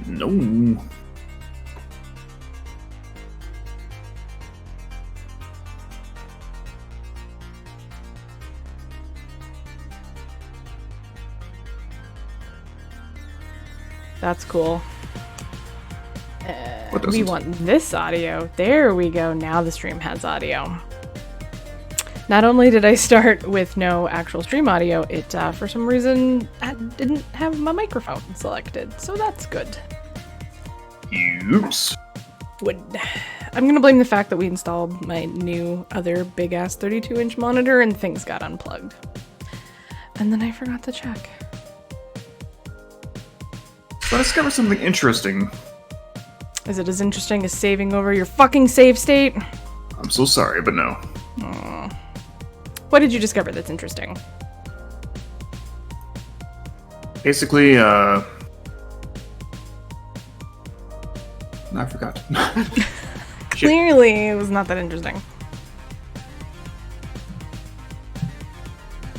No. That's cool. We want this audio. There we go. Now the stream has audio. Not only did I start with no actual stream audio, it, for some reason, I didn't have my microphone selected. So that's good. Oops. I'm gonna blame the fact that we installed my new other big-ass 32-inch monitor and things got unplugged. And then I forgot to check. So I discovered something interesting. Is it as interesting as saving over your fucking save state? I'm so sorry, but no. Aww. What did you discover that's interesting? Basically, I forgot. Clearly, it was not that interesting.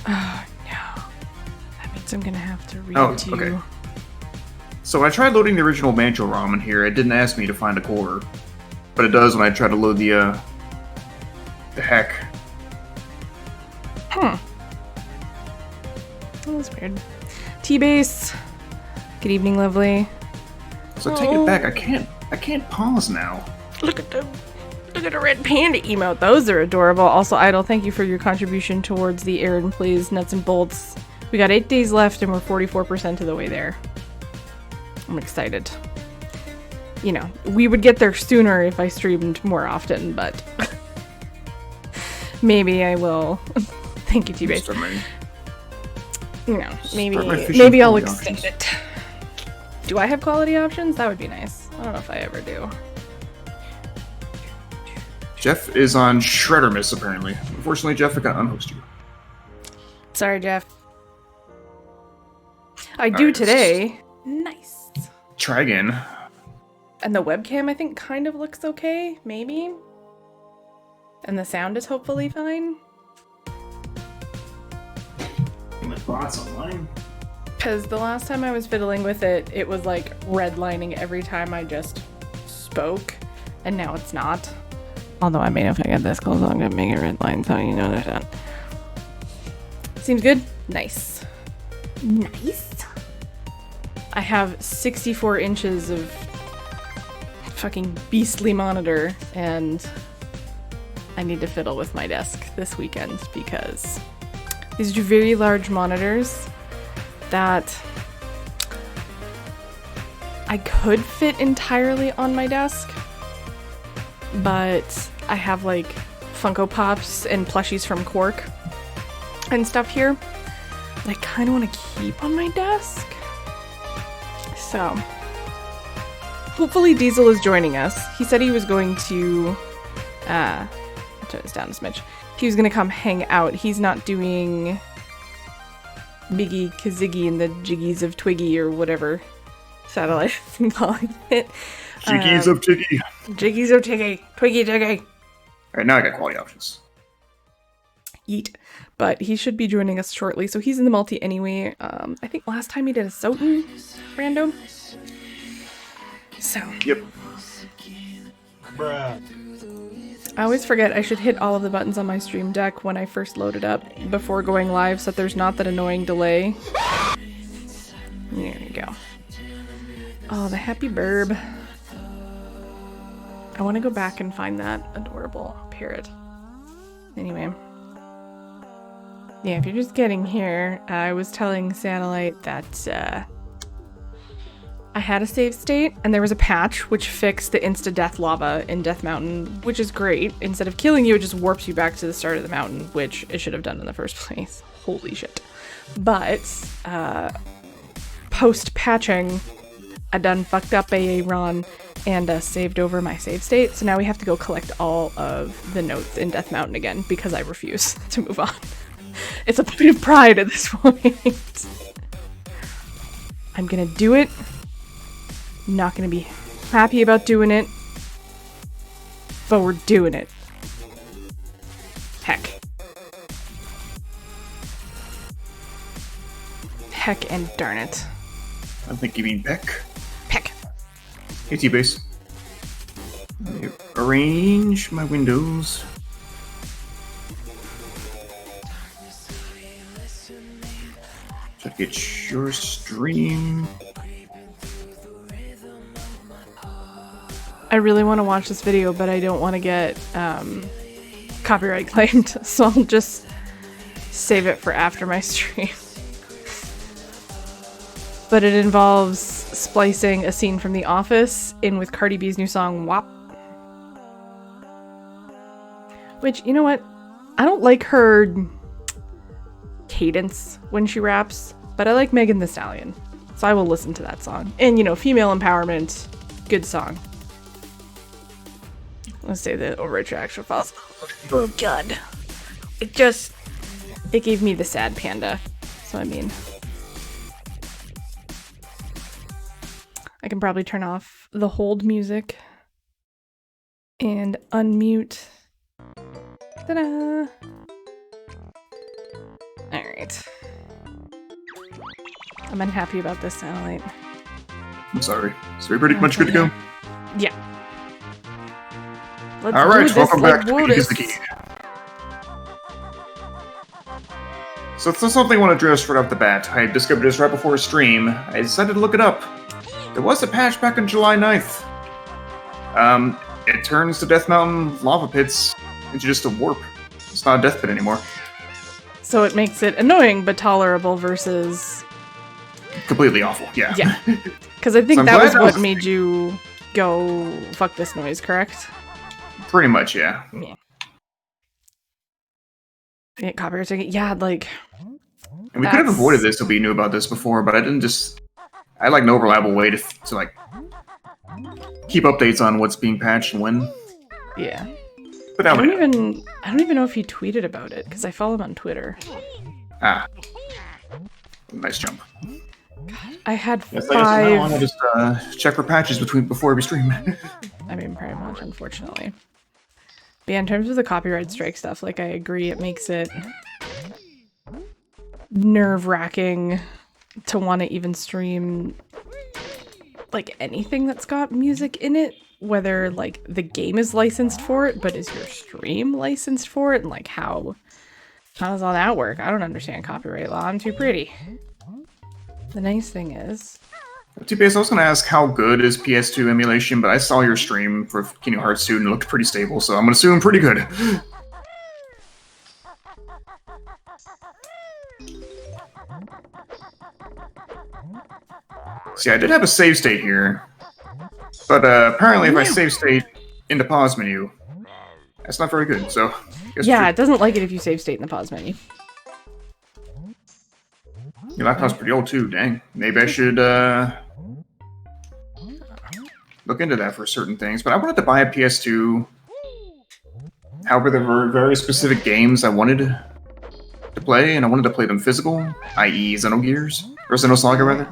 Oh, no. That means I'm gonna have to read to you. Okay. So I tried loading the original banjo ROM in here. It didn't ask me to find a quarter. But it does when I try to load the heck. That was weird. T-Base. Good evening, lovely. So take it back. I can't pause now. Look at the red panda emote. Those are adorable. Also, Idle, thank you for your contribution towards the Aaron Plays Nuts and Bolts. We got 8 days left and we're 44% of the way there. I'm excited. You know, we would get there sooner if I streamed more often, but maybe I will. Thank you, T-Base. You know, maybe I'll extend it. Do I have quality options? That would be nice. I don't know if I ever do. Jeff is on Shredder Miss, apparently. Unfortunately, Jeff, I got unhooked you. Sorry, Jeff. I do today. Nice. Try again. And the webcam, I think, kind of looks okay. Maybe. And the sound is hopefully fine. My thoughts online. Because the last time I was fiddling with it, it was like redlining every time I just spoke. And now it's not. Although I mean, if I get this close, I'm going to make it redline, so you know that. Seems good? Nice. Nice. I have 64 inches of fucking beastly monitor, and I need to fiddle with my desk this weekend because these are two very large monitors that I could fit entirely on my desk, but I have like Funko Pops and plushies from Quark and stuff here that I kind of want to keep on my desk. So, hopefully Diezal is joining us. He said he was going to, I'll turn this down a smidge. He was going to come hang out. He's not doing banjo-kazooie and the Jiggies of Twiggy or whatever satellite I'm calling it. Jiggies of Tiggy. Jiggies of Tiggy. Twiggy Jiggy. Alright, now I got quality options. Yeet. But he should be joining us shortly, so he's in the multi anyway. I think last time he did a Soten random. So. Yep. Bruh. I always forget I should hit all of the buttons on my stream deck when I first load it up before going live so that there's not that annoying delay. There you go. Oh, the happy burb. I want to go back and find that adorable parrot. Anyway. Yeah, if you're just getting here, I was telling Satellite that I had a save state, and there was a patch which fixed the insta-death lava in Death Mountain, which is great. Instead of killing you, it just warps you back to the start of the mountain, which it should have done in the first place. Holy shit. But, post-patching, I done fucked up AA run and saved over my save state, so now we have to go collect all of the notes in Death Mountain again, because I refuse to move on. It's a point of pride at this point. I'm gonna do it. Not gonna be Happy about doing it. But we're doing it. Heck. Heck and darn it. I think you mean Peck. Peck. Hey, T-Base. Let me arrange my windows. Try to get your stream. I really want to watch this video, but I don't want to get copyright claimed, so I'll just save it for after my stream. But it involves splicing a scene from The Office in with Cardi B's new song, WAP. Which, you know what? I don't like her cadence when she raps, but I like Megan Thee Stallion, so I will listen to that song. And, you know, female empowerment, good song. Let's say the overwrite your actual files. Oh god. It gave me the sad panda. So I mean, I can probably turn off the hold music and unmute. Ta-da! Alright. I'm unhappy about this satellite. I'm sorry. So we're pretty much good to go. Yeah. Let's Alright, welcome back to Woodus. Jiggies the Key. So it's something I want to address right off the bat. I discovered this right before a stream. I decided to look it up. There was a patch back on July 9th. It turns the Death Mountain lava pits into just a warp. It's not a death pit anymore. So it makes it annoying but tolerable versus... Completely awful, yeah. Yeah. Because I think So that was glad what made you go, fuck this noise, correct? Pretty much, yeah. Yeah. Yeah, copyright ticket. Yeah, like... And we could have avoided this if we knew about this before, but I didn't just... I like an overlappable way to like... keep updates on what's being patched and when. Yeah. But now I don't even know if he tweeted about it, because I follow him on Twitter. Ah. Nice jump. I had Yes, 5... I want to just check for patches before every stream. I mean, pretty much, unfortunately. But yeah, in terms of the copyright strike stuff, like, I agree, it makes it nerve-wracking to want to even stream, like, anything that's got music in it, whether, like, the game is licensed for it, but is your stream licensed for it, and, like, how does all that work? I don't understand copyright law. I'm too pretty. The nice thing is... TPS, I was going to ask how good is PS2 emulation, but I saw your stream for Kingdom Hearts 2 and it looked pretty stable, so I'm going to assume pretty good. See, I did have a save state here, but apparently if I save state in the pause menu, that's not very good, so... Yeah, it doesn't like it if you save state in the pause menu. Your laptop's pretty old too, dang. Maybe I should look into that for certain things, but I wanted to buy a PS2. However, there were very specific games I wanted to play, and I wanted to play them physical, i.e. Xenogears, or Xenosaga rather.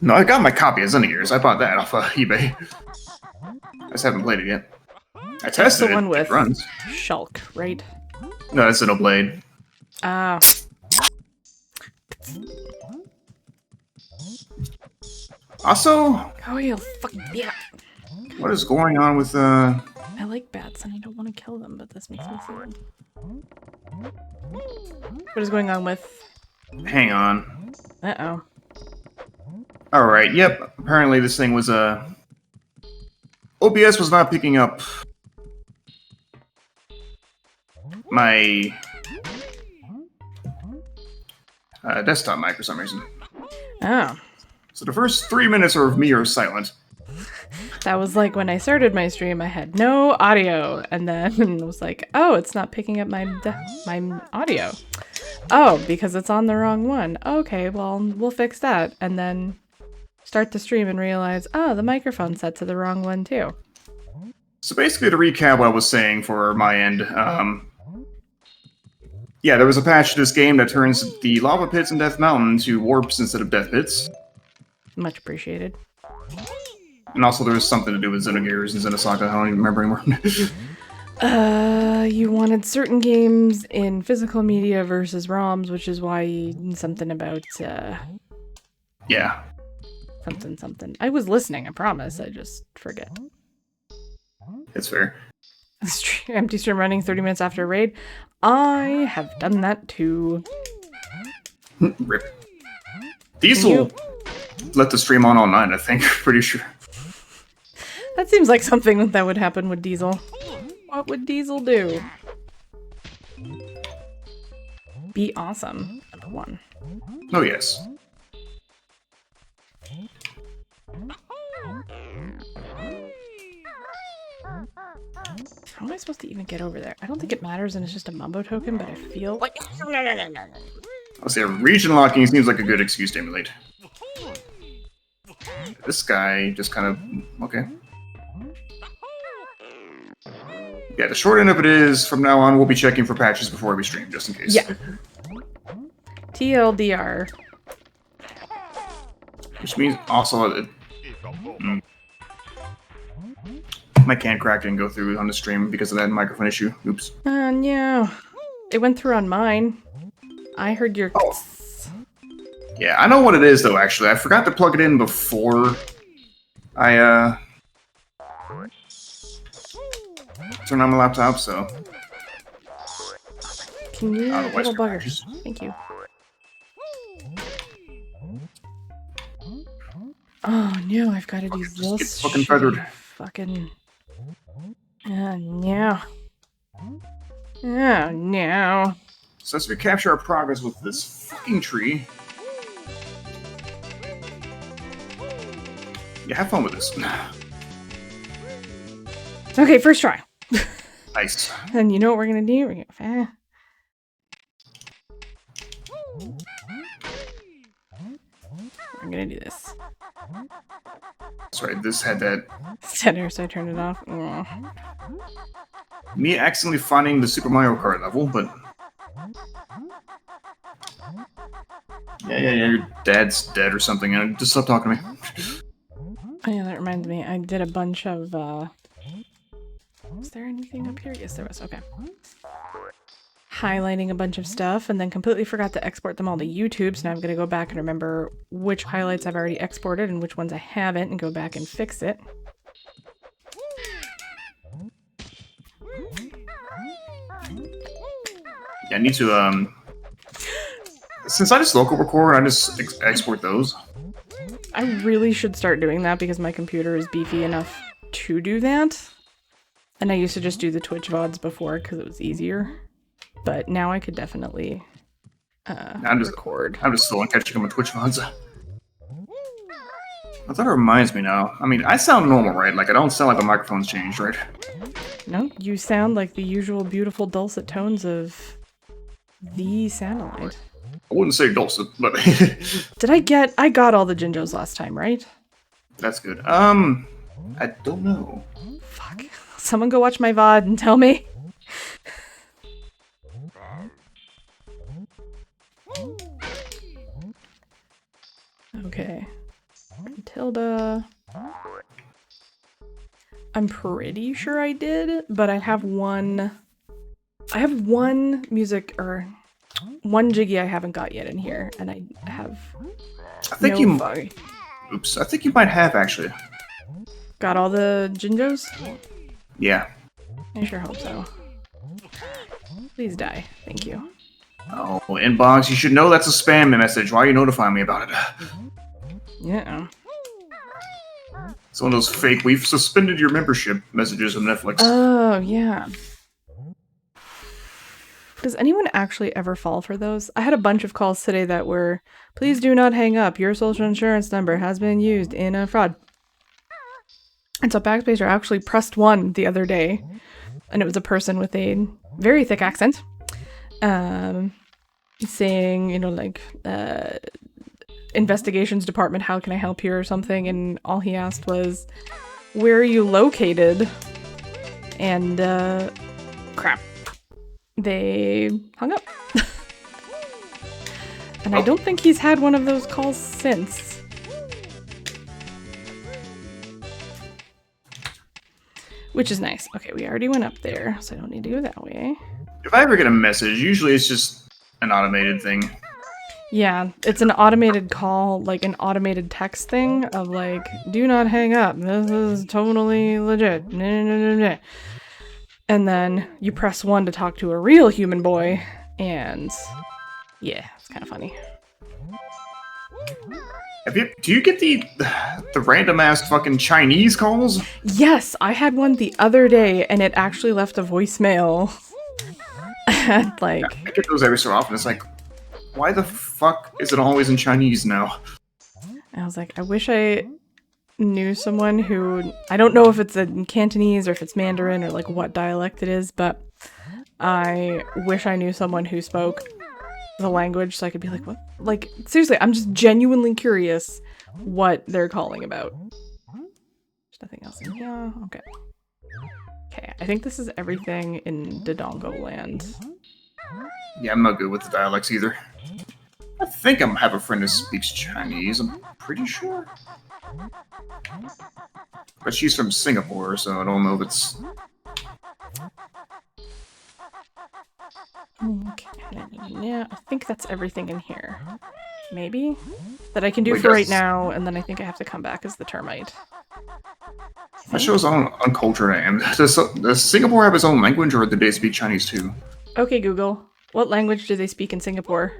No, I got my copy of Xenogears. I bought that off eBay. I just haven't played it yet. I tested the one it. with It runs. Shulk, right? No, that's Xenoblade. Ah. Also, Oh, you fuck yeah. what is going on with I like bats and I don't want to kill them, but this makes me sad. What is going on with... Hang on. Uh-oh. Alright, yep. Apparently this thing was, OBS was not picking up my desktop mic for some reason. Oh. So the first 3 minutes of me are silent. That was like when I started my stream, I had no audio, and then it was like, oh, it's not picking up my audio. Oh, because it's on the wrong one. Okay, well, we'll fix that. And then start the stream and realize, oh, the microphone's set to the wrong one too. So basically to recap what I was saying for my end, yeah, there was a patch to this game that turns the lava pits in Death Mountain to warps instead of death pits. Much appreciated. And also there was something to do with Xenogears and Xenosaga. I don't even remember anymore. You wanted certain games in physical media versus ROMs, which is why something about, Yeah. something. I was listening, I promise. I just forget. It's fair. Empty stream running 30 minutes after a raid. I have done that too. Rip. Diezal let the stream on all night, I think. Pretty sure. That seems like something that would happen with Diezal. What would Diezal do? Be awesome. Number 1. Oh, yes. How am I supposed to even get over there? I don't think it matters and it's just a mumbo token, but I feel like... I'll say region locking seems like a good excuse to emulate. This guy just kind of... Okay. Yeah, the short end of it is, from now on, we'll be checking for patches before we stream, just in case. Yeah. TLDR. Which means also... My can crack didn't go through on the stream because of that microphone issue. Oops. No. It went through on mine. I heard your... Oh. Yeah, I know what it is, though, actually. I forgot to plug it in before I, turn on my laptop, so... Can you... Otherwise, little buggers. Thank you. Oh, no, I've got to do this. Get fucking feathered. Fucking... Oh, no. Oh, no. So as we capture our progress with this fucking tree... Yeah, have fun with this. Okay, first try. Nice. And you know what we're gonna do? We're gonna... I'm gonna do this. Sorry, this had that... Center, so I turned it off. Oh. Me accidentally finding the Super Mario Kart level, but... Yeah, your dad's dead or something, and just stop talking to me. Oh yeah, that reminds me. I did a bunch of, Was there anything up here? Yes, there was. Okay. Highlighting a bunch of stuff, and then completely forgot to export them all to YouTube, so now I'm gonna go back and remember which highlights I've already exported and which ones I haven't, and go back and fix it. Yeah, I need to, since I just local record, I just export those. I really should start doing that because my computer is beefy enough to do that. And I used to just do the Twitch VODs before because it was easier. But now I could definitely record. I'm just still on catching up on Twitch VODs. I thought it reminds me now. I mean, I sound normal, right? Like, I don't sound like the microphone's changed, right? No, you sound like the usual beautiful dulcet tones of the Satellite. I wouldn't say dulcet, but... I got all the Jinjos last time, right? That's good. I don't know. Fuck. Someone go watch my VOD and tell me. Okay. Tilda. I'm pretty sure I did, but I have one music, or one Jiggy I haven't got yet in here, and I have I think Oops, I think you might have, actually. Got all the Jinjos? Yeah. I sure hope so. Please die. Thank you. Oh, inbox, you should know that's a spam message. Why are you notifying me about it? Yeah. It's one of those fake, we've suspended your membership messages on Netflix. Oh, yeah. Does anyone actually ever fall for those? I had a bunch of calls today that were, please do not hang up. Your social insurance number has been used in a fraud. And so Backspacer actually pressed 1 the other day, and it was a person with a very thick accent, saying, you know, like, investigations department, how can I help you or something, and all he asked was, where are you located? And, crap. They hung up. And I don't think he's had one of those calls since. which is nice. Okay, we already went up there, so I don't need to go that way. If I ever get a message, usually it's just an automated thing. Yeah, it's an automated call, like an automated text thing of like, do not hang up. This is totally legit. And then you press 1 to talk to a real human boy, and yeah, it's kind of funny. Do you get the random ass fucking Chinese calls? Yes, I had one the other day, and it actually left a voicemail. Like, I get those every so often. It's like, why the fuck is it always in Chinese now? I was like, I wish I knew someone who, I don't know if it's in Cantonese or if it's Mandarin or like what dialect it is, but I wish I knew someone who spoke the language so I could be like, what? Like, seriously, I'm just genuinely curious what they're calling about. There's nothing else in here. Okay. Okay, I think this is everything in Dodongo land. Yeah, I'm not good with the dialects either. I think I have a friend who speaks Chinese, I'm pretty sure. But she's from Singapore, so I don't know if it's... Okay, yeah, I think that's everything in here. Maybe? That I can do Wait, for right now, and then I think I have to come back as the termite. That shows how uncultured I am. Does Singapore have its own language, or do they speak Chinese too? Okay, Google. What language do they speak in Singapore?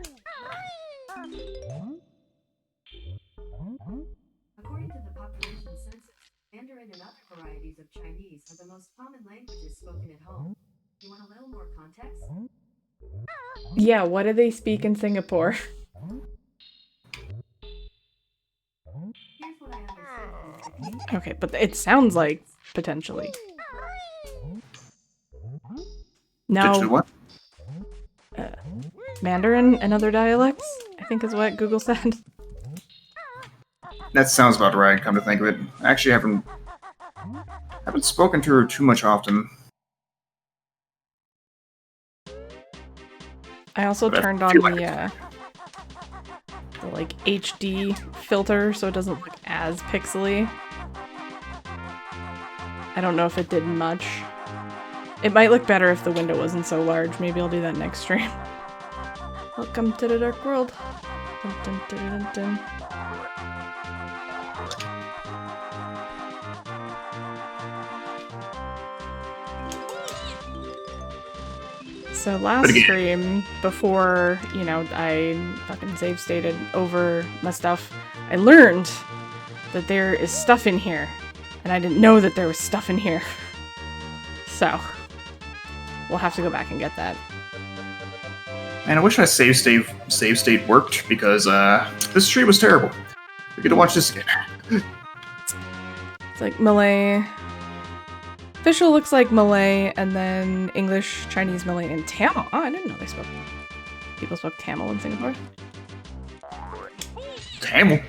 According to the population census, Mandarin and other varieties of Chinese are the most common languages spoken at home. You want a little more context? Yeah, what do they speak in Singapore? Here's what I understand. Okay, but it sounds like potentially. Potentially No. what? Mandarin and other dialects, I think is what Google said. That sounds about right, come to think of it. I actually haven't spoken to her too much often. I also But I turned on feel like the like HD filter so it doesn't look as pixely. I don't know if it did much. It might look better if the window wasn't so large. Maybe I'll do that next stream. Welcome to the dark world. Dun, dun, dun, dun, dun. So last stream, before, you know, I fucking save stated over my stuff, I learned that there is stuff in here. And I didn't know that there was stuff in here. So, we'll have to go back and get that. Man, I wish my save state worked, because this stream was terrible. We get to watch this again. It's like Malay. Official looks like Malay, and then English, Chinese, Malay, and Tamil. Oh, I didn't know people spoke Tamil in Singapore. Tamil?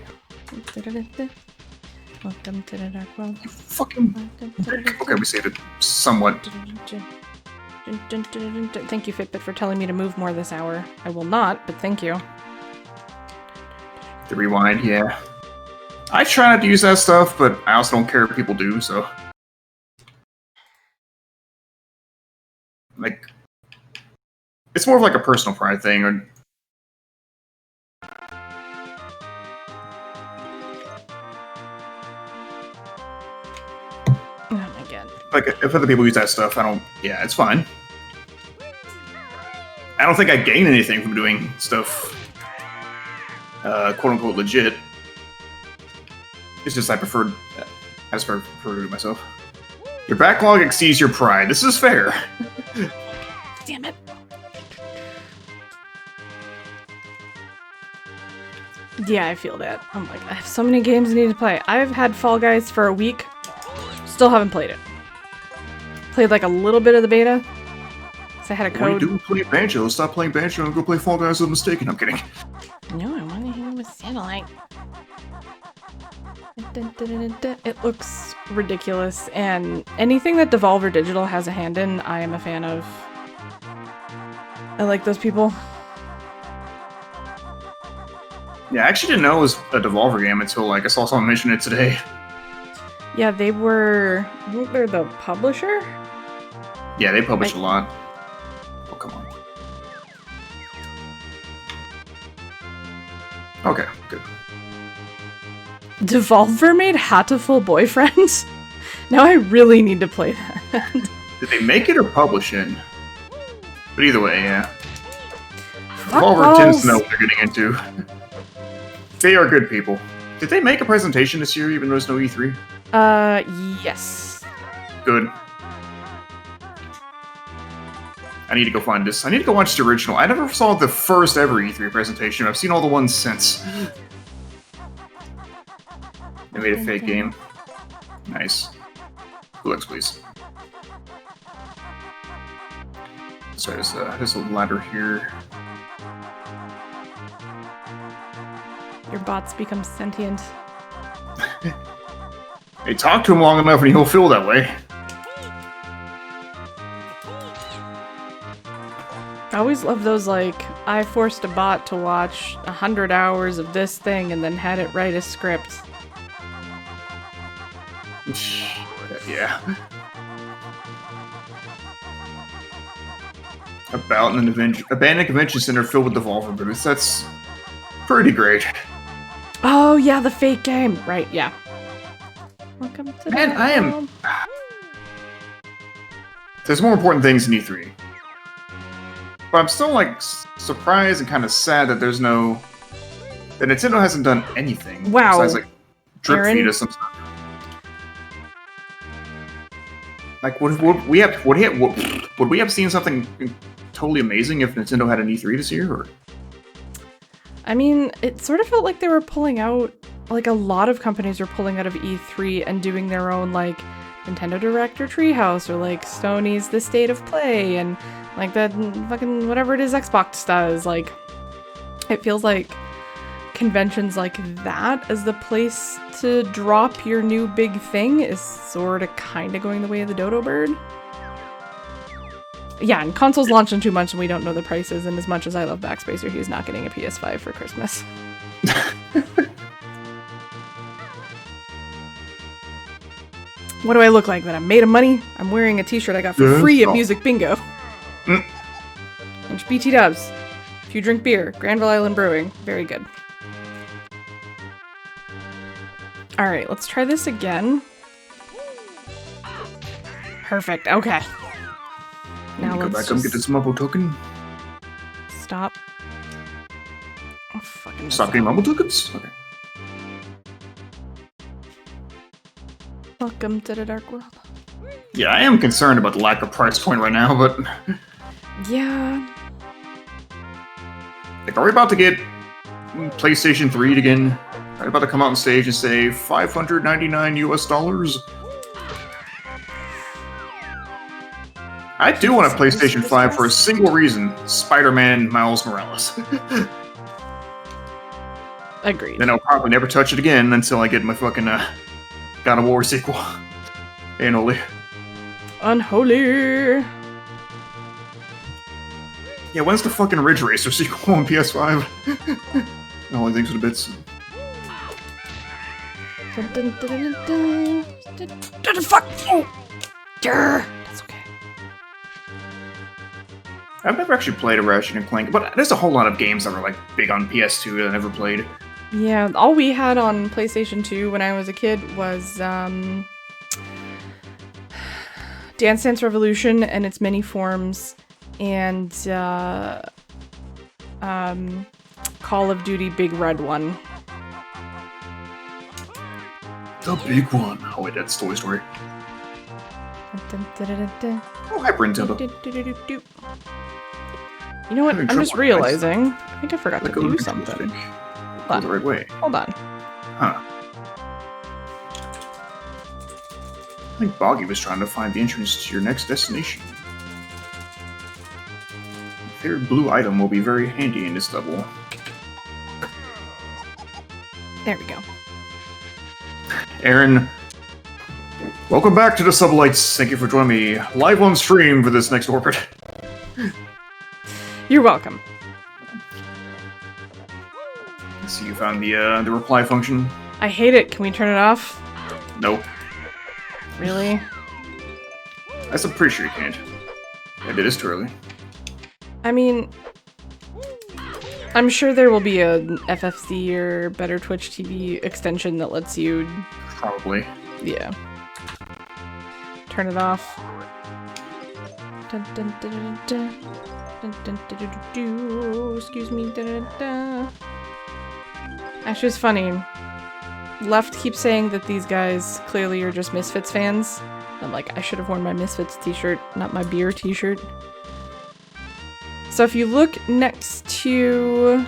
Welcome to the dark world. Fucking... Okay, we saved it somewhat. Thank you, Fitbit, for telling me to move more this hour. I will not, but thank you. The rewind, yeah. I try not to use that stuff, but I also don't care if people do, so... Like... It's more of like a personal pride thing, or... Oh my god. Like, if other people use that stuff, I don't... Yeah, it's fine. I don't think I gain anything from doing stuff... quote-unquote legit. It's just I prefer to do it myself. Your backlog exceeds your pride. This is fair. Damn it. Yeah, I feel that. I'm like, I have so many games I need to play. I've had Fall Guys for a week. Still haven't played it. Played like a little bit of the beta. So I had a code. What do you do? Play Banjo. Stop playing Banjo and go play Fall Guys with a mistake. I'm kidding. No, I want to hear with Satellite. It looks ridiculous, and anything that Devolver Digital has a hand in, I am a fan of. I like those people. Yeah, I actually didn't know it was a Devolver game until like I saw someone mention it today. Yeah, they were. I think they're the publisher. Yeah, they publish a lot. Oh, come on. Okay, good. Devolver made Hatoful Boyfriends? Now I really need to play that. Did they make it or publish it? But either way, yeah. Fuck Devolver tends balls. to know what they're getting into. They are good people. Did they make a presentation this year, even though there's no E3? Yes. Good. I need to go find this. I need to go watch the original. I never saw the first ever E3 presentation. I've seen all the ones since. They made a fake game. Nice. Looks, please. So there's a ladder here. Your bots become sentient. Hey, talk to him long enough and he'll feel that way. I always love those, like, I forced a bot to watch 100 hours of this thing and then had it write a script. Yeah. About an abandoned convention center filled with Devolver booths. That's pretty great. Oh, yeah, the fake game. Right, yeah. Welcome to Man, the I am- world. There's more important things in E3. But I'm still, like, surprised and kind of sad that there's no... that Nintendo hasn't done anything. Wow. Besides, like, drip Aaron? feed us some stuff. Like, would we have seen something totally amazing if Nintendo had an E3 this year? Or? I mean, it sort of felt like they were pulling out, like a lot of companies were pulling out of E3 and doing their own, like, Nintendo Direct or Treehouse or, like, Sony's The State of Play and, like, that fucking whatever it is Xbox does. Like, it feels like conventions like that as the place to drop your new big thing is sort of kind of going the way of the dodo bird. Yeah, and consoles launch in 2 months and we don't know the prices, and as much as I love Backspacer, he's not getting a PS5 for Christmas. What do I look like? That I'm made of money? I'm wearing a t-shirt I got for free at Music Bingo. And BT Dubs. If you drink beer, Granville Island Brewing. Very good. Alright, let's try this again. Perfect, okay. Now Go let's back and get this mumble token. stop. Oh, fucking Stop getting mumble tokens? Okay. Welcome to the dark world. Yeah, I am concerned about the lack of price point right now, but... Yeah. Like, are we about to get PlayStation 3 again? Are we about to come out on stage and say $599 US? I do want a PlayStation 5 for a single reason. Spider-Man Miles Morales. Agreed. Then I'll probably never touch it again until I get my fucking God of War sequel. Annually. Unholy. Yeah, when's the fucking Ridge Racer sequel on PS5? Only things with the bits. Dun, dun, dun, dun, dun, dun, dun, dun, fuck! Oh! Grr. That's okay. I've never actually played a Ratchet and Clank, but there's a whole lot of games that were like big on PS2 that I never played. Yeah, all we had on PlayStation 2 when I was a kid was Dance Dance Revolution and its many forms, and Call of Duty Big Red One. The big one. Oh wait, that's Toy Story. Dun, dun, dun, dun, dun. Oh, Hyper Nintendo. Do, do, do, do, do. You know what? Having I'm just trouble with realizing. I think I forgot to Let go do of the control something. stick. Hold Go on. the right way. Hold on. Huh. I think Boggy was trying to find the entrance to your next destination. A favorite blue item will be very handy in this level. There we go. Aaron, welcome back to the Sublights. Thank you for joining me live on stream for this next orbit. You're welcome. I see you found the reply function. I hate it. Can we turn it off? Nope. Really? I'm pretty sure you can't. Maybe it is too early. I mean, I'm sure there will be a FFC or Better Twitch TV extension that lets you, Probably. yeah, turn it off. Dun, dun, dun, dun, dun. Dun, dun, dun, dun, dun, dun. Excuse me. Dun, dun, dun. Actually, it's funny. Left keeps saying that these guys clearly are just Misfits fans. I'm like, I should have worn my Misfits t-shirt, not my beer t-shirt. So if you look next to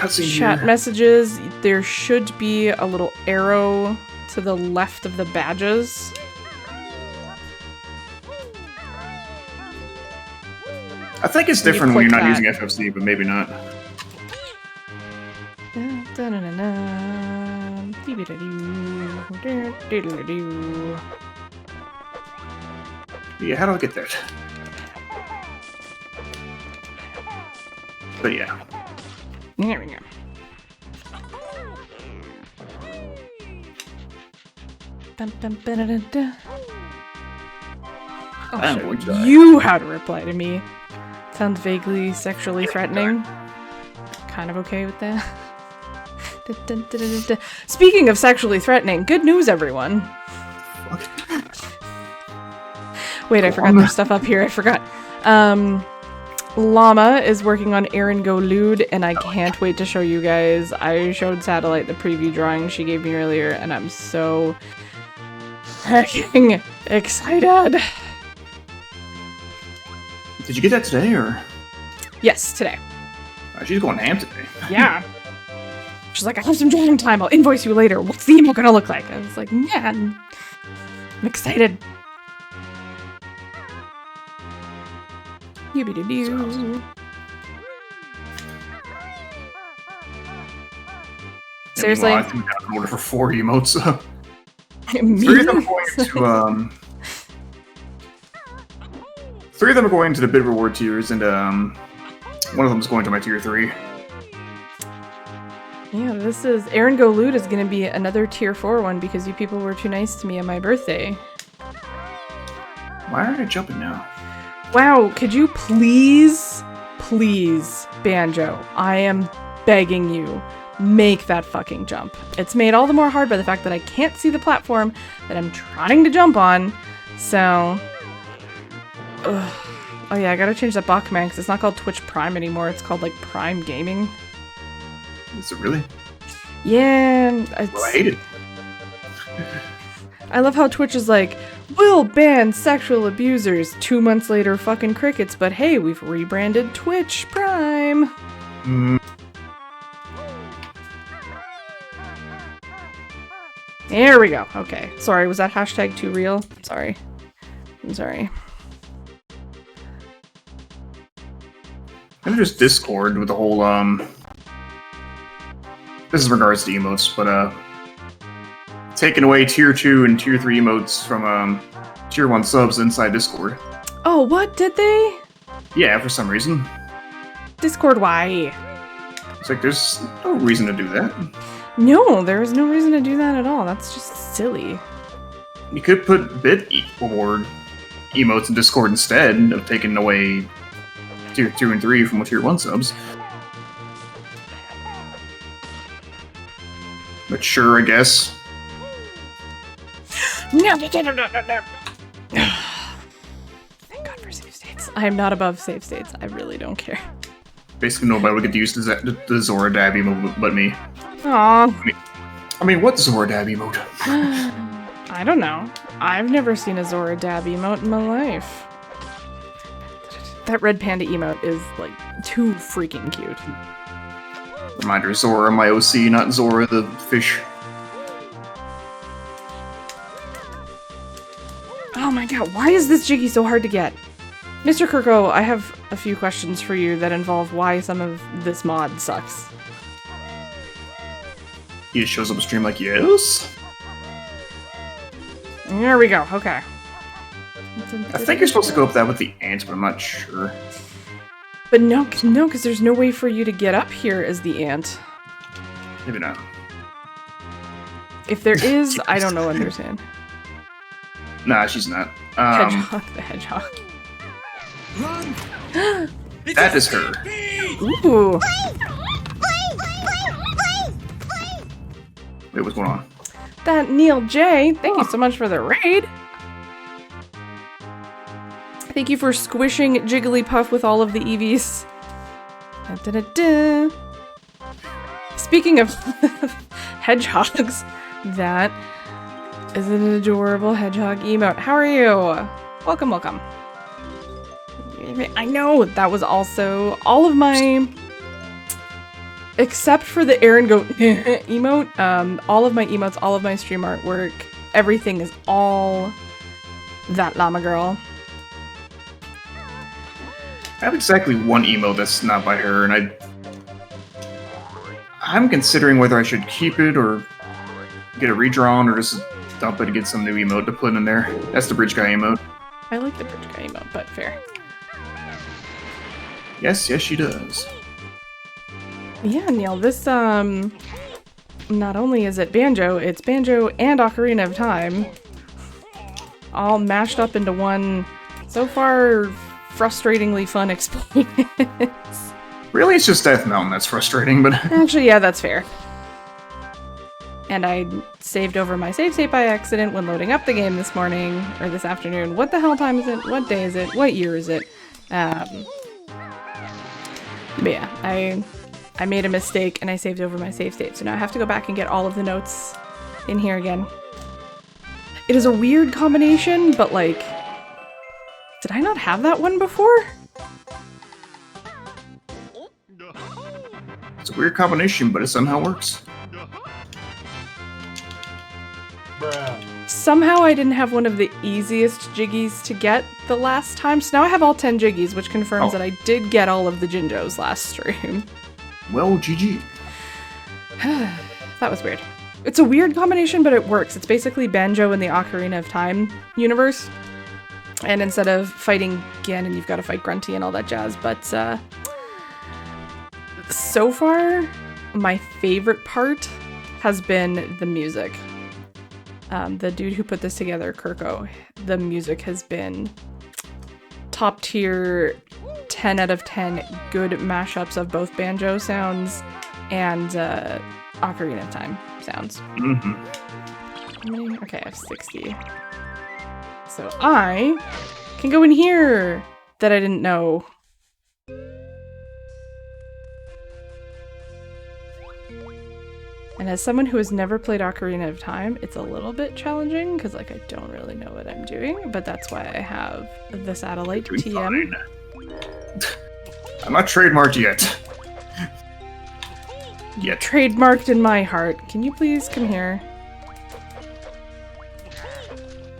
chat messages, there should be a little arrow to the left of the badges. I think it's different when you're not using FFC, but maybe not. Yeah, how do I get that? But yeah. There we go. I'll show you how to reply to me. Sounds vaguely sexually threatening. Kind of okay with that. Speaking of sexually threatening, good news, everyone. Wait, I forgot there's stuff up here. I forgot. Llama is working on Aaron Go Lewd, and I can't wait to show you guys. I showed Satellite the preview drawing she gave me earlier, and I'm so fucking excited. Did you get that today, or? Yes, today. She's going ham today. Yeah. She's like, I have some drawing time. I'll invoice you later. What's the email gonna look like? I was like, yeah, I'm excited. Doo-be-doo-doo. Seriously? I think I can order for 4 emotes. Me? 3 of them are going to Three of them are going to the bid reward tiers, and one of them is going to my tier 3. Yeah, this is Aaron Go Lewd is gonna be another tier 4 one because you people were too nice to me on my birthday. Why aren't I jumping now? Wow, could you please, Banjo, I am begging you, make that fucking jump. It's made all the more hard by the fact that I can't see the platform that I'm trying to jump on, so... Ugh. Oh yeah, I gotta change that bot command because it's not called Twitch Prime anymore, it's called like Prime Gaming. Is it really? Yeah, Well, I hate it. I love how Twitch is like, we'll ban sexual abusers. 2 months later, fucking crickets, but hey, we've rebranded Twitch Prime. There we go. Okay. Sorry, was that hashtag too real? Sorry. I'm sorry. And there's Discord with the whole, this is in regards to emotes, but, taking away tier 2 and tier 3 emotes from, tier 1 subs inside Discord. Oh, what? Did they? Yeah, for some reason. Discord, why? It's like, there's no reason to do that. No, there is no reason to do that at all. That's just silly. You could put bid reward emotes in Discord instead of taking away tier 2 and 3 from tier 1 subs. But sure, I guess. No. Thank God for save states. I am not above save states. I really don't care. Basically, nobody would get to use the Zora Dab emote but me. Aww. I mean, what's Zora Dab emote? I don't know. I've never seen a Zora Dab emote in my life. That red panda emote is, like, too freaking cute. Reminder, Zora, my OC, not Zora the fish. Oh my god, why is this Jiggy so hard to get? Mr. Kirko, I have a few questions for you that involve why some of this mod sucks. He just shows up a stream like, yes? There we go, okay. I think you're supposed to go up that with the ant, but I'm not sure. But no, because there's no way for you to get up here as the ant. Maybe not. If there is, I don't understand. Nah, she's not. Hedgehog the Hedgehog. That is her. Ooh. Wait, what's going on? That Neil J, thank you so much for the raid. Thank you for squishing Jigglypuff with all of the EVs. Da, da, da, da. Speaking of hedgehogs, that is an adorable hedgehog emote. How are you? Welcome, welcome. I know that was also all of my, except for the Aaron Goat emote, all of my emotes, all of my stream artwork, everything is all that llama girl. I have exactly one emo that's not by her, and I'm considering whether I should keep it or get it redrawn or just dump it to get some new emote to put in there. That's the Bridge Guy emote. I like the Bridge Guy emote, but fair. Yes, she does. Yeah, Neil, this, not only is it Banjo, it's Banjo and Ocarina of Time. All mashed up into one, so far, frustratingly fun experience. Really, it's just Death Mountain that's frustrating, but... Actually, yeah, that's fair. And I saved over my save state by accident when loading up the game this morning, or this afternoon. What the hell time is it? What day is it? What year is it? But yeah, I made a mistake and I saved over my save state, so now I have to go back and get all of the notes in here again. It is a weird combination, but like, did I not have that one before? It's a weird combination, but it somehow works. Somehow I didn't have one of the easiest Jiggies to get the last time, so now I have all 10 Jiggies, which confirms that I did get all of the Jinjos last stream. Well, GG. That was weird. It's a weird combination, but it works. It's basically Banjo in the Ocarina of Time universe. And instead of fighting Ganon, you've got to fight Grunty and all that jazz. But so far, my favorite part has been the music. The dude who put this together, Kirko, the music has been top tier, 10 out of 10 good mashups of both Banjo sounds and Ocarina of Time sounds. Mm-hmm. Okay, I have 60. So I can go in here that I didn't know. And as someone who has never played Ocarina of Time, it's a little bit challenging because like I don't really know what I'm doing, but that's why I have the satellite TM. Fine. I'm not trademarked yet. Trademarked in my heart. Can you please come here?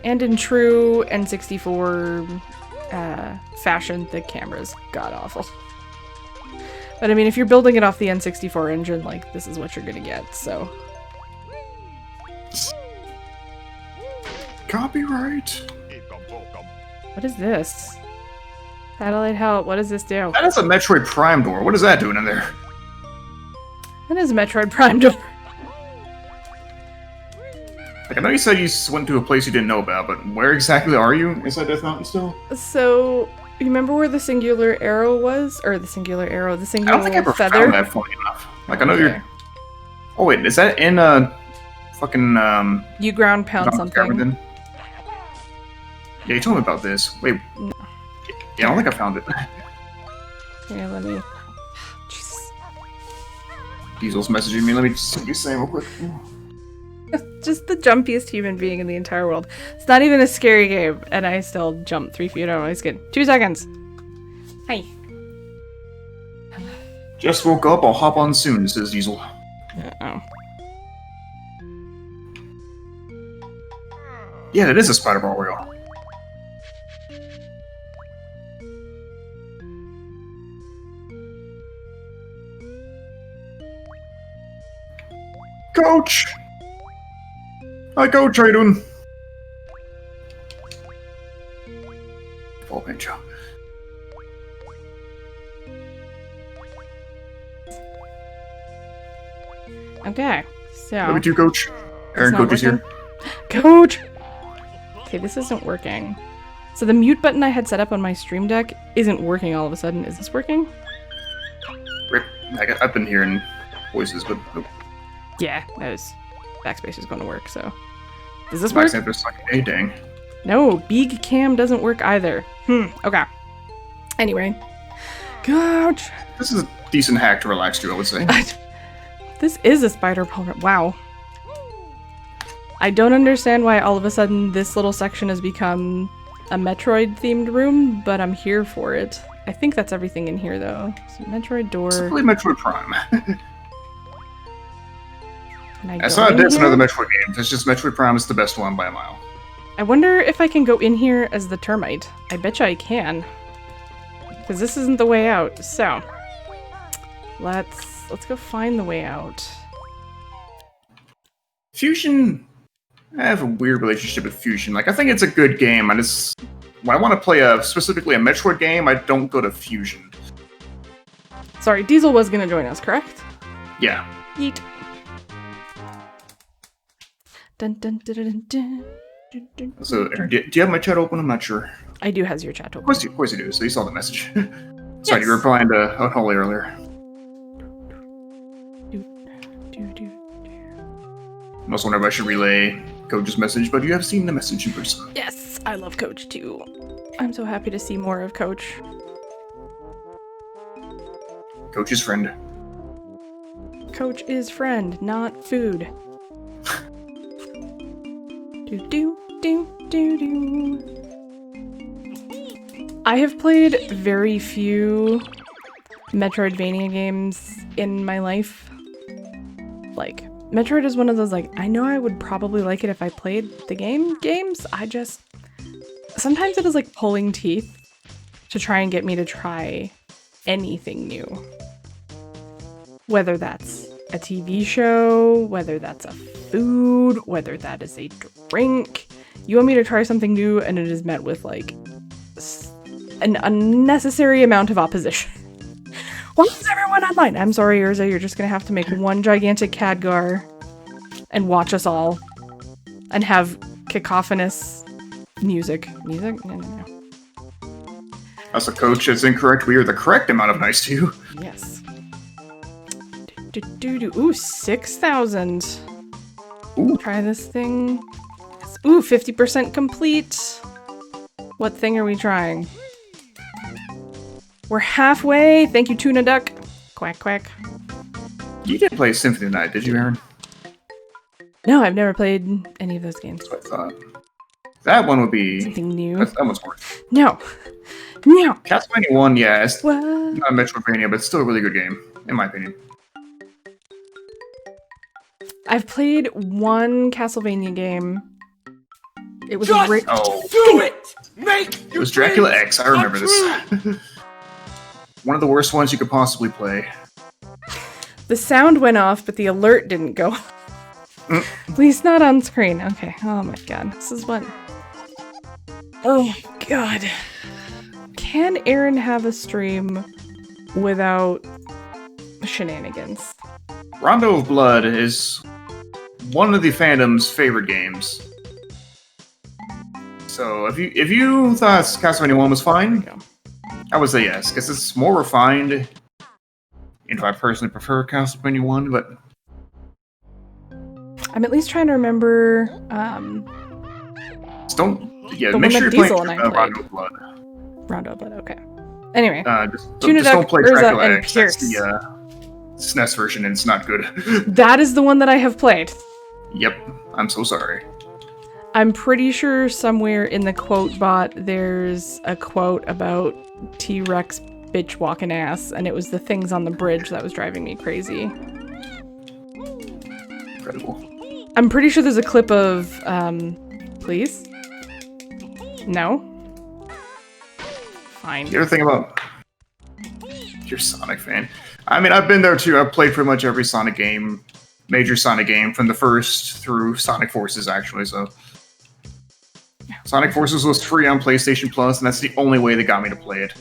And in true N64 fashion, the camera's god-awful. But I mean, if you're building it off the N64 engine, like, this is what you're gonna get, so. Copyright. What is this? Satellite help, what does this do? That is a Metroid Prime door. What is that doing in there? That is a Metroid Prime door. Like, I know you said you went to a place you didn't know about, but where exactly are you inside Death Mountain still? So, you remember where the singular arrow was? Or the singular arrow, the singular I don't think I ever feather? found that funny enough. Like, I know Okay. you're... Oh, wait, is that in, fucking, You ground pound something. Then? Yeah, you told me about this. Wait. No. Yeah, I don't think I found it. Here, let me... Jesus. Diesel's messaging me. Let me just be saying real quick. Just the jumpiest human being in the entire world. It's not even a scary game, and I still jump 3 feet out of my skin. 2 seconds. Hi. Just woke up. I'll hop on soon, says Diezal. Uh-oh. Yeah, it is a spider ball wheel. Coach! Hi, Coach, how you doing? Oh, Banjo. Okay, so... Love you too, Coach. Aaron not Coach is here. working. Coach! Okay, this isn't working. So the mute button I had set up on my stream deck isn't working all of a sudden. Is this working? Rip. I've been hearing voices, but nope. Yeah, that was... Backspace is going to work, so... Does this work? Backspace like, hey, dang. No, Big Cam doesn't work either. Okay. Anyway. Couch! This is a decent hack to relax to, I would say. This is a spider problem. Wow. I don't understand why all of a sudden this little section has become a Metroid-themed room, but I'm here for it. I think that's everything in here, though. So Metroid door. Simply Metroid Prime. Can I saw it as here? another Metroid game. It's just Metroid Prime is the best one by a mile. I wonder if I can go in here as the termite. I betcha I can. Because this isn't the way out. So, let's go find the way out. Fusion... I have a weird relationship with Fusion. Like, I think it's a good game. When I want to play specifically a Metroid game, I don't go to Fusion. Sorry, Diezal was going to join us, correct? Yeah. Yeet. Dun, dun, dun, dun, dun, dun, dun. So, Aaron, do you have my chat open? I'm not sure. I do has your chat open. Of course you do. So you saw the message. Sorry, Yes. you were replying to Unholy earlier. Do, do. I'm also wondering if I should relay Coach's message, but you have seen the message in person. Yes, I love Coach too. I'm so happy to see more of Coach. Coach's friend. Coach is friend, not food. do. I have played very few Metroidvania games in my life. Like, Metroid is one of those, like, I know I would probably like it if I played the games. Sometimes it is like pulling teeth to try and get me to try anything new. Whether that's a TV show, whether that's a food, whether that is a drink. You want me to try something new and it is met with, like, an unnecessary amount of opposition. Why is everyone online? I'm sorry, Urza, you're just gonna have to make one gigantic Khadgar and watch us all and have cacophonous music. Music? No. Also, Coach is incorrect. We are the correct amount of nice to you. Yes. Ooh, 6,000. Ooh. Try this thing. Ooh, 50% complete. What thing are we trying? We're halfway. Thank you, Tuna Duck. Quack, quack. You didn't play Symphony of the Night, did you, Aaron? No, I've never played any of those games. That's what I thought. That one would be... Something new. That one's worth. No. Castlevania 1, yeah, it's What? not a Metroidvania, but it's still a really good game, in my opinion. I've played one Castlevania game. It was Oh, Do it! Make it was Dracula X, I remember this. One of the worst ones you could possibly play. The sound went off, but the alert didn't go. At least not on screen. Okay. Oh my god. This is what... Oh god. Can Aaron have a stream without shenanigans? Rondo of Blood is one of the fandom's favorite games. So if you thought Castlevania 1 was fine, I would say yes, because it's more refined. And I personally prefer Castlevania 1, but I'm at least trying to remember. just don't. Yeah, The make one sure that you're Diezal playing and I played. Rondo of Blood. Rondo of Blood. Okay. Anyway, Just Tuna don't Duck, play Urza, Dracula and X. That's Pierce. the SNES version, and it's not good. that is the one that I have played. Yep, I'm so sorry. I'm pretty sure somewhere in the quote bot there's a quote about T-Rex bitch walking ass, and it was the things on the bridge that was driving me crazy. Incredible. I'm pretty sure there's a clip of, please? No? Fine. The other thing about... You're a Sonic fan. I mean, I've been there too. I've played pretty much every Sonic game, major Sonic game, from the first through Sonic Forces, actually, so... Sonic Forces was free on PlayStation Plus, and that's the only way they got me to play it.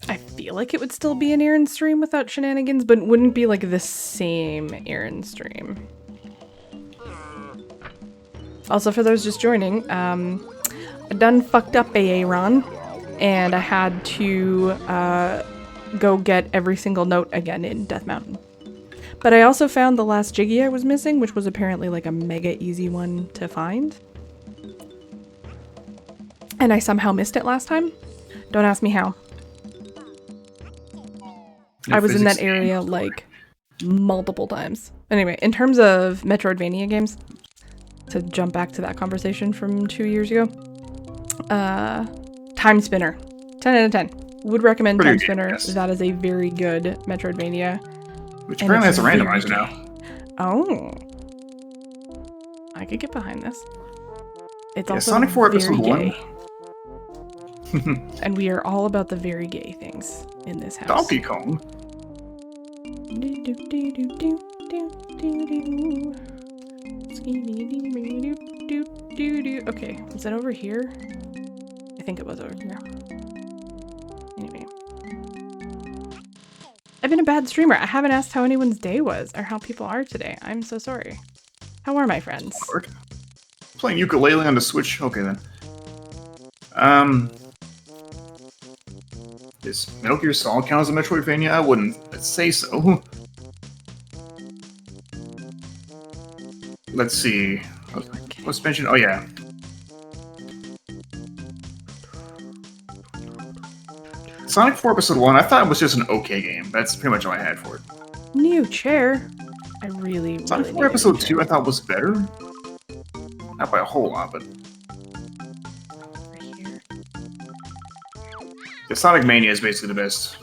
I feel like it would still be an Aaron stream without shenanigans, but it wouldn't be like the same Aaron stream. Also, for those just joining, I done fucked up AA run, and I had to go get every single note again in Death Mountain. But I also found the last Jiggy I was missing, which was apparently like a mega easy one to find. And I somehow missed it last time. Don't ask me how. I was in that area like multiple times. Anyway, in terms of Metroidvania games, to jump back to that conversation from 2 years ago, Time Spinner, 10 out of 10. Would recommend Pretty Time good, Spinner. yes. That is a very good Metroidvania. Which And apparently it's has a very randomizer gay. now. Oh. I could get behind this. It's Yeah, also Sonic 4 very Episode 1. gay. And we are all about the very gay things in this house. Donkey Kong. Okay, was that over here? I think it was over here. Anyway. I've been a bad streamer. I haven't asked how anyone's day was or how people are today. I'm so sorry. How are my friends? Playing ukulele on the Switch. Okay then. Does Metal Gear Solid count as a Metroidvania? I wouldn't say so. Let's see. What's mentioned? Oh yeah. Sonic 4 Episode 1, I thought it was just an okay game. That's pretty much all I had for it. New chair. I really, Sonic really 4 need a Episode new 2 chair. I thought was better. Not by a whole lot, but... Over here. The Sonic Mania is basically the best.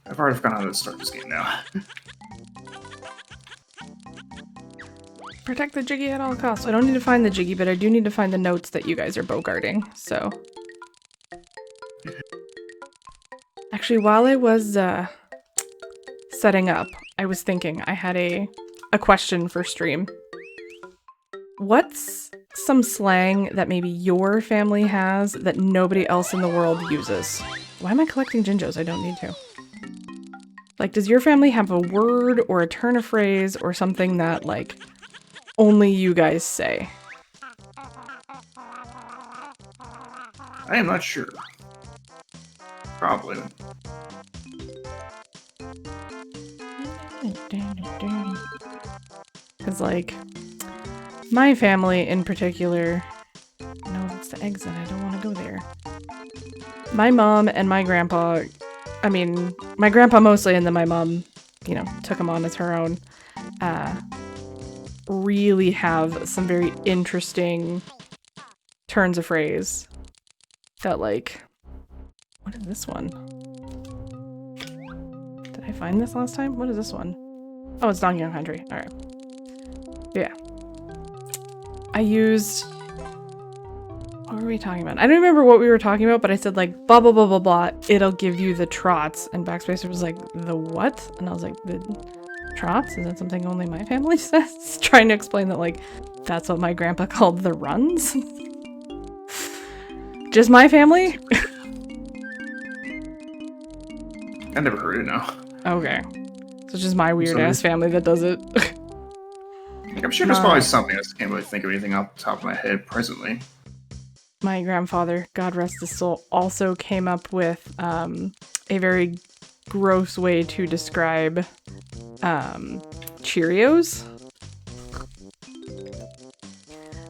I've already forgotten how to start this game now. Protect the Jiggy at all costs. I don't need to find the Jiggy, but I do need to find the notes that you guys are bogarting, so. Actually, while I was setting up, I was thinking I had a question for stream. What's some slang that maybe your family has that nobody else in the world uses? Why am I collecting Jinjos? I don't need to. Like, does your family have a word or a turn of phrase or something that, like, only you guys say? I am not sure. Probably. Because, like, my family in particular... No, it's the exit. I don't want to go there. My mom and my grandpa... I mean, my grandpa mostly, and then my mom, you know, took him on as her own. Really have some very interesting turns of phrase that, like... What is this one? Did I find this last time? What is this one? Oh, it's Donkey Kong Country. Alright. Yeah. I used... What were we talking about? I don't remember what we were talking about, but I said, like, blah, blah, blah, blah, blah. It'll give you the trots. And Backspacer was like, the what? And I was like, the trots? Is that something only my family says? Trying to explain that, like, that's what my grandpa called the runs. Just my family? I never heard it now. Okay. So it's just my weird-ass family that does it. I'm sure there's probably something. I just can't really think of anything off the top of my head presently. My grandfather, God rest his soul, also came up with a very gross way to describe Cheerios,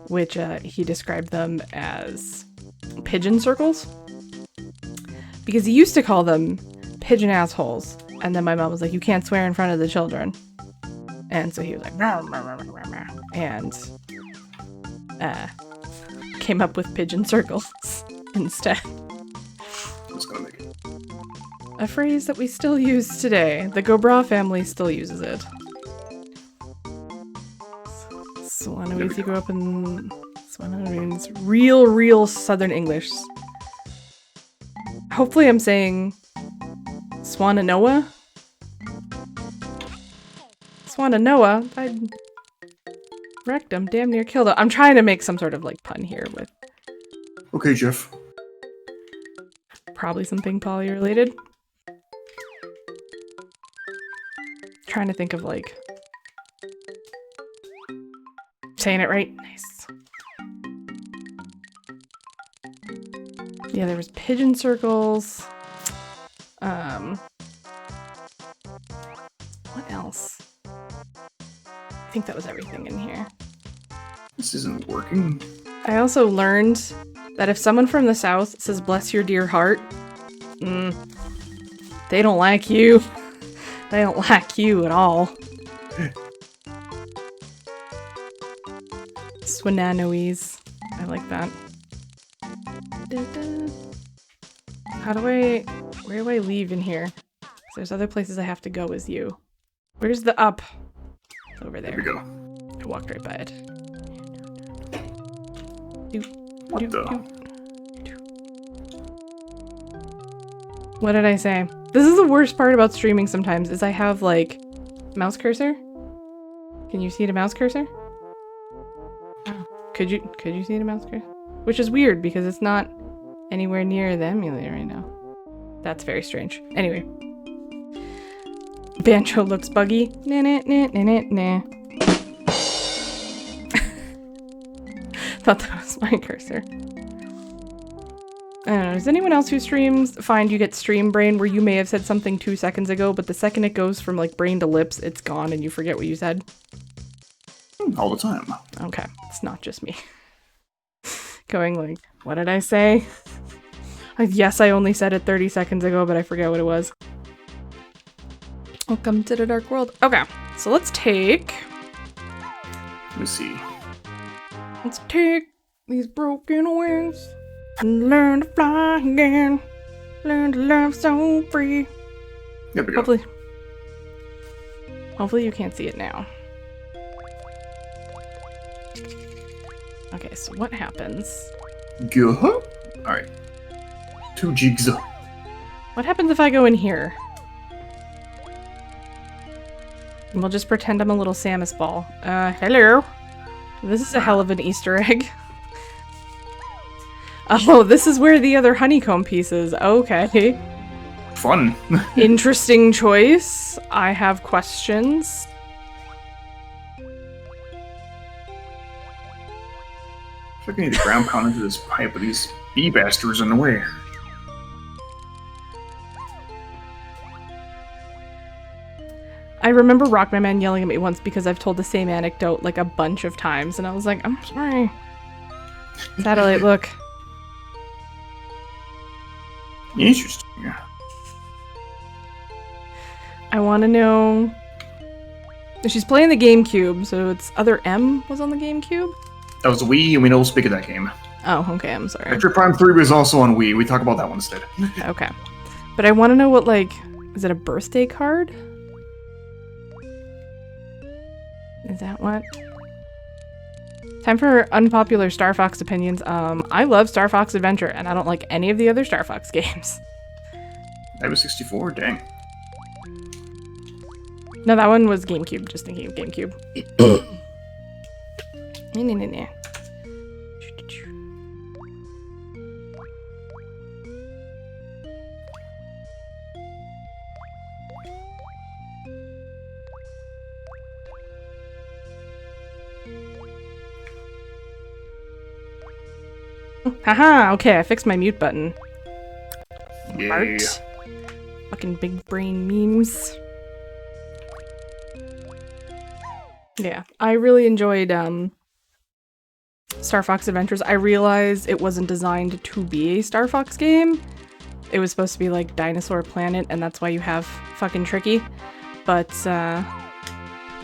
which he described them as pigeon circles, because he used to call them pigeon assholes, and then my mom was like, you can't swear in front of the children, and so he was like, "Rah, rah, rah, rah, rah," and came up with pigeon circles instead. Just gonna make it. A phrase that we still use today. The Gobra family still uses it. Swanawisi grew up in... Swanawisi means real Southern English. Hopefully I'm saying Swananoa? Swananoa? I wrecked him. Damn near killed him. I'm trying to make some sort of, like, pun here with Okay, Jeff. probably something poly related. Trying to think of, like, Saying it right? Nice. Yeah, there was pigeon circles. What else? I think that was everything in here. This isn't working. I also learned that if someone from the south says bless your dear heart, they don't like you. They don't like you at all. Swinanoese. I like that. Where do I leave in here? 'Cause there's other places I have to go as you. Where's the up? Over there. There we go. I walked right by it. What the? What did I say? This is the worst part about streaming sometimes, is I have, like, mouse cursor. Can you see the mouse cursor? Oh. Could you see the mouse cursor? Which is weird, because it's not anywhere near the emulator right now. That's very strange. Anyway. Banjo looks buggy. Nah, nah, nah, nah, nah, nah. Thought that was my cursor. I don't know, does anyone else who streams find you get stream brain where you may have said something 2 seconds ago, but the second it goes from like brain to lips, it's gone and you forget what you said? All the time. Okay, it's not just me. Going like, what did I say? Yes, I only said it 30 seconds ago, but I forget what it was. Welcome to the dark world. Okay, so let's take Let me see. these broken wings and learn to fly again. Learn to love so free. There we go. Hopefully you can't see it now. Okay, so what happens? Go. Alright. 2 jigs. What happens if I go in here? We'll just pretend I'm a little Samus ball. Hello. This is a hell of an Easter egg. Oh, this is where the other honeycomb piece is. Okay. Fun. Interesting choice. I have questions. I feel like I need to ground pound into this pipe, but these bee bastards in the way. I remember Rockman Man yelling at me once because I've told the same anecdote like a bunch of times, and I was like, I'm sorry. Satellite, look. Interesting. I want to know... She's playing the GameCube, so it's Other M was on the GameCube? That was Wii, and we don't speak of that game. Oh, okay, I'm sorry. Metroid Prime 3 was also on Wii. We talk about that one instead. Okay. But I want to know what, like... Is it a birthday card? Is that what? Time for unpopular Star Fox opinions. I love Star Fox Adventure, and I don't like any of the other Star Fox games. That was 64? Dang. No, that one was GameCube. Just thinking of GameCube. Nah. Haha, okay, I fixed my mute button. Yay. Art. Fucking big brain memes. Yeah, I really enjoyed Star Fox Adventures. I realized it wasn't designed to be a Star Fox game. It was supposed to be like Dinosaur Planet, and that's why you have fucking Tricky. But,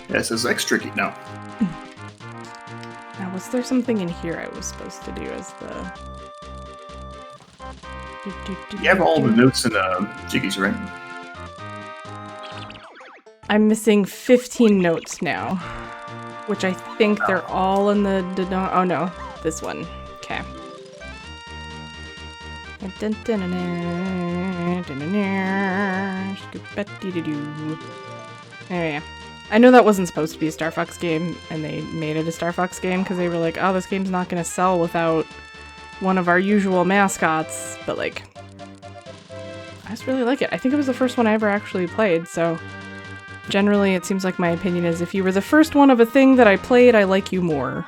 This is X tricky. No. now was there something in here I was supposed to do as the... You have all the notes in Jiggies, right? I'm missing 15 notes now, which I think they're all in the... Oh no, this one. Okay. There we go. I know that wasn't supposed to be a Star Fox game, and they made it a Star Fox game because they were like, oh, this game's not going to sell without one of our usual mascots, but like, I just really like it. I think it was the first one I ever actually played, so Generally, it seems like my opinion is if you were the first one of a thing that I played, I like you more.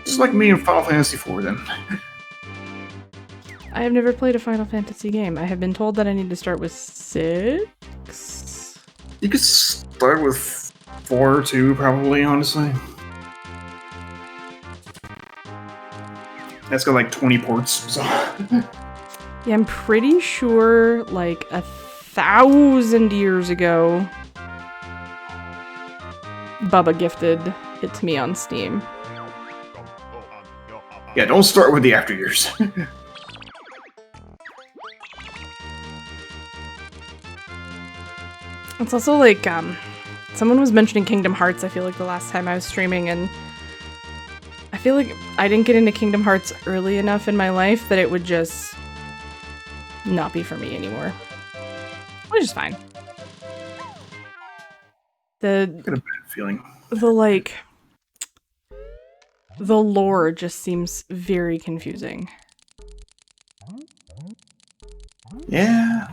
Just like me in Final Fantasy IV, then. I have never played a Final Fantasy game. I have been told that I need to start with 6. You could start with 4 or 2, probably, honestly. That's got like 20 ports, so. Yeah, I'm pretty sure like 1,000 years ago, Bubba gifted it to me on Steam. Yeah, don't start with the after years. It's also like, someone was mentioning Kingdom Hearts, I feel like the last time I was streaming, and I feel like I didn't get into Kingdom Hearts early enough in my life that it would just not be for me anymore. Which is fine. Got a bad feeling. The lore just seems very confusing. Yeah,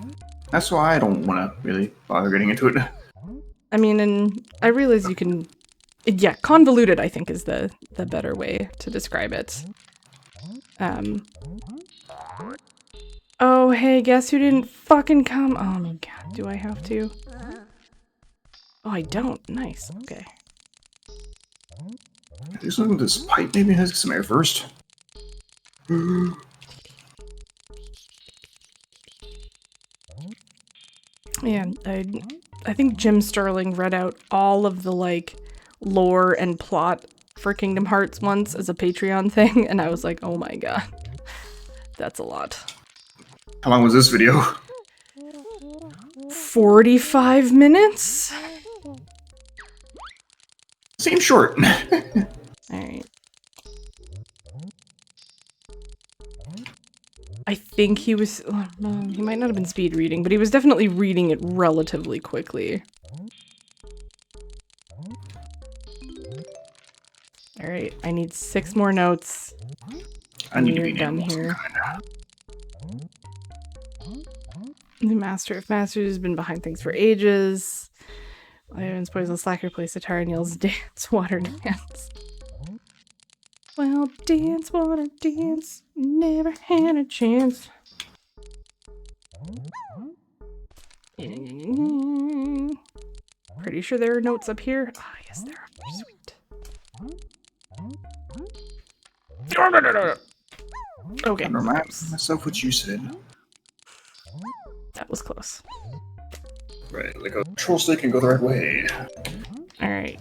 that's why I don't want to really bother getting into it. I mean, and I realize you can... Yeah, convoluted, I think, is the better way to describe it. Oh, hey, guess who didn't fucking come? Oh my god, do I have to? Oh, I don't. Nice, okay. Do something with this pipe, maybe has some air first. Yeah, I think Jim Sterling read out all of the, like, lore and plot for Kingdom Hearts once as a Patreon thing, and I was like, oh my god. That's a lot. How long was this video? 45 minutes? Seems short. Alright. I think he was... he might not have been speed reading, but he was definitely reading it relatively quickly. Alright, I need 6 more notes. I need to be We're done here. The Master of Masters has been behind things for ages. Ivan's Poison Slacker plays guitar and yells dance, water dance. Well, dance, water dance, never had a chance. Pretty sure there are notes up here. Ah, yes, there are. Sweet. Okay. I'm reminding myself what you said. That was close. Right, like a control stick can go the right way. Alright.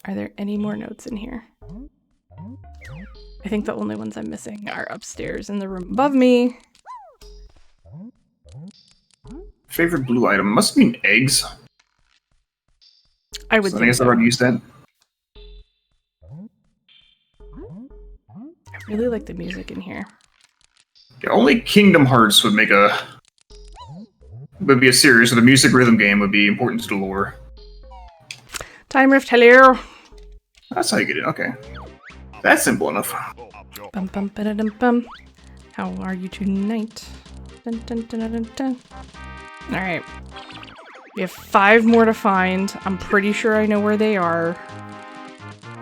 Are there any more notes in here? I think the only ones I'm missing are upstairs in the room above me. Favorite blue item must mean eggs. I would So I think guess so. I've already used that. I really like the music in here. Yeah, only Kingdom Hearts would make a... would be a series, so the music rhythm game would be important to the lore. Time Rift, hello! That's how you get it, okay. That's simple enough. Bum bum ba da dum bum. How are you tonight? Dun dun dun dun dun dun. Alright. We have 5 more to find. I'm pretty sure I know where they are.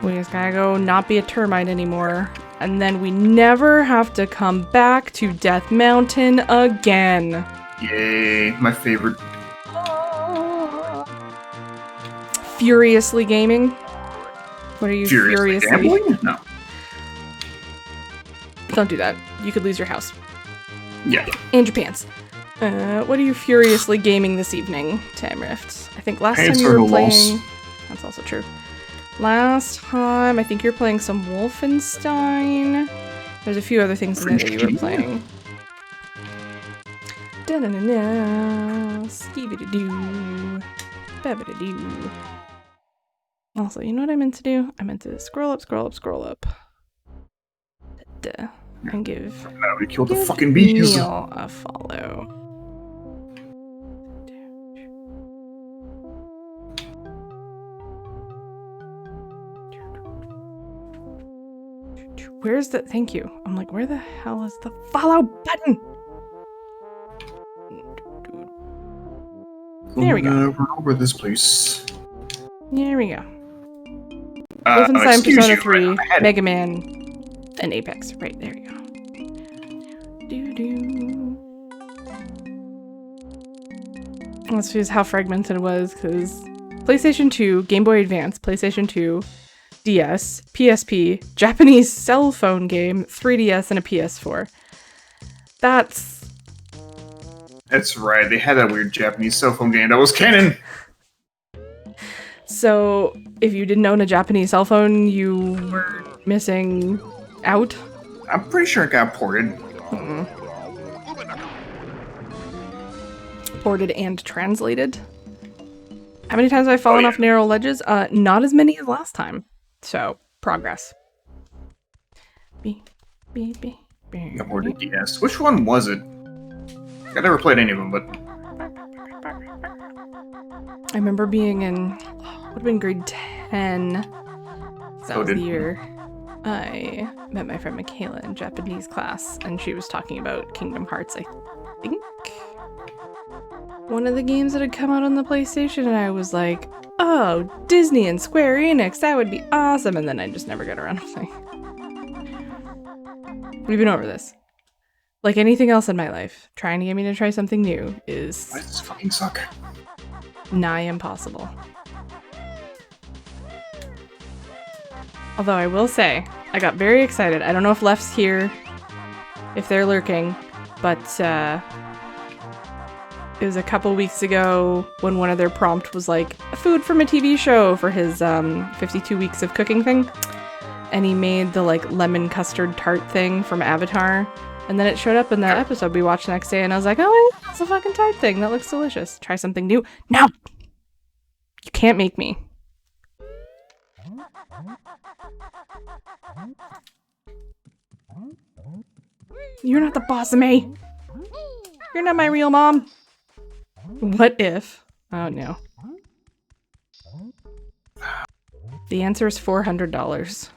We just gotta go not be a termite anymore. And then we never have to come back to Death Mountain again. Yay, my favorite. Furiously gaming? What are you furiously... Gambling? No. Don't do that. You could lose your house. Yeah. And your pants. What are you furiously gaming this evening, Time Rift? I think last Pants time you are were no playing... loss. That's also true. Last time, I think you were playing some Wolfenstein. There's a few other things in there that you were playing. Da-na-na-na, skee-bee-da-doo, ba-ba-da-doo. Also, you know what I meant to do? I meant to scroll up, scroll up, scroll up. Da-da. And give No, we killed the fucking bees. Neil a follow. Where's the... Thank you. I'm like, where the hell is the follow button? There we go. Run over this place. There we go. Wolfenstein, excuse Persona you, 3, I had it. Mega Man, and Apex. Right, there you go. Doo-doo. Let's see how fragmented it was, because PlayStation 2, Game Boy Advance, PlayStation 2, DS, PSP, Japanese cell phone game, 3DS, and a PS4. That's right. They had that weird Japanese cell phone game that was canon. so. If you didn't own a Japanese cell phone, you were missing out. I'm pretty sure it got ported. Ported and translated. How many times have I fallen off narrow ledges? Not as many as last time. So, progress. Got ported DS. Which one was it? I never played any of them, but I remember being in, would have been grade 10. That was the year I met my friend Michaela in Japanese class, and she was talking about Kingdom Hearts, I think. One of the games that had come out on the PlayStation, and I was like, oh, Disney and Square Enix, that would be awesome, and then I just never got around to playing. We've been over this. Like anything else in my life, trying to get me to try something new is... why does this fucking suck? nigh impossible. Although I will say, I got very excited. I don't know if Left's here, if they're lurking, but it was a couple weeks ago when one of their prompt was like, food from a TV show for his 52 weeks of cooking thing. And he made the like lemon custard tart thing from Avatar. And then it showed up in the episode we watched the next day, and I was like, oh, it's a fucking tart thing. That looks delicious. Try something new. No! You can't make me. You're not the boss of me. You're not my real mom. What if? Oh, no. The answer is $400.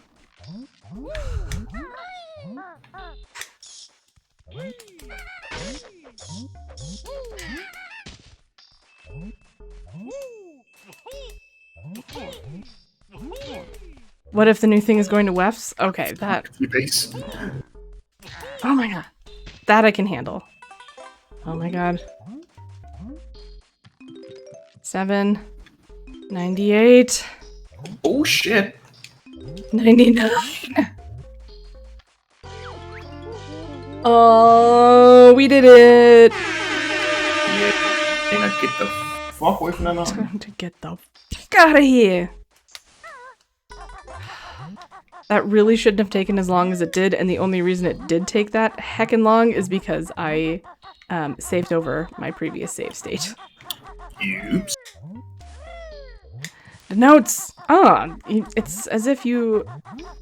What if the new thing is going to WEFs? Okay, that... Base. Oh my god. That I can handle. Oh my god. 798. Oh shit. 99. Oh, we did it. Yeah. Now get the fuck away from that mountain. Time to get the fuck out of here. That really shouldn't have taken as long as it did, and the only reason it did take that heckin' long is because I saved over my previous save state. Oops. The notes! Ah, it's as if you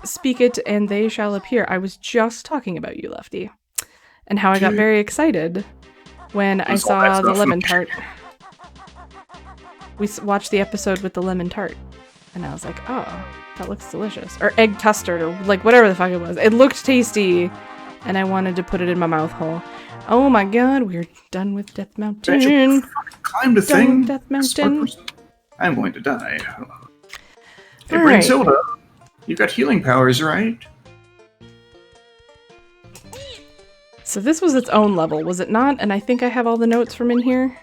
speak it and they shall appear. I was just talking about you, Lefty, and how I got very excited when I saw the lemon tart. We watched the episode with the lemon tart, and I was like, oh, that looks delicious. Or egg custard, or like whatever the fuck it was. It looked tasty, and I wanted to put it in my mouth hole. Oh my god, we're done with Death Mountain. Climb the Done thing. with Death Mountain. I'm going to die. Hey, Alright. Brainzilda, you got healing powers, right? So this was its own level, was it not? And I think I have all the notes from in here.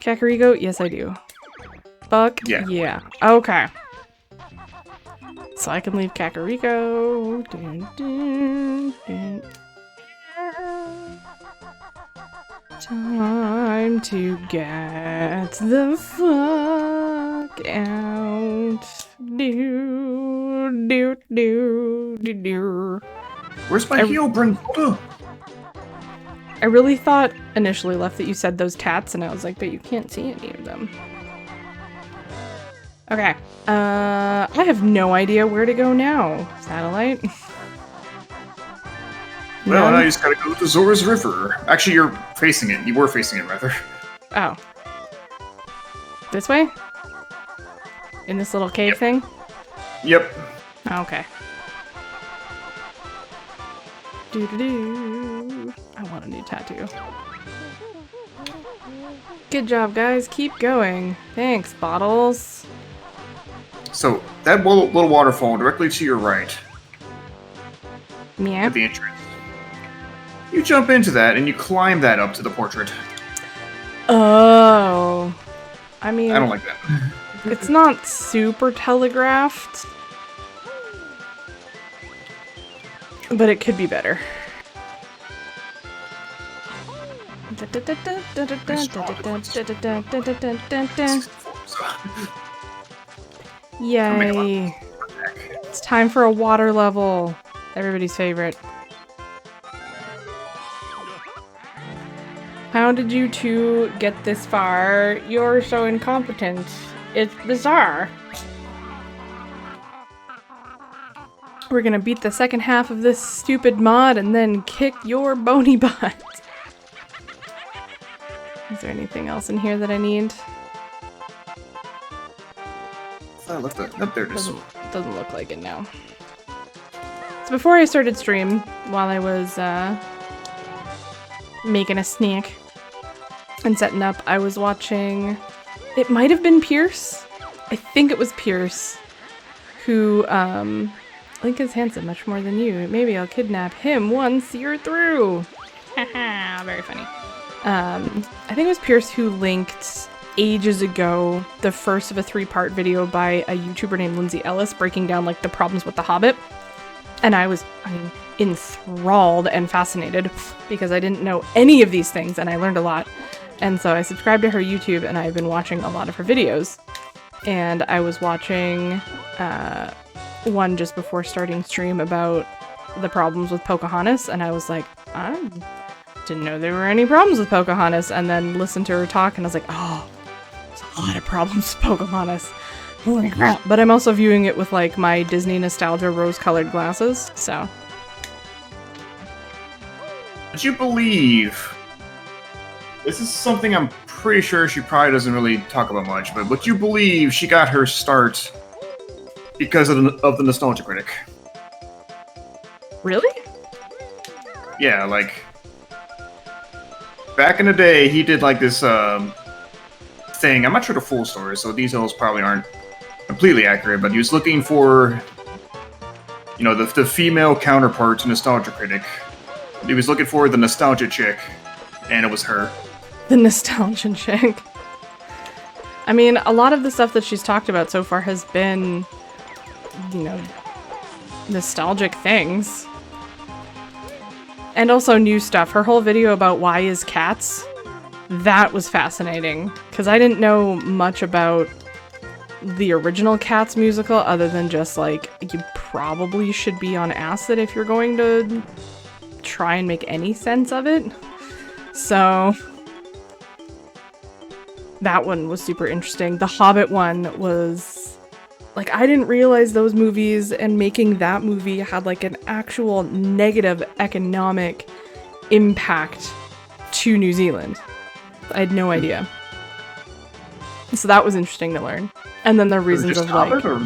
Kakariko? Yes, I do. Fuck? Yeah. Okay. So I can leave Kakariko. Dun, dun, dun. Time to get the fuck out. Do, do, do, do, do. Where's my heal, Brainzilda? I really thought initially, Left, that you said those tats, and I was like, but you can't see any of them. Okay. I have no idea where to go now. Satellite? Well, None? now you just gotta go to Zora's River. Actually, you're facing it. You were facing it, rather. Oh. This way? In this little cave thing? Yep. Okay. Doo-doo-doo. I want a new tattoo. Good job, guys. Keep going. Thanks, Bottles. So, that little waterfall directly to your right, Yeah. at the entrance. You jump into that, and you climb that up to the portrait. Oh. I mean, I don't like that. it's not super telegraphed, but it could be better. Yay. It's time for a water level. Everybody's favorite. How did you two get this far? You're so incompetent. It's bizarre. We're gonna beat the second half of this stupid mod and then kick your bony butt. Is there anything else in here that I need? Up there it is. Doesn't look like it now. So before I started stream, while I was making a snack and setting up, I was watching, it might have been Pierce. I think it was Pierce who Link is handsome much more than you. Maybe I'll kidnap him once you're through. Haha, very funny. I think it was Pierce who linked ages ago the first of a 3-part video by a YouTuber named Lindsay Ellis breaking down like the problems with The Hobbit. And I was, enthralled and fascinated because I didn't know any of these things and I learned a lot. And so I subscribed to her YouTube and I've been watching a lot of her videos. And I was watching one just before starting stream about the problems with Pocahontas, and I was like, I didn't know there were any problems with Pocahontas, and then listened to her talk and I was like, oh, there's a lot of problems with Pocahontas. Holy crap. But I'm also viewing it with like my Disney nostalgia rose-colored glasses, so. Would you believe... This is something I'm pretty sure she probably doesn't really talk about much, but would you believe she got her start because of the Nostalgia Critic? Really? Yeah, like... Back in the day, he did like this thing. I'm not sure the full story, so details probably aren't completely accurate, but he was looking for, you know, the female counterpart to Nostalgia Critic. He was looking for the nostalgia chick, and it was her. The nostalgia chick. I mean, a lot of the stuff that she's talked about so far has been, you know, nostalgic things. And also new stuff. Her whole video about why is cats, that was fascinating. Because I didn't know much about the original Cats musical other than just like, you probably should be on acid if you're going to try and make any sense of it. So that one was super interesting. The Hobbit one was like, I didn't realize those movies and making that movie had like an actual negative economic impact to New Zealand. I had no idea. So that was interesting to learn. And then the reasons just of Hobbit, like, or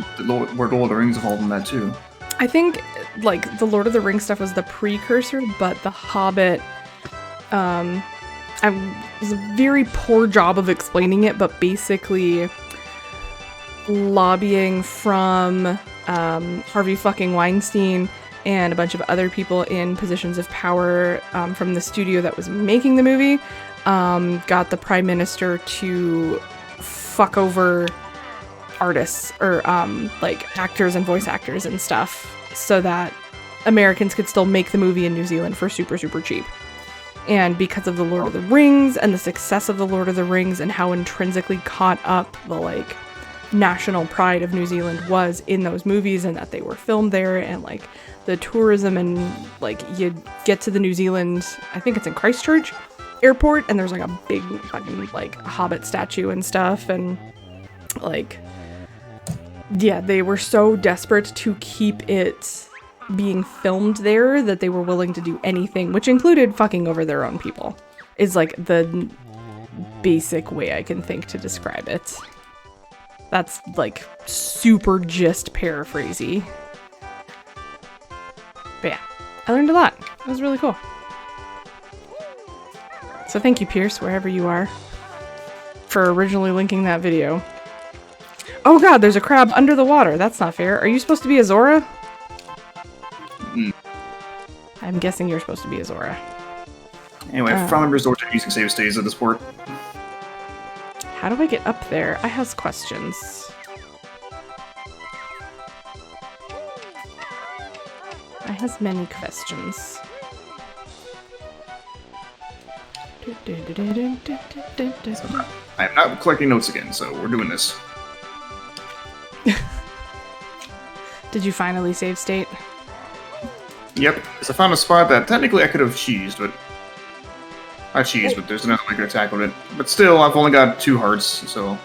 were Lord of the Rings involved in that too? I think like the Lord of the Rings stuff was the precursor, but the Hobbit, it was a very poor job of explaining it, but basically lobbying from Harvey fucking Weinstein and a bunch of other people in positions of power from the studio that was making the movie got the Prime Minister to fuck over artists or like actors and voice actors and stuff so that Americans could still make the movie in New Zealand for super, super cheap. And because of the Lord of the Rings and the success of the Lord of the Rings and how intrinsically caught up the like national pride of New Zealand was in those movies and that they were filmed there and like the tourism and like you get to the New Zealand, I think it's in Christchurch airport, and there's like a big fucking like Hobbit statue and stuff, and like yeah, they were so desperate to keep it being filmed there that they were willing to do anything, which included fucking over their own people, is like the basic way I can think to describe it. That's like super just paraphrasey. But yeah, I learned a lot. It was really cool. So thank you, Pierce, wherever you are. for originally linking that video. Oh god, there's a crab under the water. That's not fair. Are you supposed to be a Zora? I'm guessing you're supposed to be a Zora. Anyway, finally resort to using save states at this port. How do I get up there? I has questions. I has many questions. I am not collecting notes again, so we're doing this. Did you finally save state? Yep, because I found a spot that technically I could have cheesed, but... Not cheesed, but there's another way I could have tackled it. But still, I've only got 2 hearts, so...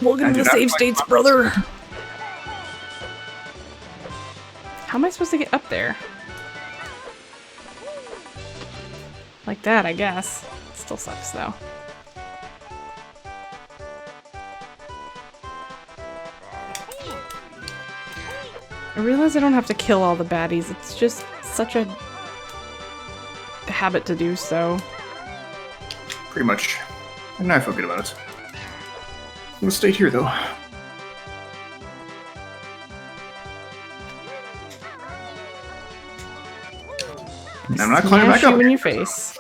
Welcome to the save states, brother! How am I supposed to get up there? Like that, I guess. It still sucks, though. I realize I don't have to kill all the baddies. It's just such a habit to do so. Pretty much. And I feel good about it. We'll stay here, though. I'm not climbing back Smash up. you in your face.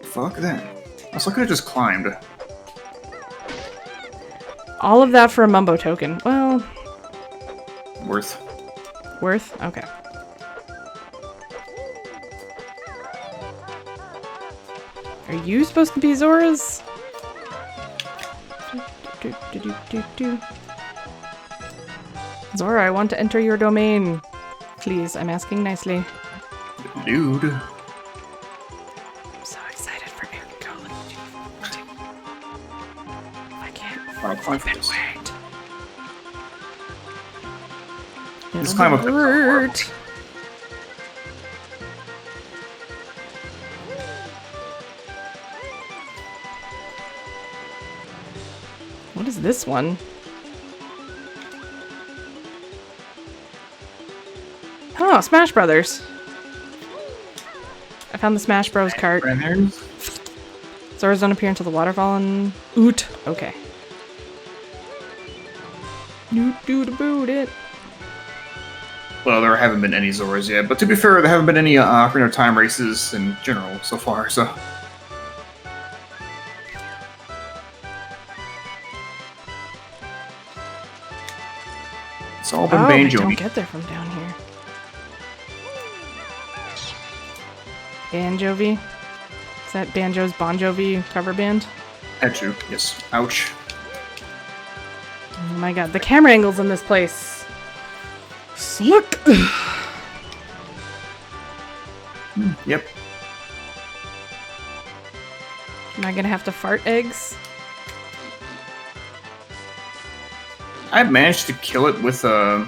Fuck that. Also, I could have just climbed. All of that for a mumbo token. Well, Worth. worth? Okay. Are you supposed to be Zora's? Zora, I want to enter your domain. Please, I'm asking nicely. Dude. I'm so excited for Eric. I can't I'll climb for this. wait. Just climb up there. Hurt. What is this one? Oh, Smash Brothers. I found the Smash Bros cart. Right there. Zoras don't appear until the waterfall and oot. Okay. Doot doot boot it. Well, there haven't been any Zoras yet, but to be fair, there haven't been any Ocarina of Time races in general so far, so... It's all been Oh, I banjo. don't get there from down here. Banjo-V? Is that Banjo's Bon Jovi cover band? Etchu, yes. Ouch. Oh my god, the camera angles in this place. Look! Yep. Am I gonna have to fart eggs? I managed to kill it with a...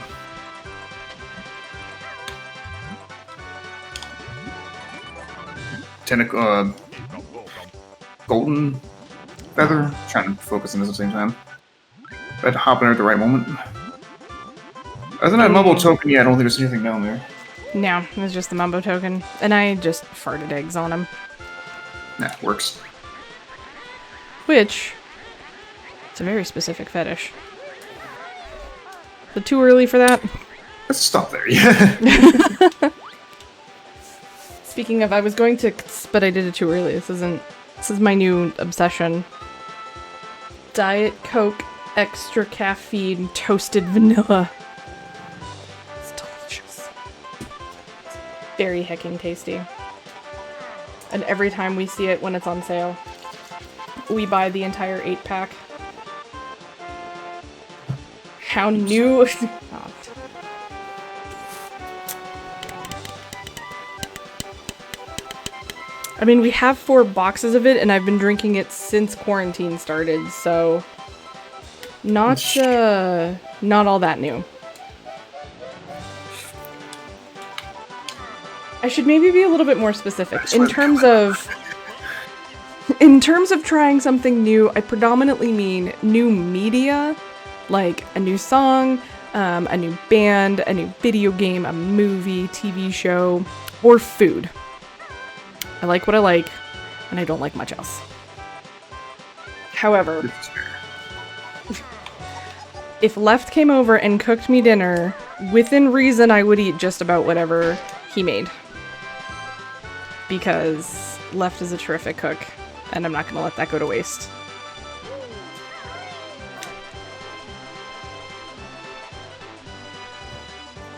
golden feather. Trying to focus on this at the same time. I had to hop in at the right moment. Other than that mumble token, yeah, I don't think there's anything down there. No, it was just the mumbo token. And I just farted eggs on him. Nah, works. Which, it's a very specific fetish. Is it too early for that? Let's stop there, yeah. Speaking of, I was going to, but I did it too early. This is my new obsession. Diet Coke, extra caffeine, toasted vanilla. It's delicious. Very hecking tasty. And every time we see it when it's on sale, we buy the entire 8-pack. How new... Oh. I mean, we have 4 boxes of it, and I've been drinking it since quarantine started, so... Not all that new. I should maybe be a little bit more specific. In terms of trying something new, I predominantly mean new media, like a new song, a new band, a new video game, a movie, TV show, or food. I like what I like, and I don't like much else. However, This is fair. if Left came over and cooked me dinner, within reason I would eat just about whatever he made. Because Left is a terrific cook, and I'm not gonna let that go to waste.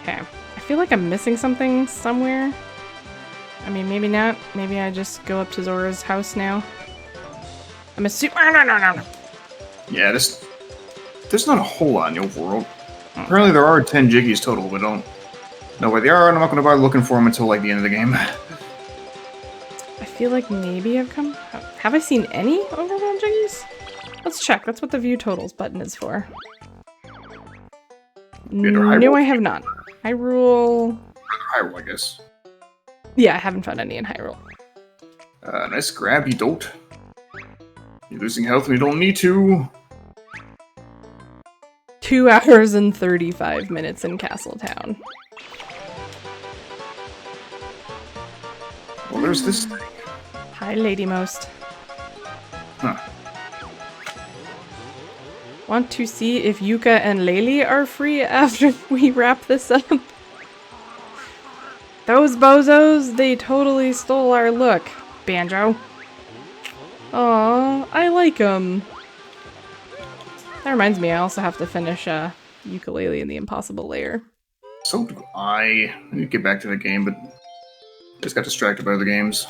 Okay. I feel like I'm missing something somewhere. I mean, maybe not. Maybe I just go up to Zora's house now. I'm assuming. No. Yeah, there's not a whole lot in the overworld. Apparently there are 10 Jiggies total, but don't know where they are, and I'm not going to bother looking for them until like the end of the game. I feel like maybe I've come. Have I seen any overworld Jiggies? Let's check. That's what the view totals button is for. No, I have not. Hyrule. Hyrule, I guess. Yeah, I haven't found any in Hyrule. Nice grab, you don't. You're losing health and you don't need to. 2 hours and 35 minutes in Castletown. Well, there's this thing. Hi, Lady Most. Huh. Want to see if Yuka and Laylee are free after we wrap this up? Those bozos, they totally stole our look. Banjo. Aw, I like them. That reminds me, I also have to finish Ukulele and the Impossible Lair. So do I. I need to get back to the game, but just got distracted by other games.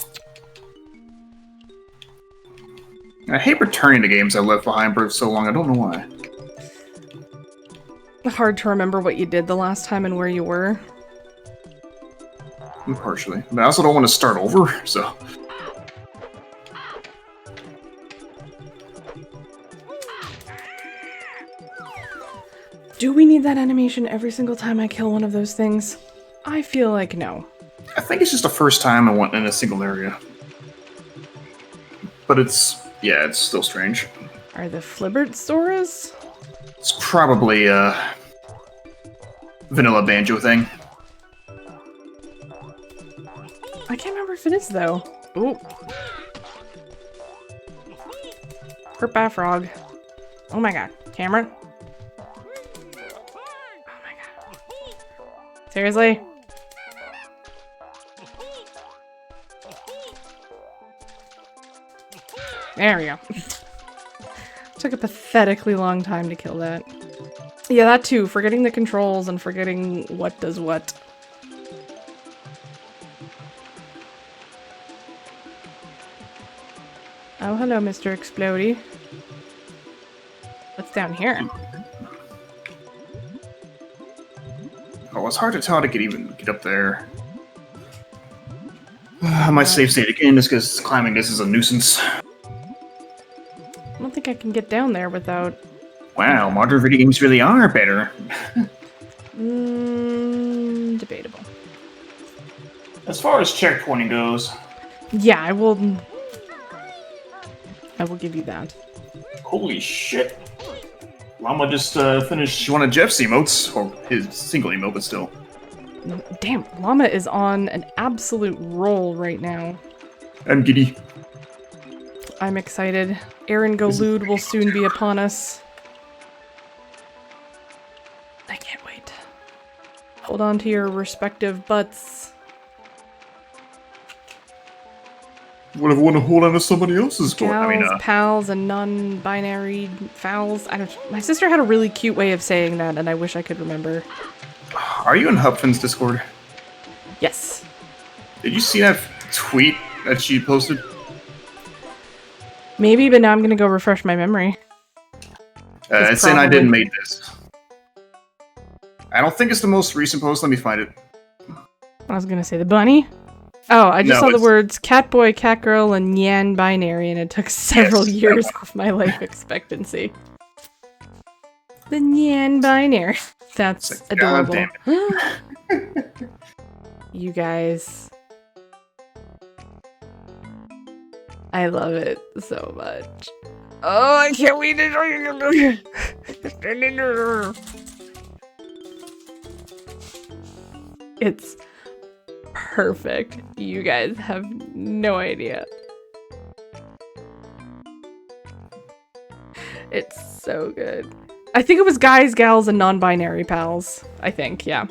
I hate returning to games I left behind for so long. I don't know why. Hard to remember what you did the last time and where you were. Partially. But I also don't want to start over, so... Do we need that animation every single time I kill one of those things? I feel like no. I think it's just the first time I went in a single area. But it's... yeah, it's still strange. Are the Flibbert Zoras? It's probably a vanilla banjo thing. I can't remember if it is, though. Ooh. Hurt by a frog. Oh my god. Camera? Oh my god. Seriously? There we go. Took a pathetically long time to kill that. Yeah, that too. Forgetting the controls and forgetting what does what. Oh, hello, Mr. Explodey. What's down here? Oh, it's hard to tell how to get up there. I might save state again just because climbing this is a nuisance. I don't think I can get down there without... Wow, modern video games really are better. Debatable. As far as checkpointing goes... Yeah, I will give you that. Holy shit. Llama just finished one of Jeff's emotes, or his single emote, but still. Damn, Llama is on an absolute roll right now. I'm giddy. I'm excited. Aaron Golude will soon be upon us. I can't wait. Hold on to your respective butts. What if I want to hold on to somebody else's butt? Gals, pals, and non-binary fouls. My sister had a really cute way of saying that, and I wish I could remember. Are you in Hupfin's Discord? Yes. Did you see that tweet that she posted? Maybe, but now I'm gonna go refresh my memory. It's saying I didn't make this. I don't think it's the most recent post. Let me find it. I was gonna say the bunny. Oh, I just saw the words catboy, catgirl, and nyan binary, and it took several years off my life expectancy. The nyan binary. That's adorable. You guys. I love it so much. Oh, I can't wait to show you. It's perfect. You guys have no idea. It's so good. I think it was guys, gals, and non-binary pals. I think, yeah.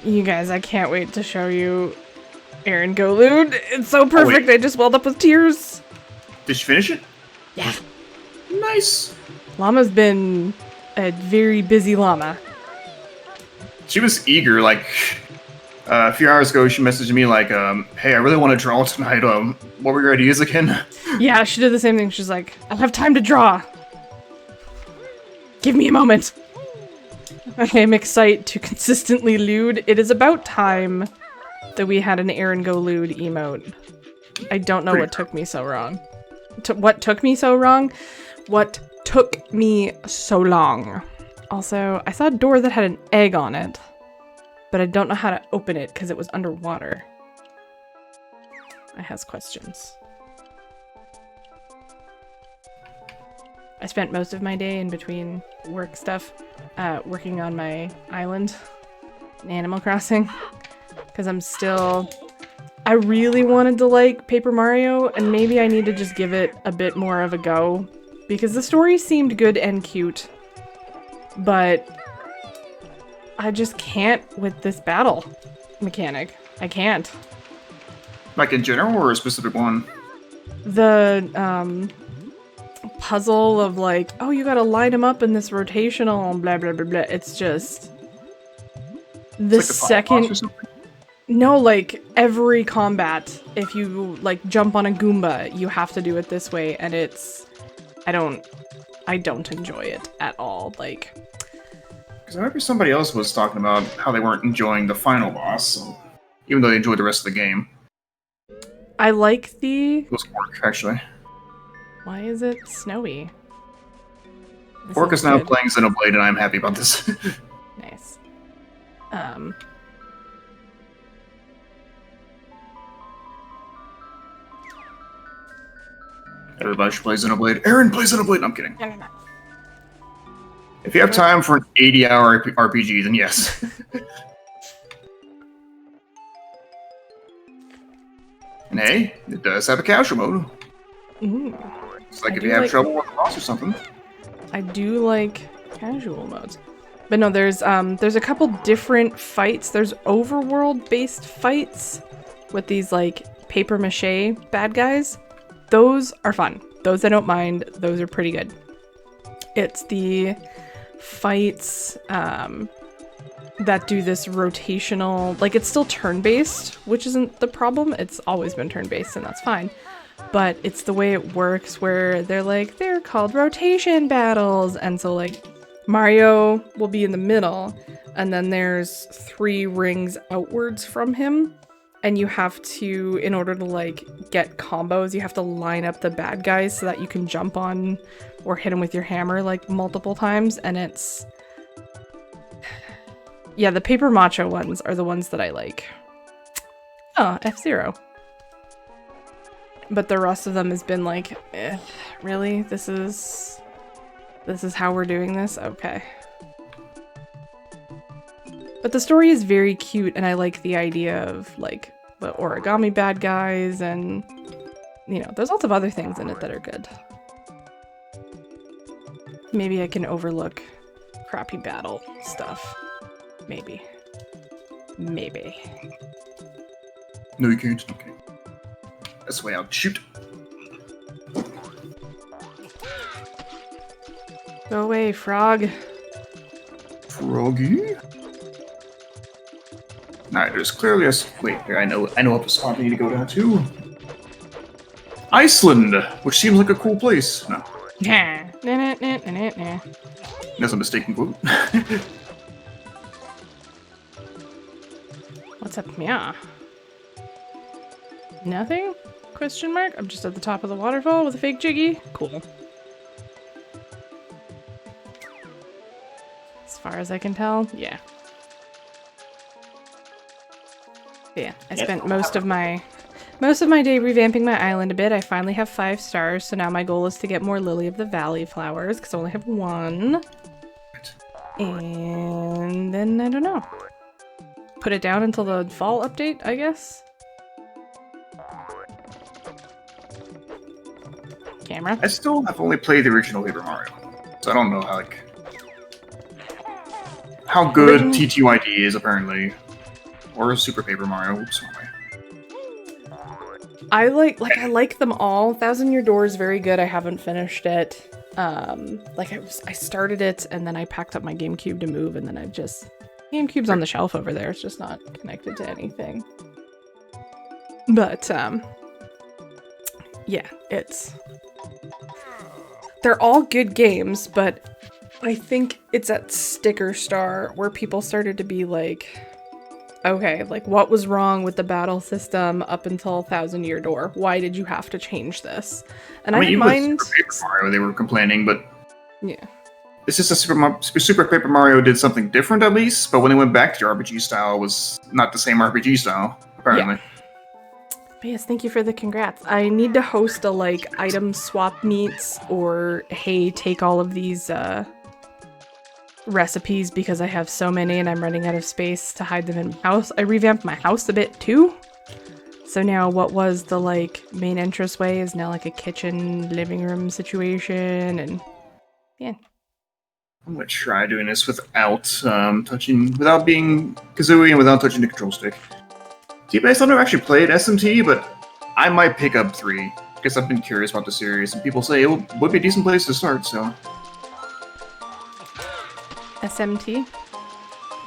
You guys, I can't wait to show you Aaron Go Lewd. It's so perfect. I just welled up with tears. Did she finish it? Yeah. Nice. Llama's been a very busy llama. She was eager, like, a few hours ago she messaged me like, hey, I really want to draw tonight, what were your ideas again? Yeah, she did the same thing. She's like, I have time to draw. Give me a moment. I am excited to consistently lewd. It is about time that we had an Aaron Go Lewd emote. I don't know what took me so wrong. What took me so wrong? What took me so long? Also, I saw a door that had an egg on it, but I don't know how to open it because it was underwater. I has questions. I spent most of my day in between work stuff, working on my island in Animal Crossing, because I really wanted to like Paper Mario, and maybe I need to just give it a bit more of a go, because the story seemed good and cute, but I just can't with this battle mechanic. I can't. Like in general or a specific one? The, puzzle of like, oh, you gotta line them up in this rotational blah blah blah blah. It's just the It's like the final boss or second. something? No, like every combat, if you like jump on a Goomba, you have to do it this way, and it's I don't enjoy it at all. Like, Because I remember somebody else was talking about how they weren't enjoying the final boss, so, even though they enjoyed the rest of the game. I like the. It was Quark, actually. Why is it snowy? Quark is now playing Xenoblade, and I'm happy about this. Nice. Everybody should play Xenoblade. Aaron, play Xenoblade! No, I'm kidding. No. If you have time for an 80-hour RPG, then yes. And hey, it does have a casual mode. Ooh. It's like I if do you have like- trouble with a boss or something. I do like casual modes. But no, there's a couple different fights. There's overworld-based fights with these like paper mache bad guys. Those are fun. Those I don't mind. Those are pretty good. It's the fights that do this rotational, like it's still turn-based, which isn't the problem. It's always been turn-based and that's fine. But it's the way it works where they're called rotation battles. And so like Mario will be in the middle and then there's 3 rings outwards from him. And you have to, in order to like get combos, you have to line up the bad guys so that you can jump on or hit them with your hammer like multiple times. And it's, yeah, the paper macho ones are the ones that I like. Oh, F-Zero. But the rest of them has been like, really? This is how we're doing this? Okay. But the story is very cute, and I like the idea of, like, the origami bad guys, and, you know, there's lots of other things in it that are good. Maybe I can overlook crappy battle stuff. Maybe. Maybe. No, you can't. Okay. That's the way I'll shoot. Go away, frog. Froggy? Alright, there's clearly a... Wait, here, I know what spot I need to go down to. Iceland, which seems like a cool place. No, Nah. Nah. that's a mistaken quote. What's up? Yeah. Nothing? Question mark? I'm just at the top of the waterfall with a fake Jiggy. Cool. As far as I can tell, yeah. Yeah, I spent most of my day revamping my island a bit. I finally have 5 stars, so now my goal is to get more Lily of the Valley flowers, because I only have 1. And then, I don't know. Put it down until the fall update, I guess? camera. I still have only played the original Paper Mario, so I don't know how good TTYD is apparently, or Super Paper Mario. Oops, wrong way. I like them all. Thousand Year Door is very good. I haven't finished it. I started it and then I packed up my GameCube to move, and then GameCube's on the shelf over there. It's just not connected to anything. But yeah, they're all good games, but I think it's at Sticker Star where people started to be like, okay, like what was wrong with the battle system up until Thousand Year Door? Why did you have to change this? And I mean, didn't mind. Super Paper Mario, they were complaining, but Yeah. it's just Super Paper Mario did something different at least. But when they went back to RPG style, it was not the same RPG style apparently. Yeah. But yes, thank you for the congrats. I need to host a item swap meets, or hey, take all of these recipes because I have so many and I'm running out of space to hide them in my house. I revamped my house a bit too. So now what was the main entranceway is now a kitchen living room situation, and yeah. I'm gonna try doing this without without being Kazooie and without touching the control stick. T-Base, I've never actually played SMT, but I might pick up 3 because I've been curious about the series, and people say it would be a decent place to start. So SMT?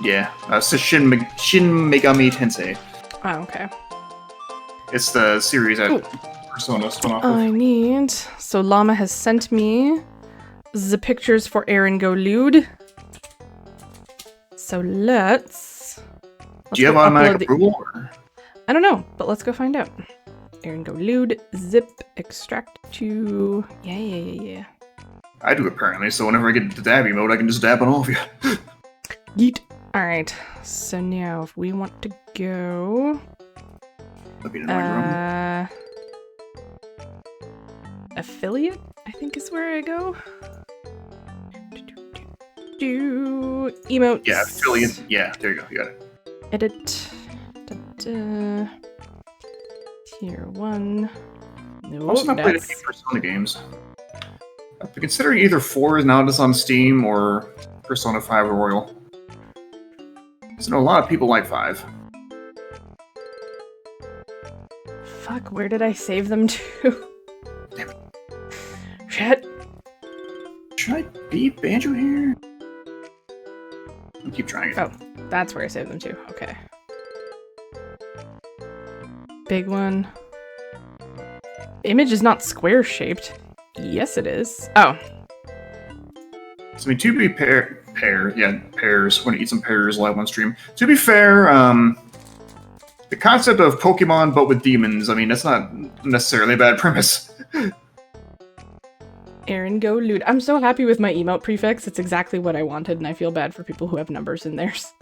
yeah, Shin Megami Tensei. Oh, okay. It's the series that Persona spun off of. I need... So Llama has sent me the pictures for Aaron Go Lude. So let's Do you have go automatic upload approval? Or? I don't know, but let's go find out. Aaron Go Lude, zip, extract to... Yeah. I do apparently, so whenever I get into dabby mode, I can just dab on all of you. Yeet. Alright, so now if we want to go... Looking in my room. Affiliate, I think is where I go. Do emotes. Yeah, affiliate. Yeah, there you go. You got it. Edit. Tier 1. No, Also not played a few Persona games. I've been considering either 4 is now just on Steam or Persona 5 Royal. Because I know a lot of people like 5. Fuck, where did I save them to? Damn it. Shit. Should I beat Banjo here? I'll keep trying it. Oh, that's where I saved them to. Okay. Big one. Image is not square shaped. Yes, it is. Oh. So, I mean, to be pairs. Want to eat some pears live on stream. To be fair, the concept of Pokemon but with demons, I mean, that's not necessarily a bad premise. Aaron Go Lude. I'm so happy with my emote prefix. It's exactly what I wanted, and I feel bad for people who have numbers in theirs.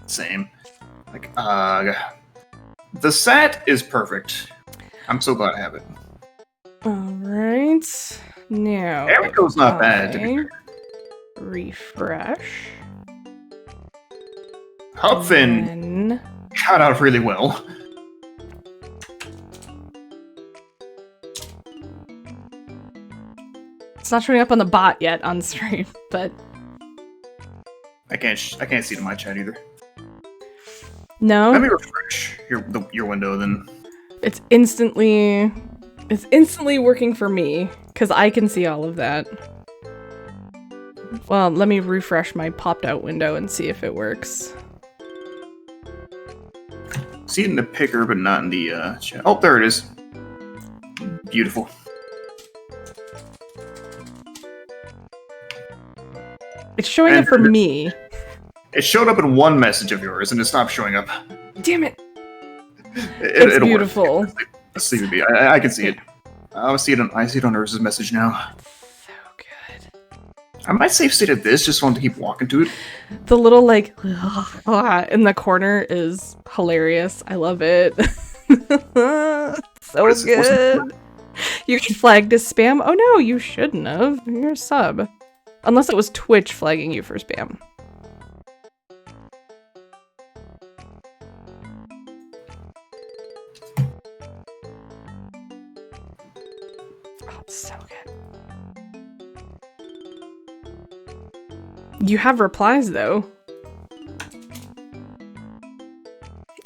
Same. The set is perfect. I'm so glad I have it. Alright. Now. Erico's not bad, to be fair. Refresh. Hubfin Then... got out really well. It's not showing up on the bot yet on stream, but... I can't see it in my chat either. No? Let me refresh your window then. It's instantly working for me, because I can see all of that. Well, let me refresh my popped out window and see if it works. See it in the picker, but not in the chat. Oh, there it is. Beautiful. It's showing up for me. It showed up in one message of yours, and it stopped showing up. Damn it! It'll It's beautiful. Work. Let's leave it be. I can see it. I see it on Urs's message now. So good. I might save state of this, just want to keep walking to it. The little in the corner is hilarious. I love it. So good. You can flag this spam. Oh no, you shouldn't have. You're a sub. Unless it was Twitch flagging you for spam. So good. You have replies though.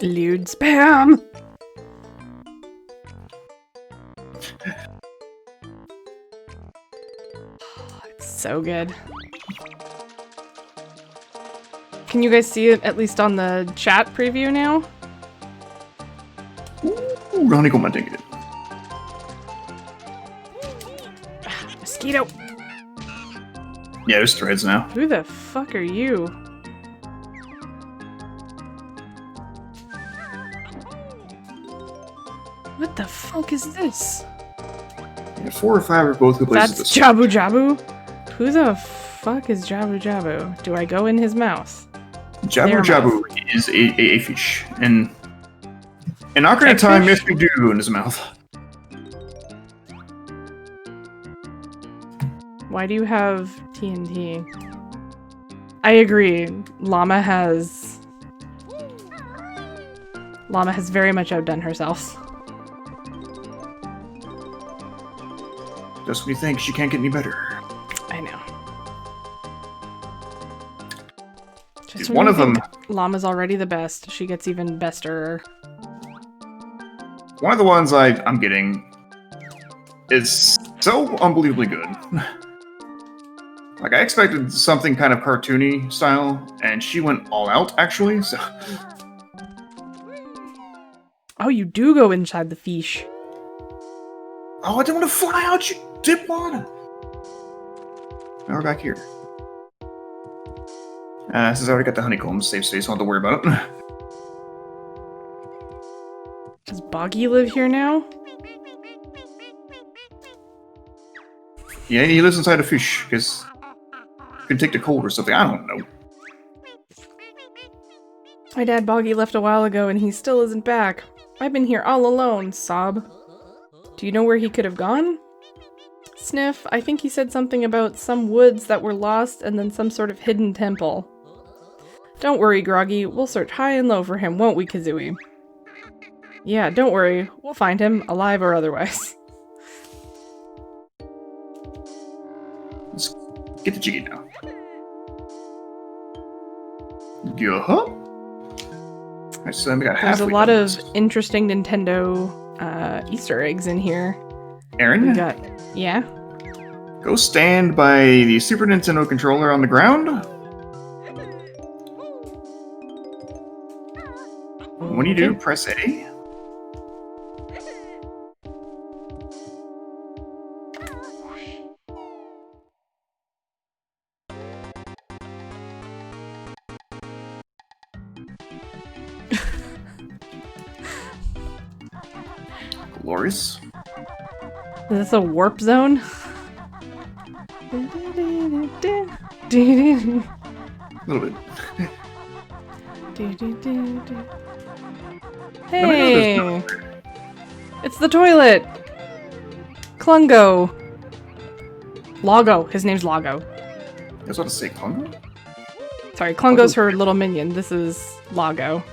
Lewd spam. It's so good. Can you guys see it at least on the chat preview now? Ooh, honeycomb, I take it. Mosquito. Yeah, there's threads now. Who the fuck are you? What the fuck is this? Yeah, 4 or 5 are both good places That's to Jabu Jabu? Who the fuck is Jabu Jabu? Do I go in his mouth? Jabu Jabu is a fish. And in Ocarina of Time, yes, we do go in his mouth. Why do you have TNT? I agree. Llama has very much outdone herself. Just when you think she can't get any better. I know. Just Dude, one of them. Llama's already the best. She gets even bester. One of the ones I'm getting is so unbelievably good. Like, I expected something kind of cartoony style, and she went all out, actually, so... Oh, you do go inside the fish. Oh, I didn't want to fly out, you dipwad! Now we're back here. Since I already got the honeycomb, safe space, don't have to worry about it. Does Boggy live here now? Yeah, he lives inside a fish, because... can take the cold or something, I don't know. My dad Boggy left a while ago and he still isn't back. I've been here all alone, sob. Do you know where he could have gone? Sniff, I think he said something about some woods that were lost and then some sort of hidden temple. Don't worry, Groggy, we'll search high and low for him, won't we, Kazooie? Yeah, don't worry, we'll find him, alive or otherwise. Let's get the Jiggy now. Yeah. So we got There's a halfway lot done of this. interesting Nintendo Easter eggs in here. Aaron, We got, yeah? go stand by the Super Nintendo controller on the ground. When you do, Okay. press A. Glorious. Is this a warp zone? A little bit. Hey! It's the toilet! Klungo! Logo. His name's Logo. I was about to say Congo? Sorry, Klungo's her little minion. This is Logo.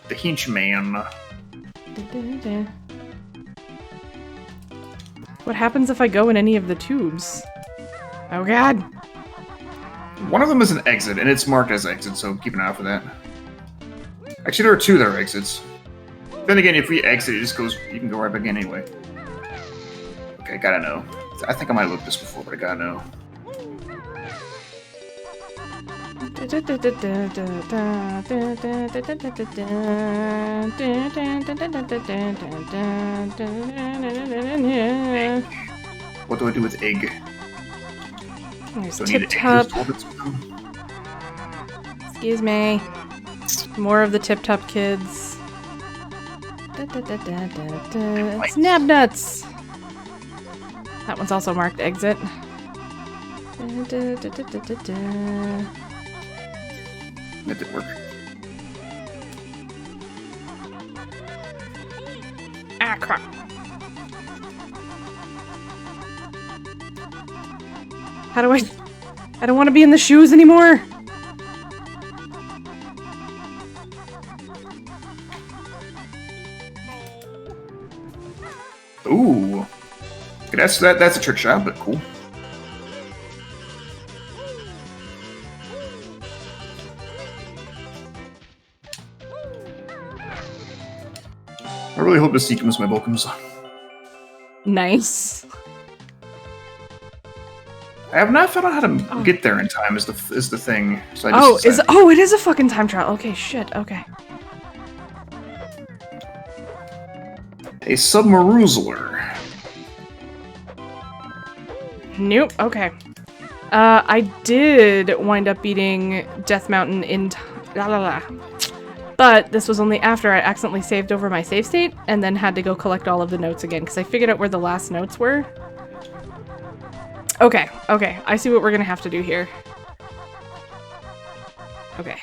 The henchman. What happens if I go in any of the tubes? Oh god! One of them is an exit, and it's marked as exit, so keep an eye out for that. Actually, there are 2 that are exits. Then again, if we exit, it just goes. You can go right back in anyway. Okay, gotta know. I think I might have looked this before, but I gotta know. What do I do with egg? There's Do I need Tip to Top. egg this somehow? Excuse me. More of the Tip Top kids. Snap nuts! That one's also marked exit. That didn't work. Ah, crap. How do I don't want to be in the shoes anymore! Ooh. Get That's a trick shot, but cool. I really hope this sequence my Bookums. Nice. I have not found out how to get there in time. Is the thing? So I just It is a fucking time trial. Okay, shit. Okay. A Submaroozler. Nope. Okay. I did wind up beating Death Mountain in but this was only after I accidentally saved over my save state and then had to go collect all of the notes again because I figured out where the last notes were. Okay, I see what we're gonna have to do here. Okay.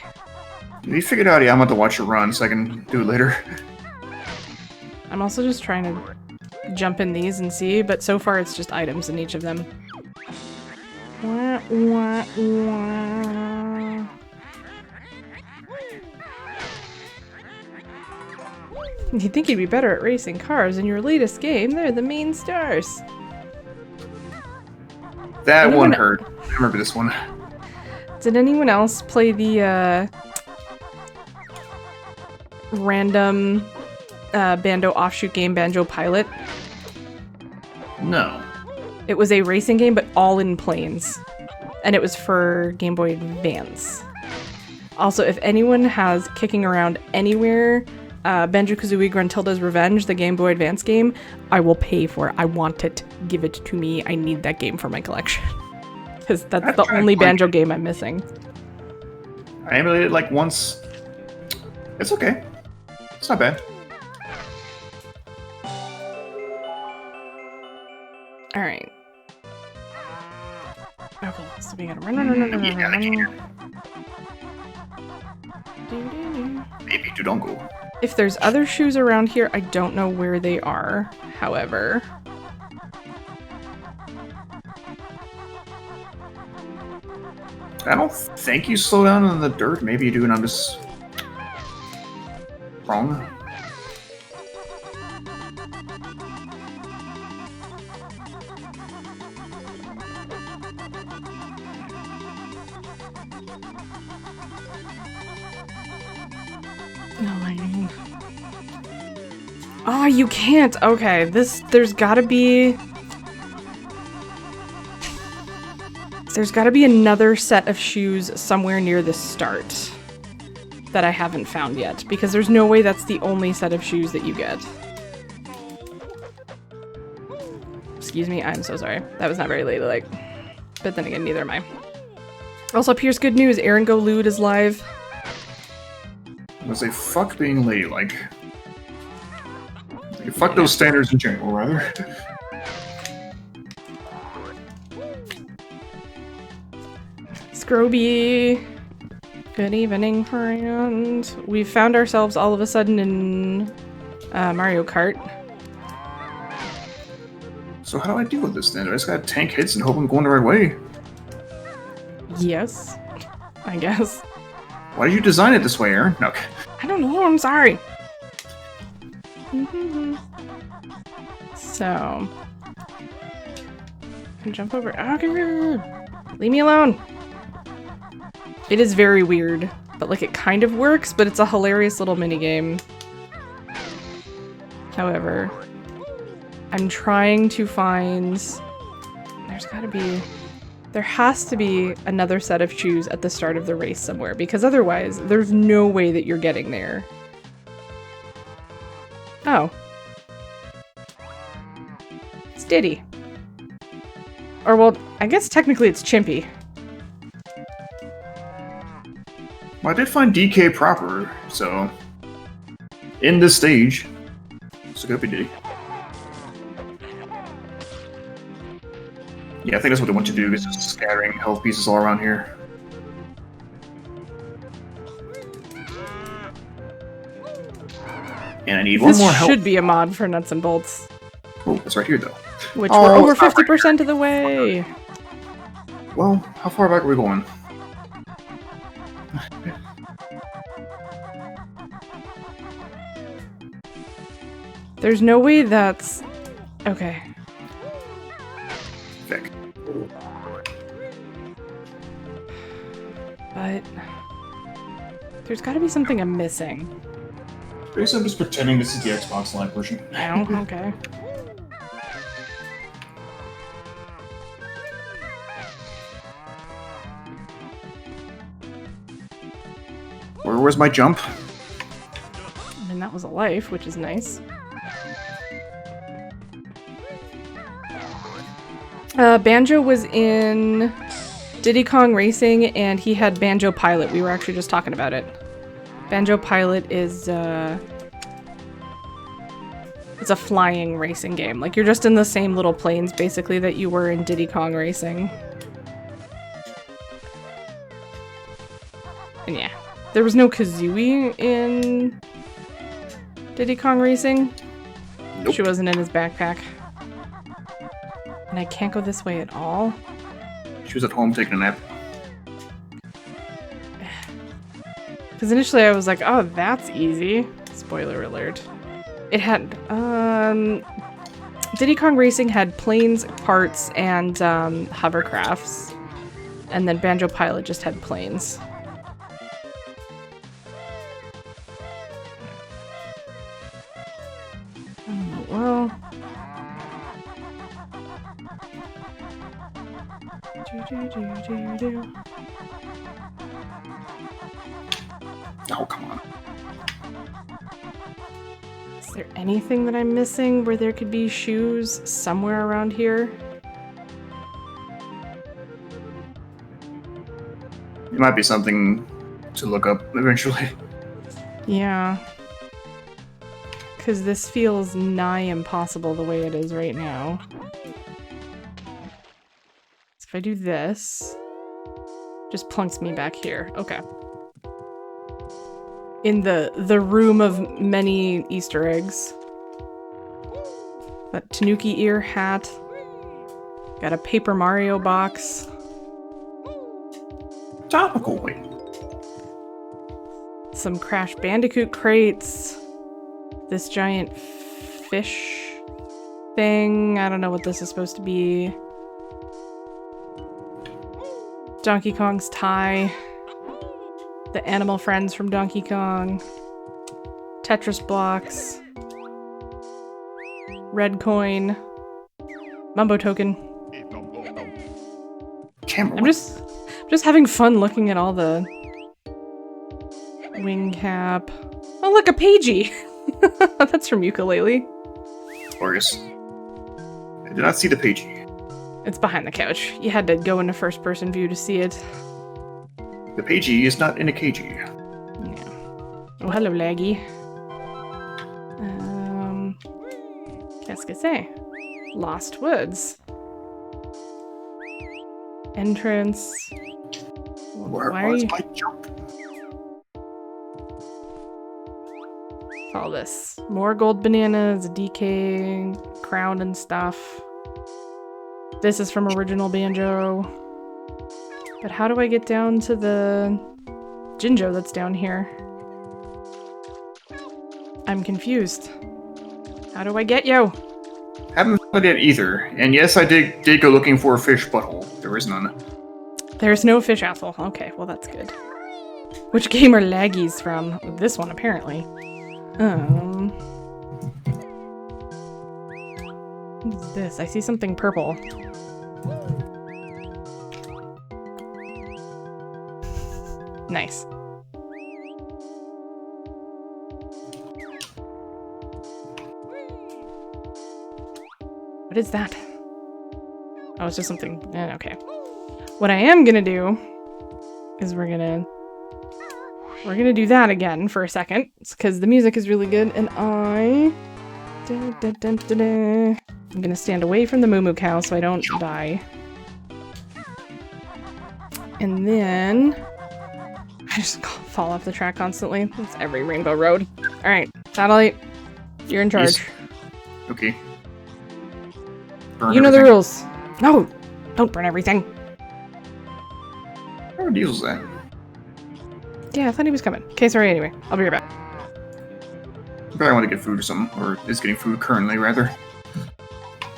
You figured out, yeah, I'm about to watch it run so I can do it later. I'm also just trying to jump in these and see, but so far it's just items in each of them. Wah, wah, wah. You'd think you'd be better at racing cars. In your latest game, they're the main stars. That one hurt. I remember this one. Did anyone else play the random Bando offshoot game Banjo Pilot? No. It was a racing game, but all in planes. And it was for Game Boy Advance. Also, if anyone has Kicking Around Anywhere, Banjo-Kazooie Gruntilda's Revenge, the Game Boy Advance game, I will pay for it. I want it. Give it to me. I need that game for my collection. Because that's the only Banjo game I'm missing. I emulated it like once. It's okay. It's not bad. Alright. Okay, so we gotta run. Maybe Dudongo. If there's other shoes around here, I don't know where they are, however. I don't think you slow down in the dirt. Maybe you do, and I'm just wrong. Oh, you can't. Okay, there's gotta be another set of shoes somewhere near the start that I haven't found yet, because there's no way that's the only set of shoes that you get. Excuse me, I'm so sorry. That was not very ladylike. But then again, neither am I. Also, here's good news. Aaron Go Lewd is live. I was say, fuck being ladylike. Fuck those standards in general, rather. Scroby. Good evening, friend. We found ourselves all of a sudden in Mario Kart. So how do I deal with this then? Do I just gotta tank hits and hope I'm going the right way? Yes, I guess. Why did you design it this way, Aaron? No. I don't know, I'm sorry. So, I can jump over. Oh, come here. Leave me alone. It is very weird, but like it kind of works, but it's a hilarious little mini game. However, I'm trying to find. There has to be another set of shoes at the start of the race somewhere, because otherwise, there's no way that you're getting there. Oh. It's Diddy. Or, well, I guess technically it's Chimpy. Well, I did find DK proper, so... in this stage. So good up, Diddy. Yeah, I think that's what they want you to do, is just scattering health pieces all around here. And I need one more health. This should be a mod for Nuts and Bolts. Oh, it's right here, though. Which we're over 50% of the way. Well, how far back are we going? There's no way that's... Okay. Vic. But there's got to be something I'm missing. Basically, I'm just pretending this is the Xbox Live version. Oh, okay. Where was my jump? I mean, that was a life, which is nice. Banjo was in Diddy Kong Racing, and he had Banjo Pilot. We were actually just talking about it. Banjo Pilot is, it's a flying racing game. Like, you're just in the same little planes, basically, that you were in Diddy Kong Racing. And yeah. There was no Kazooie in Diddy Kong Racing. Nope. She wasn't in his backpack. And I can't go this way at all. She was at home taking a nap. Because initially I was like, oh, that's easy. Spoiler alert. It had, Diddy Kong Racing had planes, parts, and hovercrafts. And then Banjo Pilot just had planes. Oh, well. Oh, come on. Is there anything that I'm missing where there could be shoes somewhere around here? It might be something to look up eventually. Yeah. Because this feels nigh impossible the way it is right now. So if I do this, just plunks me back here. Okay. In the room of many Easter eggs. That Tanuki ear hat. Got a Paper Mario box. Topical, wait. Some Crash Bandicoot crates. This giant fish thing. I don't know what this is supposed to be. Donkey Kong's tie. The animal friends from Donkey Kong. Tetris blocks. Red coin. Mumbo token. Camera. I'm just having fun looking at all the wing cap. Oh look, a Pagey! That's from Ukulele. Glorious. I did not see the page. It's behind the couch. You had to go into first person view to see it. The pagey is not in a cagey. Yeah. Oh, hello, Laggy. Qu'est-ce que c'est? Lost Woods. Entrance. Where Why are was you... my jump? All this. More gold bananas, DK, crown and stuff. This is from original Banjo. But how do I get down to the Jinjo that's down here? I'm confused. How do I get you? Haven't found it either. And yes, I did go looking for a fish butthole. There is none. There's no fish asshole. Okay, well that's good. Which game are Laggies from? This one, apparently. What's this? I see something purple. Nice. What is that? Oh, it's just something. Okay. What I am gonna do is we're gonna do that again for a second because the music is really good, and I'm gonna stand away from the Moo Moo Cow so I don't die. And then I just fall off the track constantly. It's every Rainbow Road. All right, Satellite, you're in charge. Yes. Okay. Burn You know the everything. rules. No, don't burn everything. Where are Diesel's at? Yeah, I thought he was coming. Okay, sorry. Anyway, I'll be right back. Probably want to get food or something, or is getting food currently, rather.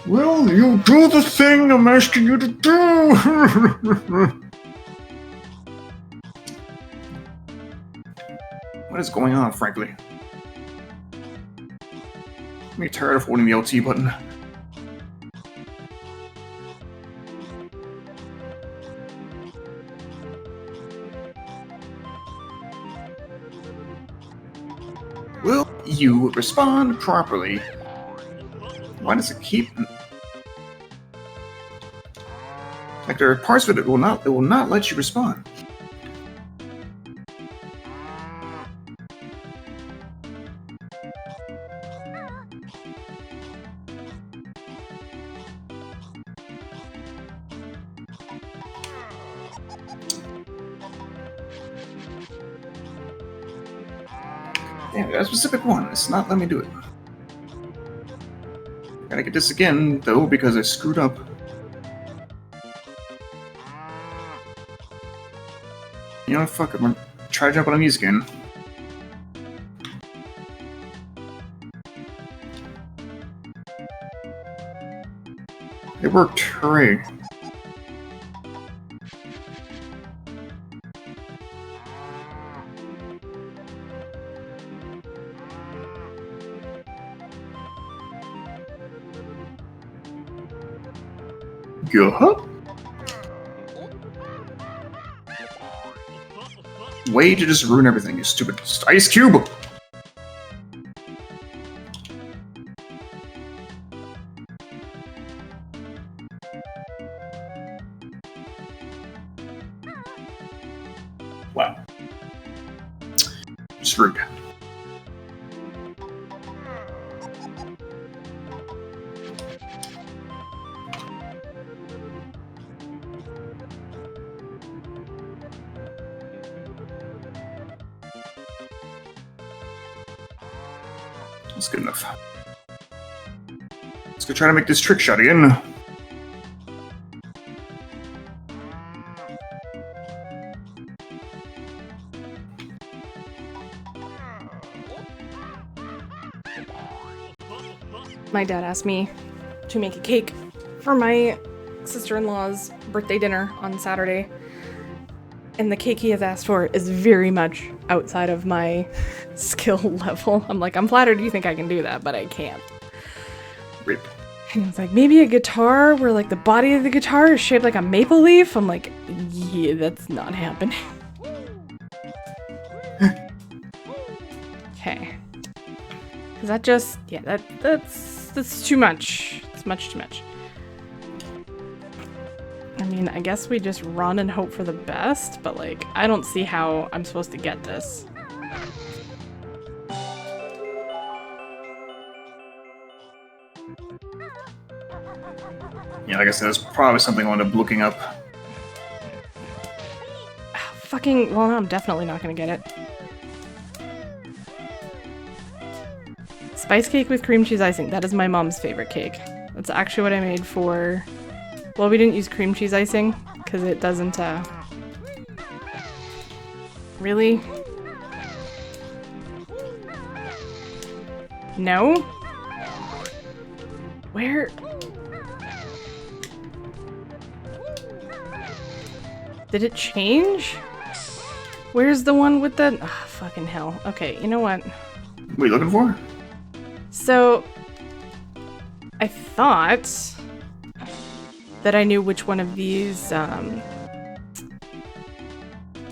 Will you do the thing I'm asking you to do? What is going on, frankly? I'm tired of holding the LT button. Will you respond properly? Why does it keep... Like, there are parts of it that will not let you respond. Damn, that specific one. It's not letting me do it. Gotta get this again, though, because I screwed up. You know what? Fuck it. I'm gonna try to jump on these again. It worked. Hooray. Yeah. Way to just ruin everything, you stupid ice cube! Wow. Just rude. That's good enough. Let's go try to make this trick shot again. My dad asked me to make a cake for my sister-in-law's birthday dinner on Saturday. And the cake he has asked for is very much outside of my skill level. I'm like, I'm flattered you think I can do that, but I can't. Rip. And he's like, maybe a guitar where like the body of the guitar is shaped like a maple leaf? I'm like, yeah, that's not happening. Okay. Is that just, yeah, that's too much. It's much too much. I mean, I guess we just run and hope for the best, but like, I don't see how I'm supposed to get this. Yeah, like I said, that's probably something I wound up looking up. Fucking, well, no, I'm definitely not gonna get it. Spice cake with cream cheese icing. That is my mom's favorite cake. That's actually what I made for... Well, we didn't use cream cheese icing, because it doesn't, Really? No? Where? Did it change? Where's the one with the... Ah, fucking hell. Okay, you know what? What are you looking for? So... I thought... that I knew which one of these,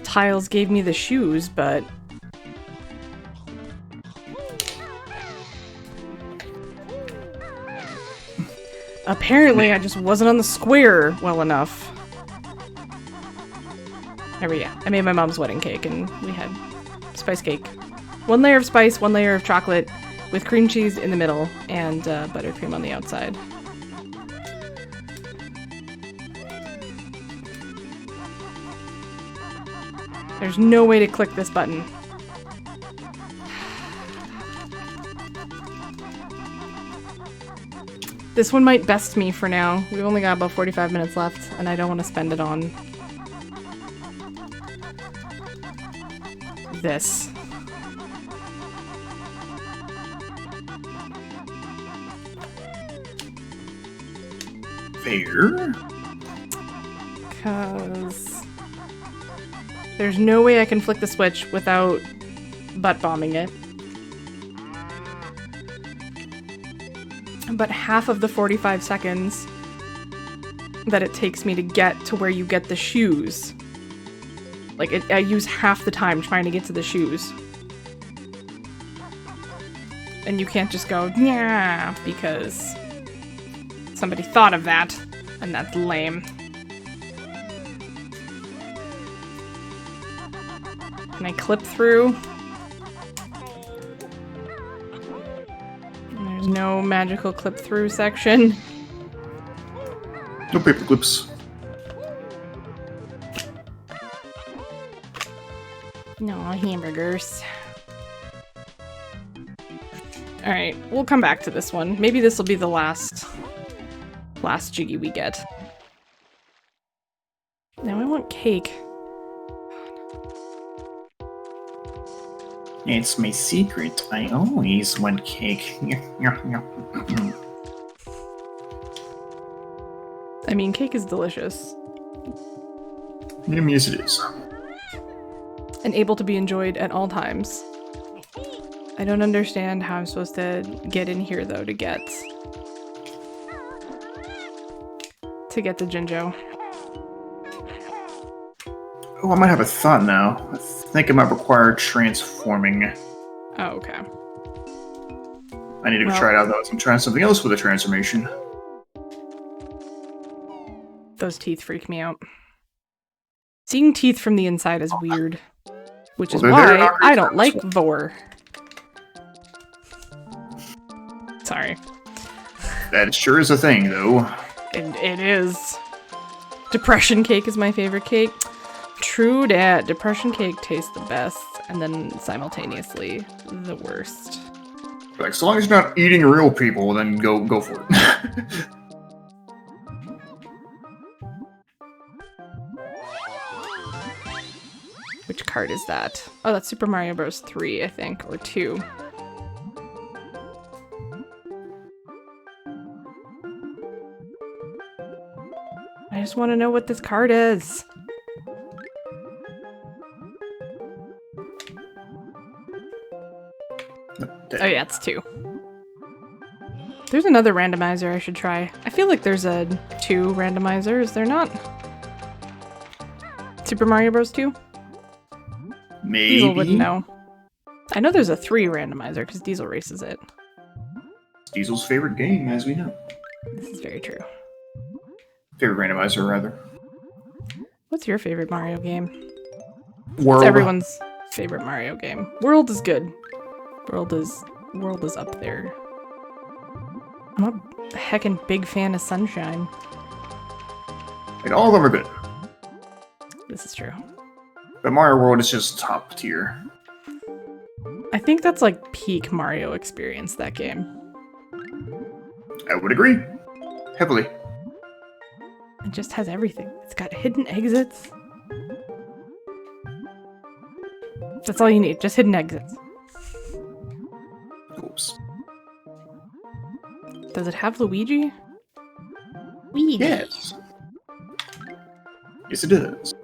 tiles gave me the shoes, but... Apparently I just wasn't on the square well enough. There we go. I made my mom's wedding cake and we had spice cake. One layer of spice, one layer of chocolate with cream cheese in the middle and buttercream on the outside. There's no way to click this button. This one might best me for now. We've only got about 45 minutes left, and I don't want to spend it on this. Fair. Because there's no way I can flick the switch without butt bombing it. But half of the 45 seconds that it takes me to get to where you get the shoes, like I use half the time trying to get to the shoes. And you can't just go, yeah, because somebody thought of that, and that's lame. Can I clip through? There's no magical clip through section. No paper clips. No hamburgers. Alright, we'll come back to this one. Maybe this will be the last Jiggy we get. Now I want cake. It's my secret. I always want cake. I mean, cake is delicious. Yes, it is. And able to be enjoyed at all times. I don't understand how I'm supposed to get in here, though, to get the Jinjo. Oh, I might have a thought now. I think it might require transforming. Oh, okay. I need to go try it out, though. I'm trying something else with a transformation. Those teeth freak me out. Seeing teeth from the inside is weird. Which is why I don't like Vor. Sorry. That sure is a thing, though. It is. Depression cake is my favorite cake. True dat. Depression cake tastes the best, and then simultaneously the worst. Like, so long as you're not eating real people, then go for it. Which card is that? Oh, that's Super Mario Bros. 3, I think, or 2. I just want to know what this card is. Oh yeah, it's 2. There's another randomizer I should try. I feel like there's a 2 randomizer, is there not? Super Mario Bros. 2? Maybe. Diezal wouldn't know. I know there's a 3 randomizer because Diezal races it. Diesel's favorite game, as we know. This is very true. Favorite randomizer, rather. What's your favorite Mario game? World. It's everyone's favorite Mario game. World is good. World is up there. I'm a heckin' big fan of Sunshine. Like, all of them are good. This is true. But Mario World is just top tier. I think that's like peak Mario experience, that game. I would agree. Heavily. It just has everything. It's got hidden exits. That's all you need, just hidden exits. Oops. Does it have Luigi? Luigi. Yes. Yes, it does.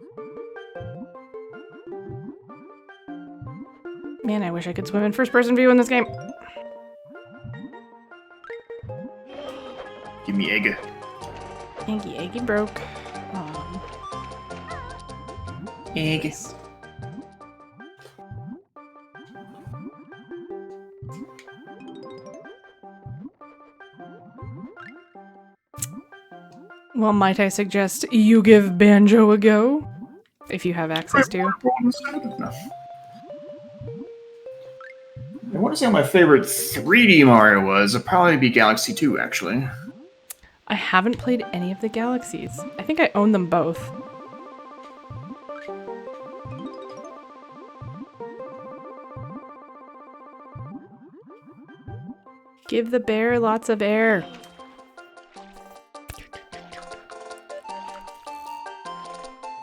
Man, I wish I could swim in first-person view in this game. Give me egg. Eggy broke. Egg. Well, might I suggest you give Banjo a go? If you have access to. No. I want to say what my favorite 3D Mario was. It'd probably be Galaxy 2, actually. I haven't played any of the Galaxies. I think I own them both. Give the bear lots of air.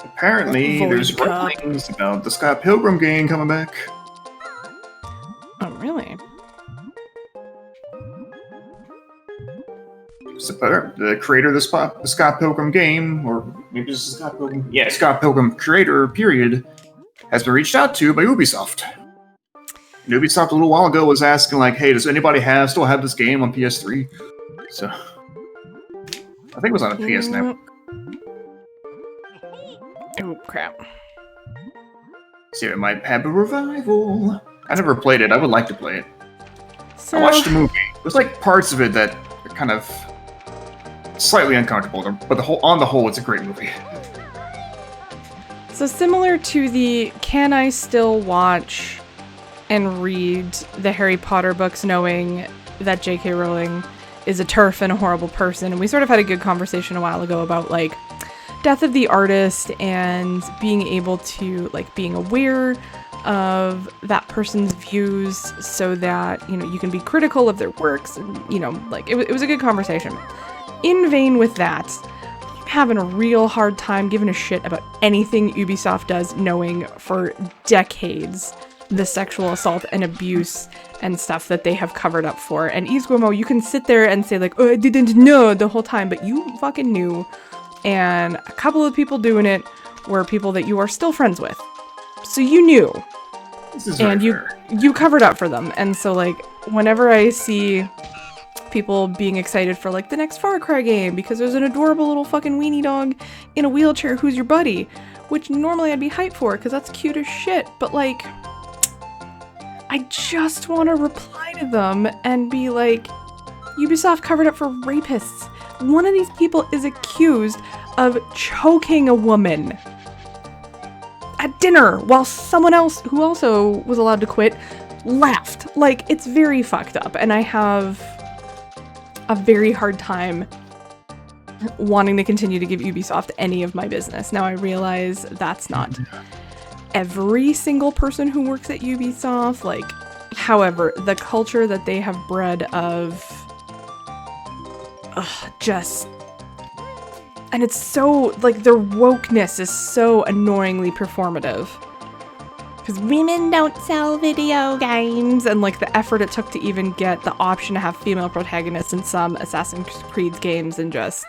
Apparently, there's Void Cup. rumblings about the Scott Pilgrim game coming back. Oh, really? the creator of the Scott Pilgrim game, or maybe it's Scott Pilgrim. Yeah, Scott Pilgrim creator, period, has been reached out to by Ubisoft. And Ubisoft a little while ago was asking, like, hey, does anybody still have this game on PS3? So, I think it was on a PS Network. Oh, crap. See, it might have a revival. I never played it. I would like to play it. So, I watched the movie. There's like parts of it that are kind of slightly uncomfortable, but on the whole, it's a great movie. So similar to the can I still watch and read the Harry Potter books knowing that J.K. Rowling is a TERF and a horrible person, and we sort of had a good conversation a while ago about like death of the artist and being able to like being aware of that person's views so that, you know, you can be critical of their works and, you know, like it was a good conversation. In vain with that, I'm having a real hard time giving a shit about anything Ubisoft does, knowing for decades the sexual assault and abuse and stuff that they have covered up for. And Izgumo, you can sit there and say like, oh, I didn't know the whole time, but you fucking knew. And a couple of people doing it were people that you are still friends with. So you knew. This is And you covered up for them. And so like whenever I see people being excited for like the next Far Cry game because there's an adorable little fucking weenie dog in a wheelchair who's your buddy, which normally I'd be hyped for because that's cute as shit, but like I just want to reply to them and be like, Ubisoft covered up for rapists. One of these people is accused of choking a woman at dinner while someone else who also was allowed to quit laughed. Like, it's very fucked up, and I have a very hard time wanting to continue to give Ubisoft any of my business. Now, I realize that's not every single person who works at Ubisoft. Like, however, the culture that they have bred of just... And it's so, like, their wokeness is so annoyingly performative. Because women don't sell video games, and, like, the effort it took to even get the option to have female protagonists in some Assassin's Creed games, and just...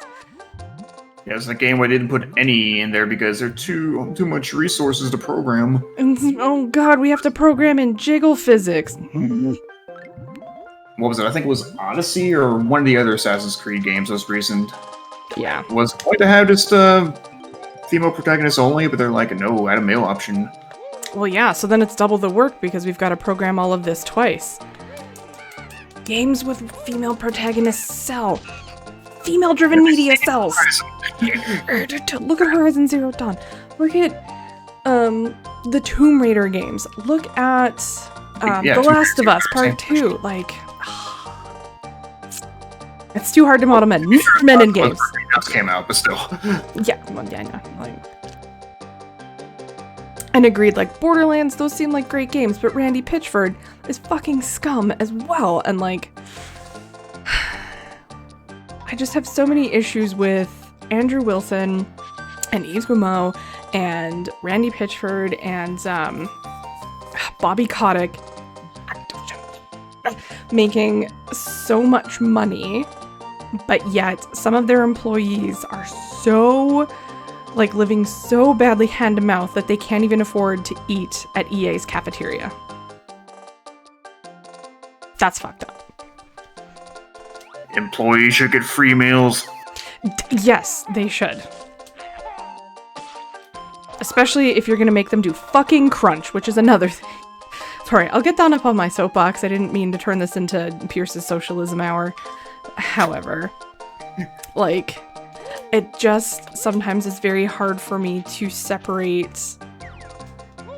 Yeah, it's a game where they didn't put any in there because they're too much resources to program. And, oh god, we have to program in jiggle physics. What was it? I think it was Odyssey or one of the other Assassin's Creed games most recent. Yeah. Was going to have just female protagonists only, but they're like, no, add a male option. Well, yeah, so then it's double the work because we've got to program all of this twice. Games with female protagonists sell. Female-driven media sells. Look at Horizon Zero Dawn. Look at the Tomb Raider games. Look at The Last of Us Part 2. Like, it's too hard to model men. Men in games. Came out, but still. Yeah, well, yeah, I know. Like, and agreed, like, Borderlands, those seem like great games, but Randy Pitchford is fucking scum as well, and, like, I just have so many issues with Andrew Wilson and Yves Guillemot and Randy Pitchford and Bobby Kotick making so much money, but yet some of their employees are so, like, living so badly hand to mouth that they can't even afford to eat at EA's cafeteria. That's fucked up. Employees should get free meals. Yes, they should. Especially if you're gonna make them do fucking crunch, which is another thing. Sorry, I'll get down up on my soapbox. I didn't mean to turn this into Pierce's socialism hour. However, like, it just sometimes is very hard for me to separate,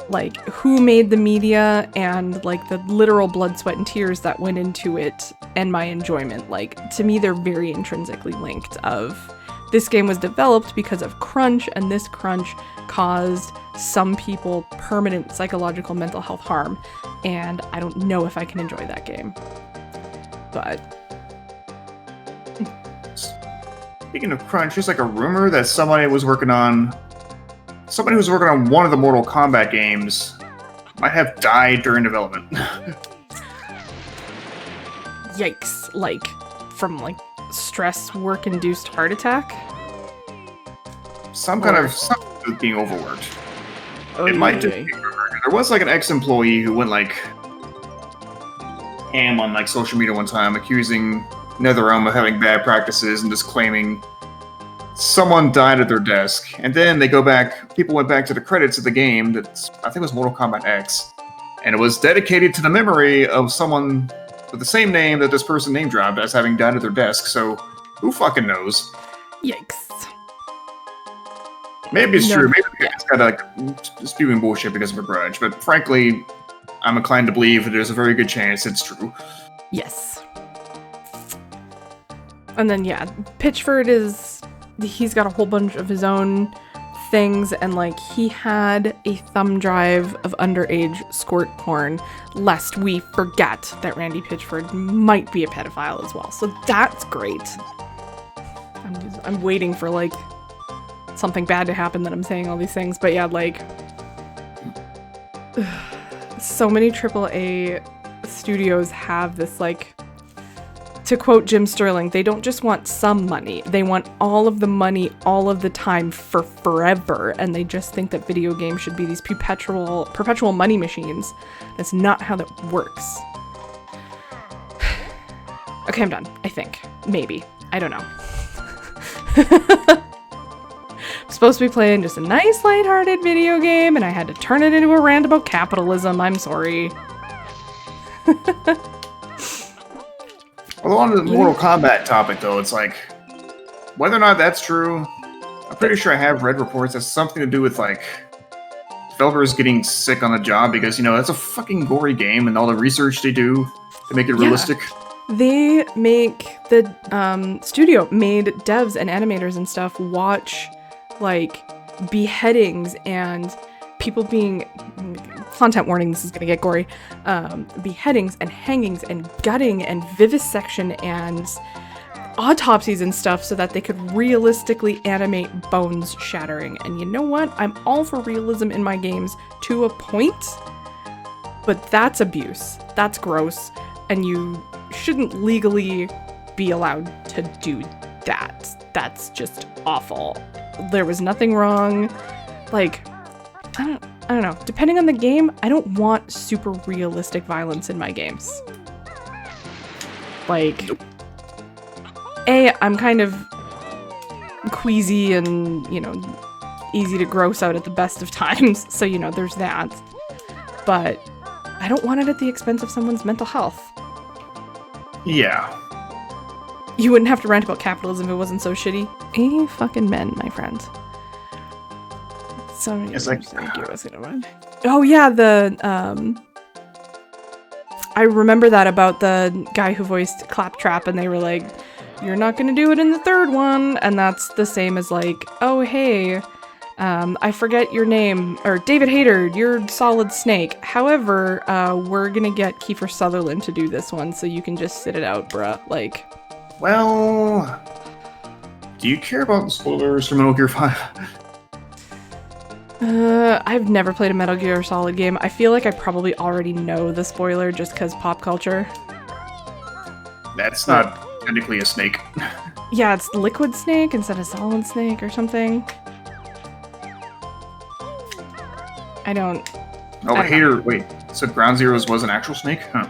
like, who made the media and, like, the literal blood, sweat, and tears that went into it and my enjoyment. Like, to me, they're very intrinsically linked of, this game was developed because of crunch, and this crunch caused some people permanent psychological mental health harm, and I don't know if I can enjoy that game. But... Speaking of crunch, there's like a rumor that somebody who was working on one of the Mortal Kombat games might have died during development. Yikes. Like, from, like, stress work-induced heart attack. Something with being overworked. Oh, It might just be, there was like an ex-employee who went like ham on like social media one time, accusing NetherRealm of having bad practices and just claiming someone died at their desk. And then they go back, people went back to the credits of the game that I think was Mortal Kombat X, and it was dedicated to the memory of someone with the same name that this person name dropped as having died at their desk. So who fucking knows? Yikes. Maybe it's No. true. Maybe the guy's got like spewing bullshit because of a grudge. But frankly, I'm inclined to believe that there's a very good chance it's true. Yes. And then, yeah, Pitchford he's got a whole bunch of his own things, and like he had a thumb drive of underage squirt porn, lest we forget that Randy Pitchford might be a pedophile as well. So that's great. I'm waiting for like something bad to happen that I'm saying all these things, but yeah, like so many AAA studios have this, like, to quote Jim Sterling, they don't just want some money, they want all of the money all of the time for forever, and they just think that video games should be these perpetual money machines. That's not how that works. Okay, I'm done. I think. Maybe. I don't know. I'm supposed to be playing just a nice lighthearted video game, and I had to turn it into a rant about capitalism. I'm sorry. Although on the Mortal Kombat topic, though, it's like, whether or not that's true, I'm pretty sure I have read reports that's something to do with, like, developers getting sick on the job because, you know, that's a fucking gory game and all the research they do to make it realistic. They make, the studio made devs and animators and stuff watch, like, beheadings and people being, content warning, this is gonna get gory, beheadings and hangings and gutting and vivisection and autopsies and stuff so that they could realistically animate bones shattering. And you know what? I'm all for realism in my games to a point, but that's abuse. That's gross, and you shouldn't legally be allowed to do that. That's just awful. There was nothing wrong. Like, I don't know. Depending on the game, I don't want super realistic violence in my games. Like, I'm kind of queasy and, you know, easy to gross out at the best of times, so, you know, there's that. But I don't want it at the expense of someone's mental health. Yeah. You wouldn't have to rant about capitalism if it wasn't so shitty. Fucking men, my friend. So It's like, oh yeah, I remember that about the guy who voiced Claptrap, and they were like, you're not gonna do it in the third one, and that's the same as like, oh hey, I forget your name, or David Hayter, you're Solid Snake. However, we're gonna get Kiefer Sutherland to do this one, so you can just sit it out, bruh. Like, well, do you care about the spoilers for Metal Gear 5? I've never played a Metal Gear Solid game. I feel like I probably already know the spoiler just because pop culture. That's not technically a snake. Yeah, it's Liquid Snake instead of Solid Snake or something. I don't... Oh, but Hater, wait, so Ground Zeroes was an actual snake? Huh.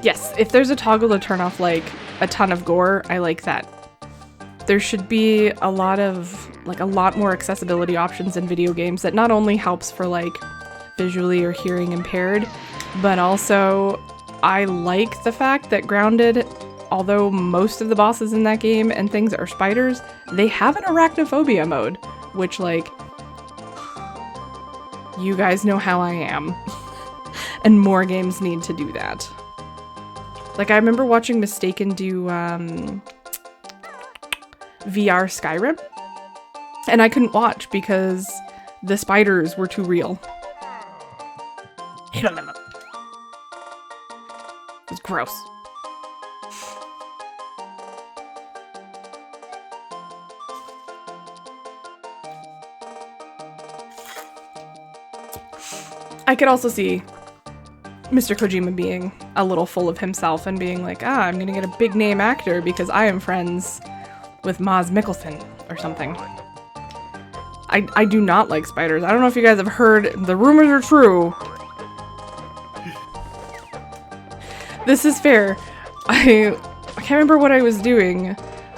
Yes, if there's a toggle to turn off, like, a ton of gore, I like that. There should be a lot more accessibility options in video games that not only helps for, like, visually or hearing impaired, but also I like the fact that Grounded, although most of the bosses in that game and things are spiders, they have an arachnophobia mode, which, like, you guys know how I am. And more games need to do that. Like, I remember watching Mistaken do VR Skyrim, and I couldn't watch because the spiders were too real. It was gross. I could also see Mr. Kojima being a little full of himself and being like, I'm gonna get a big name actor because I am friends with Maz Mikkelsen or something. I do not like spiders. I don't know if you guys have heard, the rumors are true. This is fair. I can't remember what I was doing,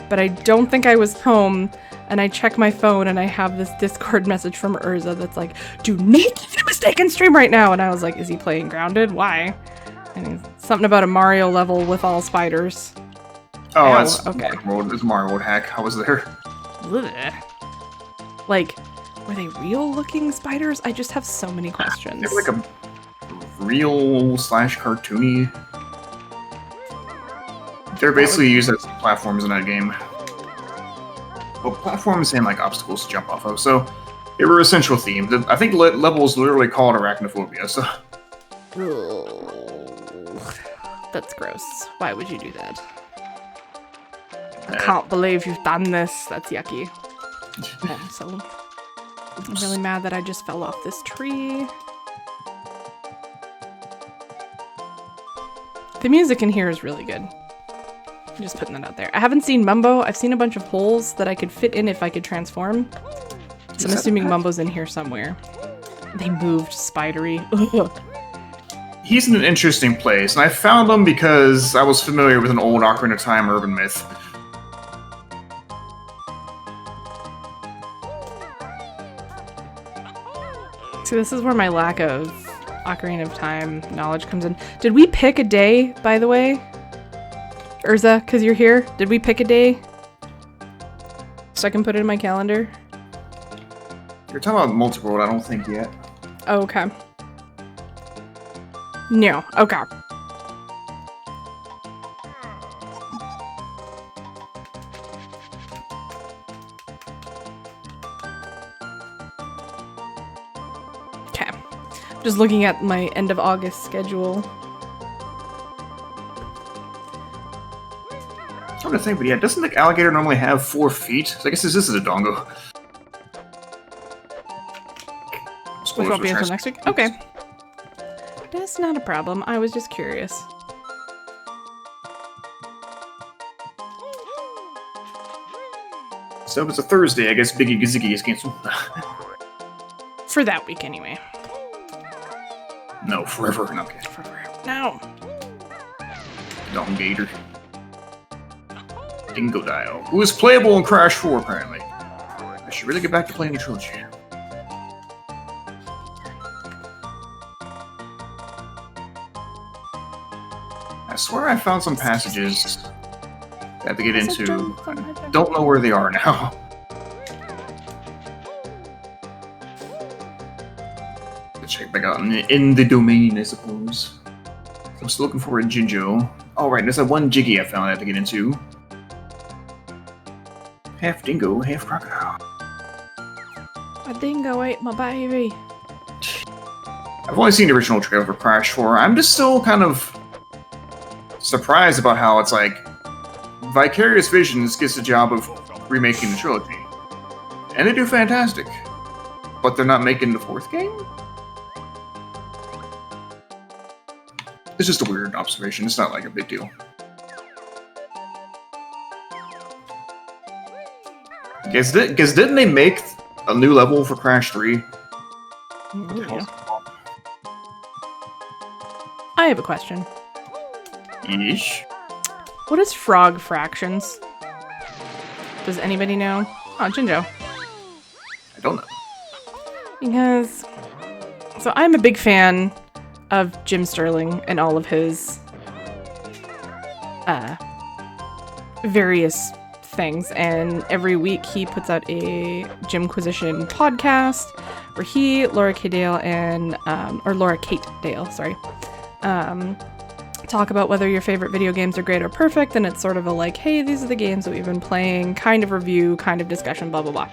but I don't think I was home, and I check my phone and I have this Discord message from Urza that's like, do not make a mistaken stream right now. And I was like, is he playing Grounded? Why? And he's something about a Mario level with all spiders. Oh, Ow, that's okay. It's Mario World hack. I was there. Blech. Like, were they real looking spiders? I just have so many questions. They're like a real / cartoony. They're basically used as platforms in that game. Well, platforms and like obstacles to jump off of, so they were essential themed. I think levels literally called arachnophobia, so. Ugh. That's gross. Why would you do that? I can't believe you've done this. That's yucky. So I'm really mad that I just fell off this tree. The music in here is really good. I'm just putting that out there. I haven't seen Mumbo. I've seen a bunch of holes that I could fit in if I could transform. So I'm assuming Mumbo's in here somewhere. They moved spidery. Ugh. He's in an interesting place, and I found him because I was familiar with an old Ocarina of Time urban myth. See, this is where my lack of Ocarina of Time knowledge comes in. Did we pick a day, by the way? Urza, because you're here? Did we pick a day? So I can put it in my calendar? You're talking about multi-world, I don't think yet. Oh, okay. No, okay. Okay. Just looking at my end of August schedule. I'm trying to think, but yeah, doesn't the alligator normally have 4 feet? So I guess this is a dongo. Which won't be until next week? Okay. That's not a problem. I was just curious. So if it's a Thursday, I guess Biggie Gaziggy is canceled. For that week, anyway. No, forever. No, okay. No. Dongator. Dingo Dial, who is playable in Crash 4, apparently. I should really get back to playing the trilogy. I swear I found some passages I have to get into. I don't know where they are now. Let's check back out in the domain, I suppose. I'm still looking for a Jinjo. Oh, right, there's that one Jiggy I found I have to get into. Half dingo, half crocodile. A dingo ate my baby. I've only seen the original trailer for Crash 4. I'm just still kind of surprised about how it's like Vicarious Visions gets the job of remaking the trilogy. And they do fantastic. But they're not making the 4th game? It's just a weird observation. It's not like a big deal. Because didn't they make a new level for Crash 3? I have a question. Ish. What is frog fractions? Does anybody know? Oh, Jinjo. I don't know. Because... So I'm a big fan of Jim Sterling and all of his various things, and every week he puts out a Jimquisition podcast where he, Laura K. Dale, and or Laura Kate Dale, sorry, talk about whether your favorite video games are great or perfect, and it's sort of a like, hey, these are the games that we've been playing, kind of review, kind of discussion, blah blah blah.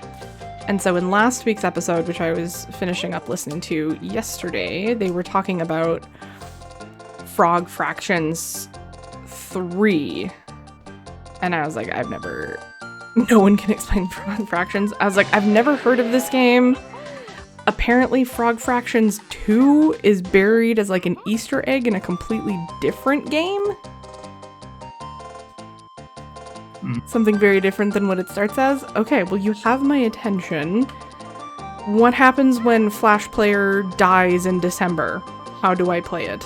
And so in last week's episode, which I was finishing up listening to yesterday, they were talking about Frog Fractions 3. And I was like, no one can explain Frog Fractions. I was like, I've never heard of this game. apparently Frog Fractions 2 is buried as like an Easter egg in a completely different game. Something very different than what it starts as. Okay, well you have my attention. What happens when Flash Player dies in December? How do I play it?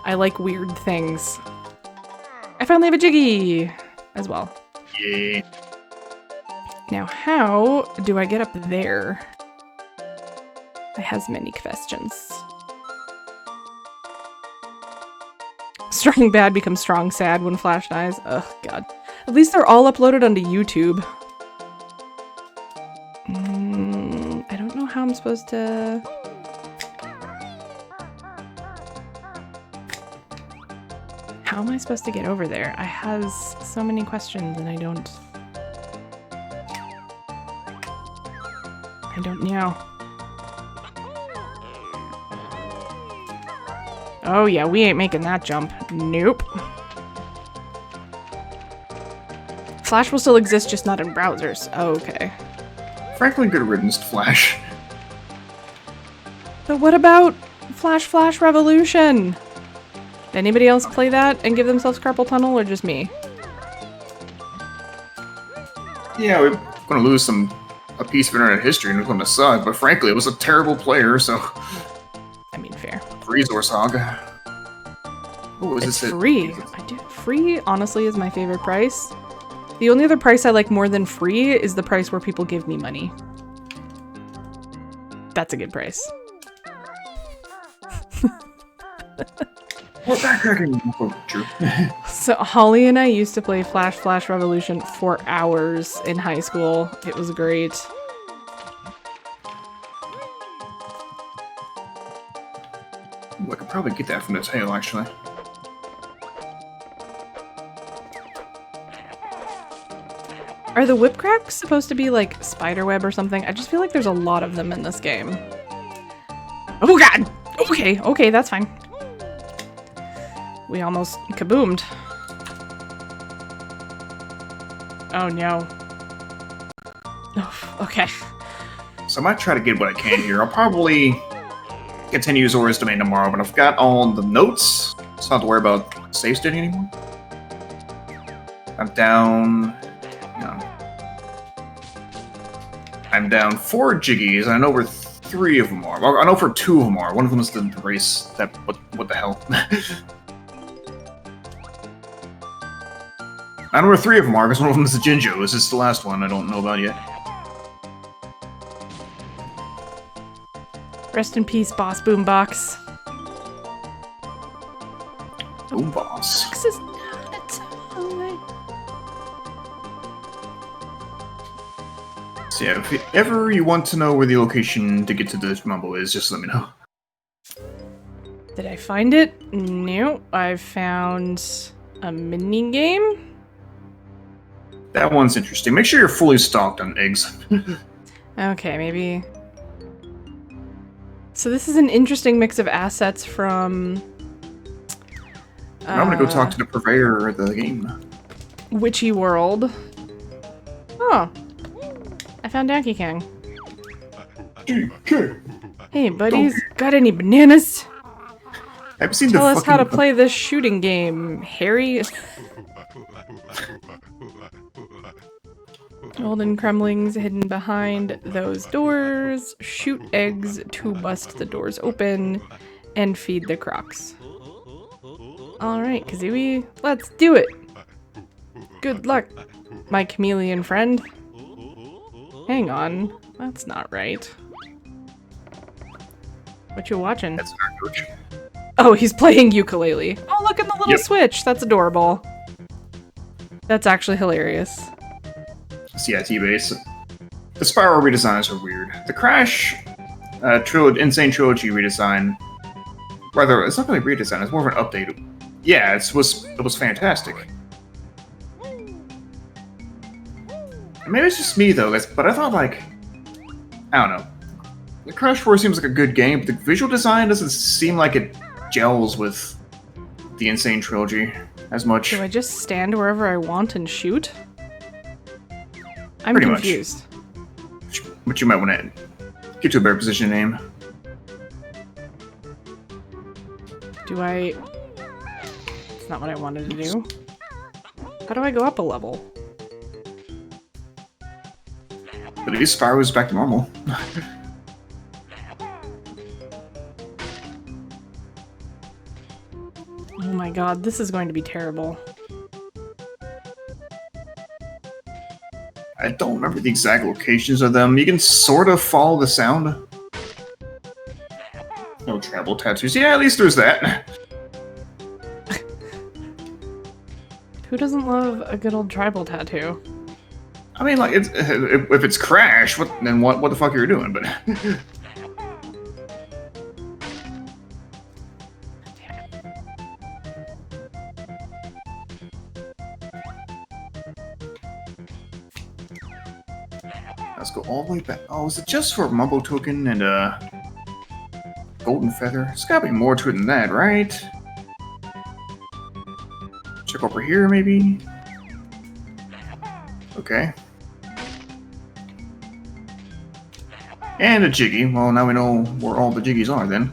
I like weird things. I finally have a Jiggy as well. Yeah. Now, how do I get up there? I has many questions. Strong bad becomes strong sad when Flash dies. Ugh, God. At least they're all uploaded onto YouTube. I don't know how I'm supposed to... How am I supposed to get over there? I has so many questions and I don't know. Oh yeah, we ain't making that jump. Nope. Flash will still exist, just not in browsers. Okay. Frankly, good riddance to Flash. But what about Flash Revolution? Did anybody else play that and give themselves carpal tunnel, or just me? Yeah, we're gonna lose a piece of internet history and it's gonna suck, but frankly, it was a terrible player, so... I mean, fair. Resource Hog. What was It's this? free. Free, honestly, is my favorite price. The only other price I like more than free is the price where people give me money. That's a good price. Well, backtracking. Oh, true. So Holly and I used to play Flash Revolution for hours in high school. It was great. Ooh, I could probably get that from the tail, actually. Are the whip cracks supposed to be like spiderweb or something? I just feel like there's a lot of them in this game. Oh god! Okay, that's fine. We almost kaboomed. Oh no. Oh, okay. So I might try to get what I can here. I'll probably continue Zora's Domain tomorrow, but I've got all the notes, so not to worry about save state anymore. I'm down... I'm down 4 Jiggies, and I know where 3 of them are. Well, I know for 2 of them are. One of them is the race that... What the hell? I know where 3 of them are, because one of them is the Jinjo. This is the last one I don't know about yet. Rest in peace, Boss Boombox. Boom Boss. This is not a toy. So yeah, if ever you want to know where the location to get to this Mumbo is, just let me know. Did I find it? No, I found a mini game. That one's interesting. Make sure you're fully stocked on eggs. Okay, maybe. So this is an interesting mix of assets from... I'm gonna go talk to the purveyor of the game. Witchy World. Oh. I found Donkey Kong. Hey, buddies. Got any bananas? Have you seen Tell the us how to fucking- play this shooting game, Harry. Golden crumblings hidden behind those doors. Shoot eggs to bust the doors open and feed the crocs. Alright, Kazooie, let's do it! Good luck, my chameleon friend. Hang on, that's not right. What you watching? That's our coach. Oh, he's playing ukulele. Oh, look at the little switch. That's adorable. That's actually hilarious. CIT base. The Spiral redesigns are weird. The Crash Insane Trilogy redesign. Rather, it's not really redesign, it's more of an update. Yeah, it was fantastic. Maybe it's just me though, but I thought like, I don't know. The Crash 4 seems like a good game, but the visual design doesn't seem like it gels with the Insane Trilogy as much. Do I just stand wherever I want and shoot? I'm Pretty much. confused. But you might want to get to a better position to aim. Do I... It's not what I wanted to do. How do I go up a level? But at least fire was back to normal. Oh my god, this is going to be terrible. I don't remember the exact locations of them. You can sort of follow the sound. No tribal tattoos. Yeah, at least there's that. Who doesn't love a good old tribal tattoo? I mean, like, it's, if it's Crash, then what the fuck are you doing? But let's go all the way back. Oh, is it just for Mumbo Token and Golden Feather? There's gotta be more to it than that, right? Check over here, maybe? Okay. And a Jiggy. Well, now we know where all the Jiggies are, then.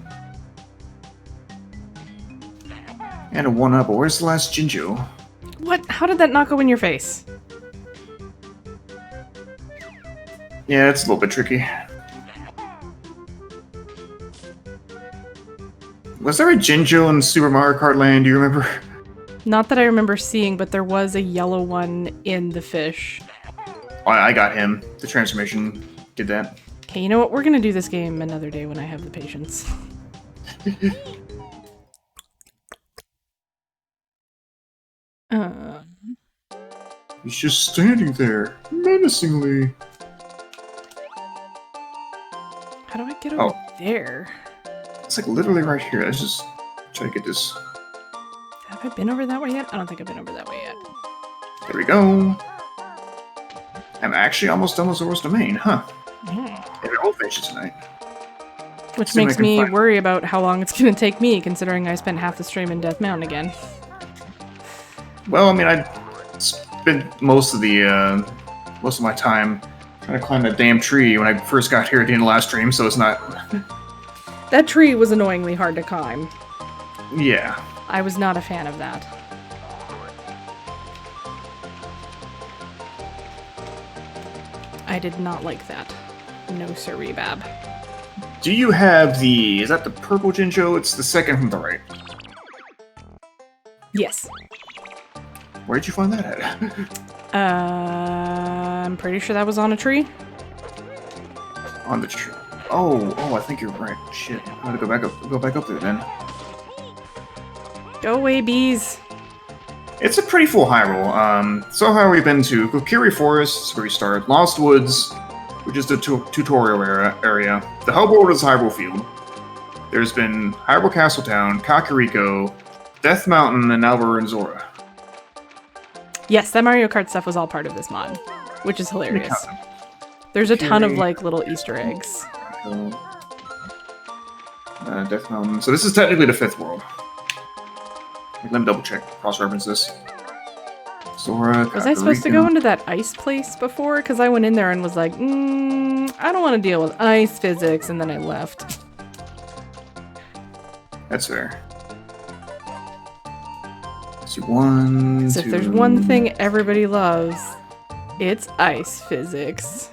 And a 1-up. But where's the last Jinjo? What? How did that not go in your face? Yeah, it's a little bit tricky. Was there a Jinjo in Super Mario Kart Land? Do you remember? Not that I remember seeing, but there was a yellow one in the fish. Oh, I got him. The transformation did that. Okay, you know what? We're gonna do this game another day when I have the patience. He's just standing there, menacingly. How do I get over there? It's like literally right here. Let's just try to get this. Have I been over that way yet? I don't think I've been over that way yet. There we go. I'm actually almost done with Zora's Domain, huh? Mm. And we all finish it tonight. Which See if I makes can me find- worry about how long it's gonna take me, considering I spent half the stream in Death Mountain again. Well, I mean, I spent most of my time trying to climb that damn tree when I first got here at the end of last stream, so it's not. That tree was annoyingly hard to climb. Yeah. I was not a fan of that. I did not like that. No siree, Bab. Do you have the? Is that the purple Jinjo? It's the second from the right. Yes. Where'd you find that at? I'm pretty sure that was on a tree. On the tree. Oh, I think you're right. Shit, I'm gonna go back up there then. Go away, bees. It's a pretty full Hyrule. So far we've been to Kokiri Forest, where we start, Lost Woods, which is the tutorial area. The hub world is Hyrule Field. There's been Hyrule Castle Town, Kakariko, Death Mountain, and now we're in Zora. Yes, that Mario Kart stuff was all part of this mod, which is hilarious. There's a ton of like little Easter eggs. Death Mountain. So this is technically the 5th world. Let me double check, cross-reference this. Zora, Was I supposed to go into that ice place before? Because I went in there and was like, I don't want to deal with ice physics, and then I left. That's fair. So 1, So 2... if there's one thing everybody loves, it's ice physics.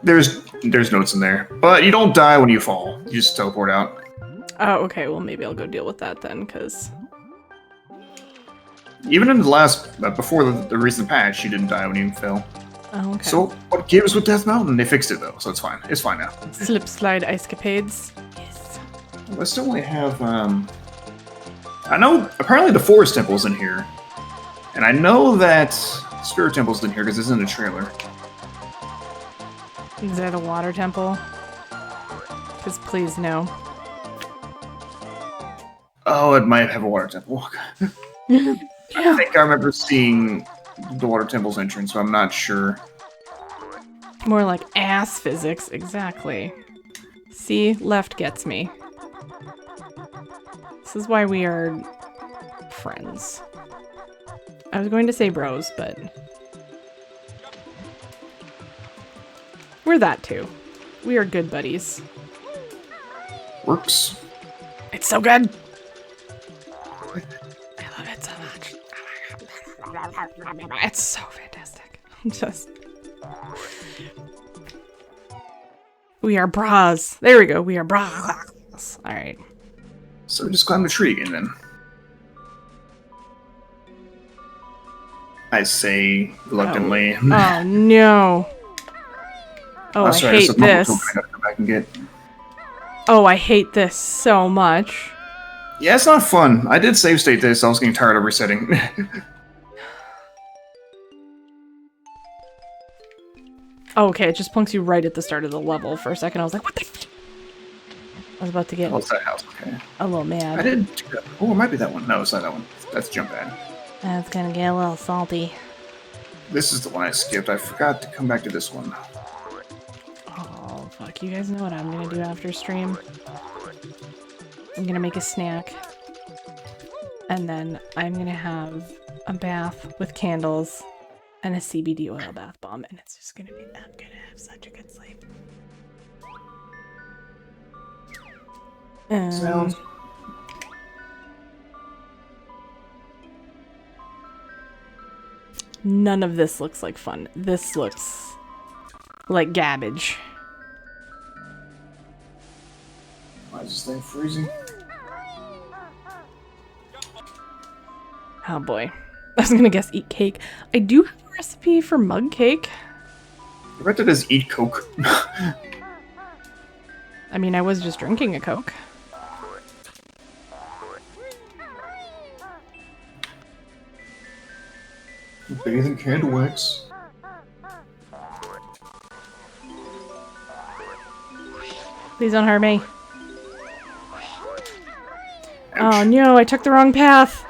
There's notes in there, but you don't die when you fall. You just teleport out. Oh, okay. Well, maybe I'll go deal with that then, because... Even in the last, before the recent patch, you didn't die when you fell. Oh, okay. So what gives with Death Mountain? They fixed it though, so it's fine. It's fine now. Slip slide ice capades. Yes. I still only have. I know apparently the Forest Temple's in here, and I know that Spirit Temple's in here because it's in the trailer. Is that a water temple? Because please no. Oh, it might have a water temple. I think I remember seeing the water temple's entrance, but I'm not sure. More like ass physics, exactly. See, left gets me. This is why we are friends. I was going to say bros, but... We're that too. We are good buddies. Works. It's so good. I love it so much. It's so fantastic. Just. We are bras. There we go. We are bras. All right. So just climb the tree again then. I say reluctantly. Oh no. Oh, I sorry, hate it's a mumble this. token I gotta go back and get. Oh, I hate this so much. Yeah, it's not fun. I did save state this. I was getting tired of resetting. Oh, okay, it just plunks you right at the start of the level. For a second, I was like, what the f-? I was about to get What's that house? Okay. a little mad. I did. Oh, it might be that one. No, it's not that one. That's jump pad. That's gonna get a little salty. This is the one I skipped. I forgot to come back to this one. Oh, fuck. You guys know what I'm gonna do after stream? I'm gonna make a snack. And then I'm gonna have a bath with candles and a CBD oil bath bomb. And it's just gonna be, I'm gonna have such a good sleep. Sounds. None of this looks like fun. This looks like garbage. Why is this thing freezing? Oh boy. I was gonna guess eat cake. I do have a recipe for mug cake. I read that as eat Coke. I mean, I was just drinking a Coke. Bathing candle wax. Please don't hurt me. Oh no, I took the wrong path.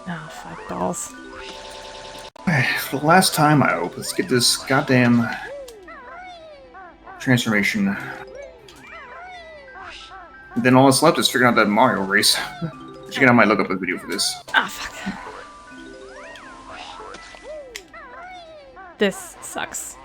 Oh, fuck balls. For the last time, I hope. Let's get this goddamn transformation. And then all that's left is figuring out that Mario race. Which again, I might look up a video for this. Ah, fuck. This sucks.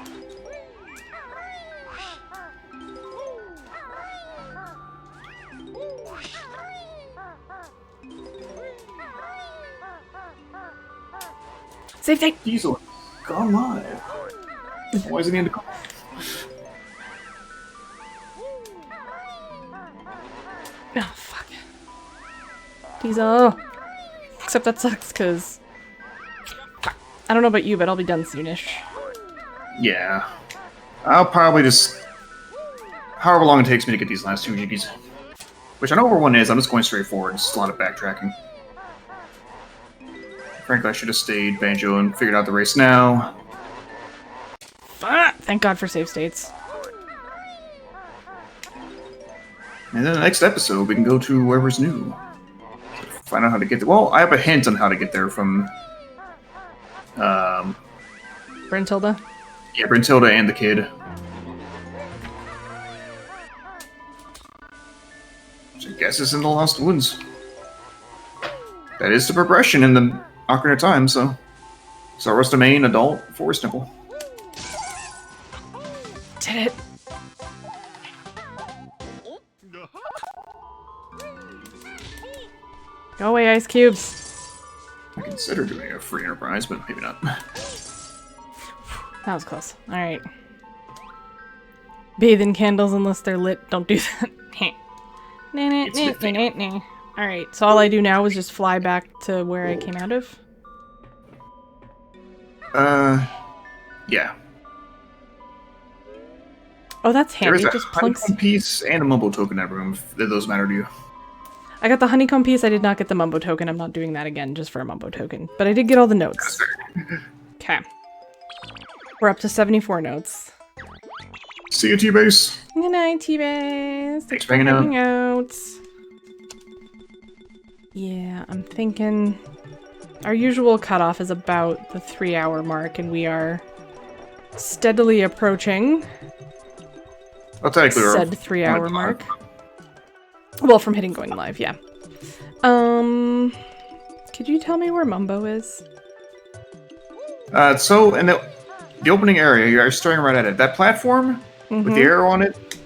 Save thing. Diezal, gone live. Why is it in the Oh, fuck. Diezal. Except that sucks, because... I don't know about you, but I'll be done soonish. Yeah. I'll probably just... However long it takes me to get these last two Jiggies. Which I know where one is, I'm just going straight forward. It's a lot of backtracking. Frankly, I should have stayed Banjo and figured out the race now. Fuck! Thank God for save states. And then the next episode, we can go to wherever's new. Find out how to get there. Well, I have a hint on how to get there from... Brentilda? Yeah, Brentilda and the kid. Which I guess is in the Lost Woods. That is the progression in the Ocarina of Time, so... Sarah's the main adult forest temple. Did it. Go away, ice cubes. I consider doing a free enterprise, but maybe not. That was close. Alright. Bathe in candles unless they're lit. Don't do that. Alright, so all I do now is just fly back to where I came out of? Yeah. Oh, that's handy. There's It a just plunks. honeycomb piece and a mumbo token in that room, if those matter to you. I got the honeycomb piece. I did not get the mumbo token. I'm not doing that again just for a mumbo token. But I did get all the notes. Okay. We're up to 74 notes. See you, T-Base. Good night, T-Base. Thanks for hanging out. Yeah, I'm thinking our usual cutoff is about the 3-hour mark, and we are steadily approaching I'll technically said 3-hour mark. Well, from hitting going live, yeah. Could you tell me where Mumbo is? So in the opening area, you're staring right at it. That platform with the arrow on it,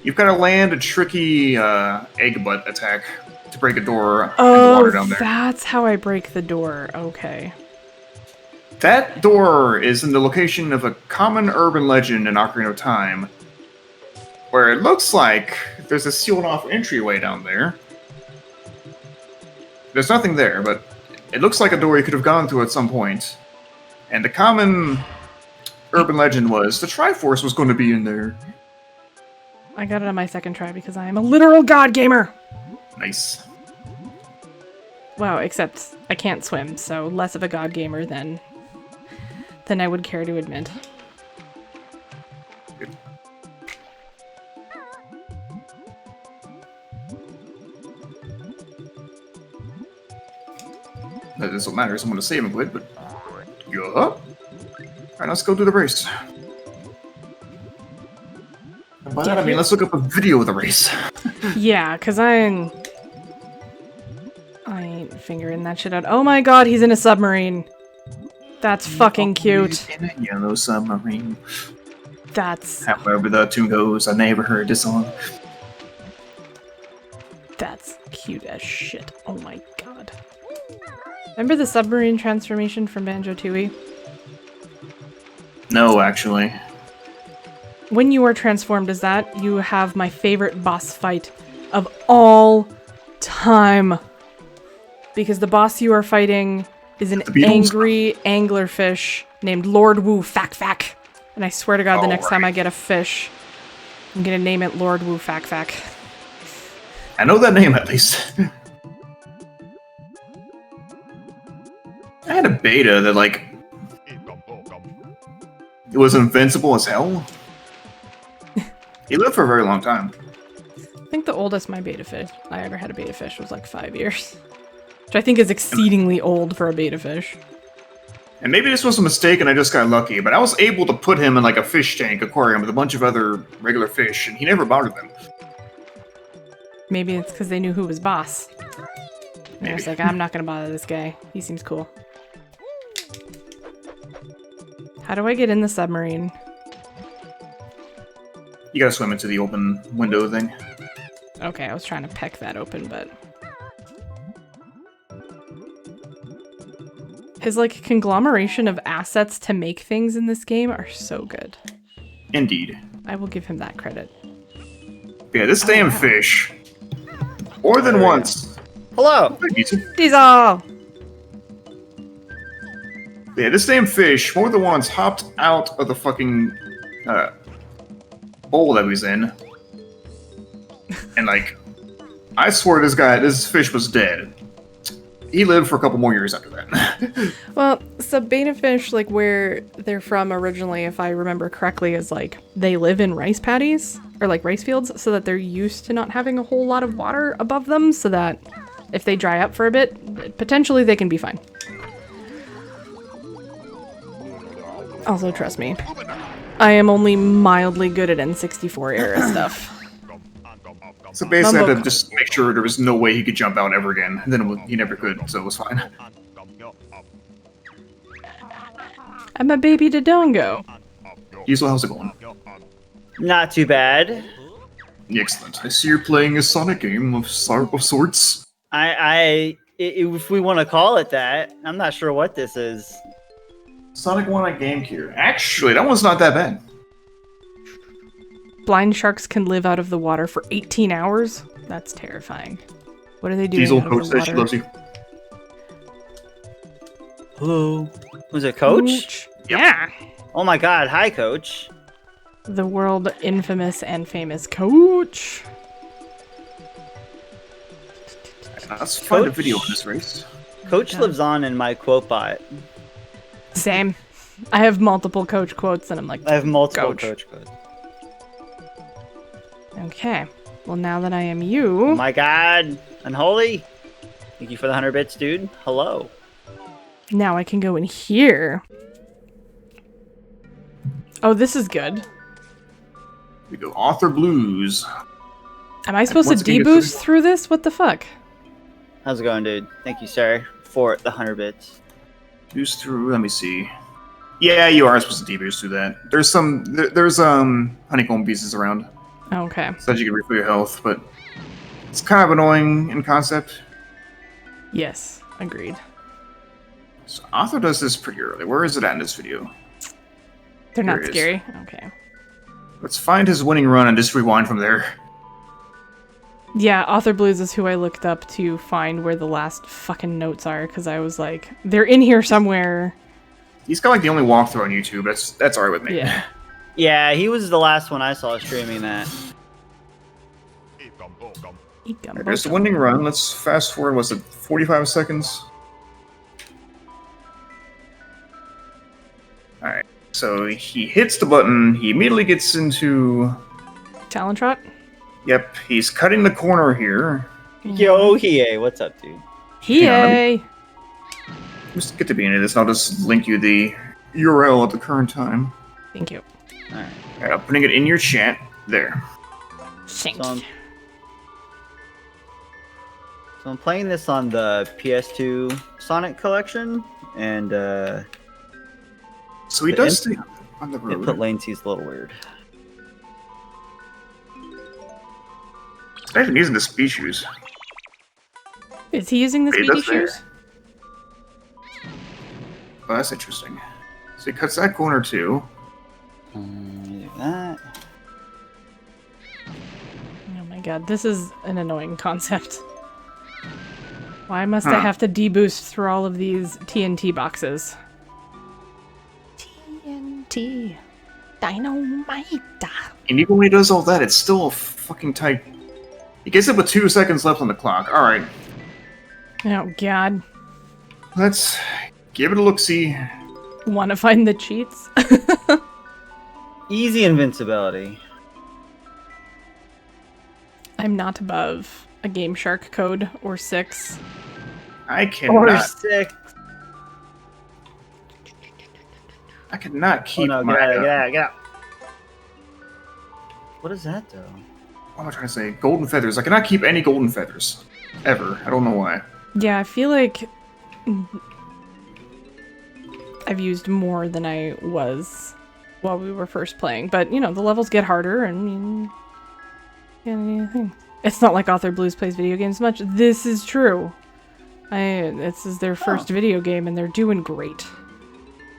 you've got to land a tricky egg butt attack to break a door in the water down there. That's how I break the door. Okay. That door is in the location of a common urban legend in Ocarina of Time, where it looks like there's a sealed-off entryway down there. There's nothing there, but it looks like a door you could have gone through at some point. And the common urban legend was the Triforce was going to be in there. I got it on my second try because I am a literal god gamer. Nice. Wow, except I can't swim, so less of a god gamer than I would care to admit. Good. That doesn't matter, someone to save him with, but... Yeah. Alright, let's go do the race. And by that I mean, let's look up a video of the race. Yeah, because I ain't figuring that shit out. Oh my god, he's in a submarine. That's fucking cute. In a yellow submarine. That's... However the tune goes, I never heard this song. That's cute as shit. Oh my god. Remember the submarine transformation from Banjo-Tooie? No, actually. When you are transformed as that, you have my favorite boss fight of all time. Because the boss you are fighting is an angry anglerfish named Lord Wu Fak Fak. And I swear to god, the next time I get a fish, I'm gonna name it Lord Wu Fak Fak. I know that name at least. I had a beta that, like, it was invincible as hell. He lived for a very long time. I think the oldest I ever had a beta fish was like 5 years. Which I think is exceedingly old for a beta fish. And maybe this was a mistake and I just got lucky, but I was able to put him in like a fish tank aquarium with a bunch of other regular fish, and he never bothered them. Maybe it's because they knew who was boss. And I was like, I'm not gonna bother this guy. He seems cool. How do I get in the submarine? You gotta swim into the open window thing. Okay, I was trying to peck that open, but... His, like, conglomeration of assets to make things in this game are so good. Indeed. I will give him that credit. Yeah, this damn fish. More than once. Hello! Diezal! Yeah, this damn fish more than once hopped out of the fucking bowl that he was in. And, like, I swear this fish was dead. He lived for a couple more years after that. Well, so beta fish, like, where they're from originally, if I remember correctly, is, like, they live in rice paddies, or, like, rice fields, so that they're used to not having a whole lot of water above them, so that if they dry up for a bit, potentially they can be fine. Also, trust me, I am only mildly good at N64 era stuff. So basically, I had to just make sure there was no way he could jump out ever again. And then he never could, so it was fine. I'm a baby Dodongo. Diezal, how's it going? Not too bad. Excellent. I see you're playing a Sonic game of sorts. If we want to call it that, I'm not sure what this is. Sonic 1 on GameCube. Actually, that one's not that bad. Blind sharks can live out of the water for 18 hours? That's terrifying. What are they doing Diezal, out Coach of the says she water? loves you. Hello. Was it Coach? Yep. Yeah. Oh my god, hi Coach. The world infamous and famous Coach. Let's find a Coach? video of this race. Coach lives on in my quote bot. Same. I have multiple Coach quotes and I'm like, I have multiple Coach. Coach quotes. Okay. Well, now that I am you... Oh my god. Unholy. Thank you for the 100 bits, dude. Hello. Now I can go in here. Oh, this is good. We go Author Blues. Am I supposed to Once again, deboost through this? What the fuck? How's it going, dude? Thank you, sir, for the 100 bits. Boost through, let me see. Yeah, you are supposed to deboost through that. There's honeycomb pieces around, Okay. so that you can refill your health, but it's kind of annoying in concept. Yes, agreed. So Arthur does this pretty early. Where is it at in this video? They're There not it is. scary. Okay. Let's find his winning run and just rewind from there. Yeah, Author Blues is who I looked up to find where the last fucking notes are, because I was like, they're in here somewhere. He's got like the only walkthrough on YouTube. That's alright with me. Yeah. Yeah, he was the last one I saw streaming that. Eat gum, There's the both winning run. Let's fast forward. Was it 45 seconds? All right. So he hits the button. He immediately gets into. Talon Trot? Yep. He's cutting the corner here. Yo, Hie, what's up, dude? Yay! Just get to be into this. And I'll just link you the URL at the current time. Thank you. All right. All right, I'm putting it in your chat there. Thank So you. I'm playing this on the PS2 Sonic collection, and So he The does stay on the input road. latency's a little weird. He's not even using the speed shoes. Is he using the Wait, speedy that's there. shoes? Oh, that's interesting. So he cuts that corner too. Do that. Oh my god, this is an annoying concept. Why must I Huh. have to deboost through all of these TNT boxes? TNT. Dynamite. And even when he does all that, it's still a fucking tight. He gets it with 2 seconds left on the clock. All right, Oh god. let's give it a look-see. Want to find the cheats? Easy invincibility. I'm not above a Game Shark code or 6. I Or cannot. 6. I cannot Oh keep no, my. get out, get out, get out. What is that though? What am I trying to say? Golden feathers. I cannot keep any golden feathers ever. I don't know why. Yeah, I feel like I've used more than I was while we were first playing. But, you know, the levels get harder and anything. It's not like Author Blues plays video games much. This is true. This is their first video game and they're doing great.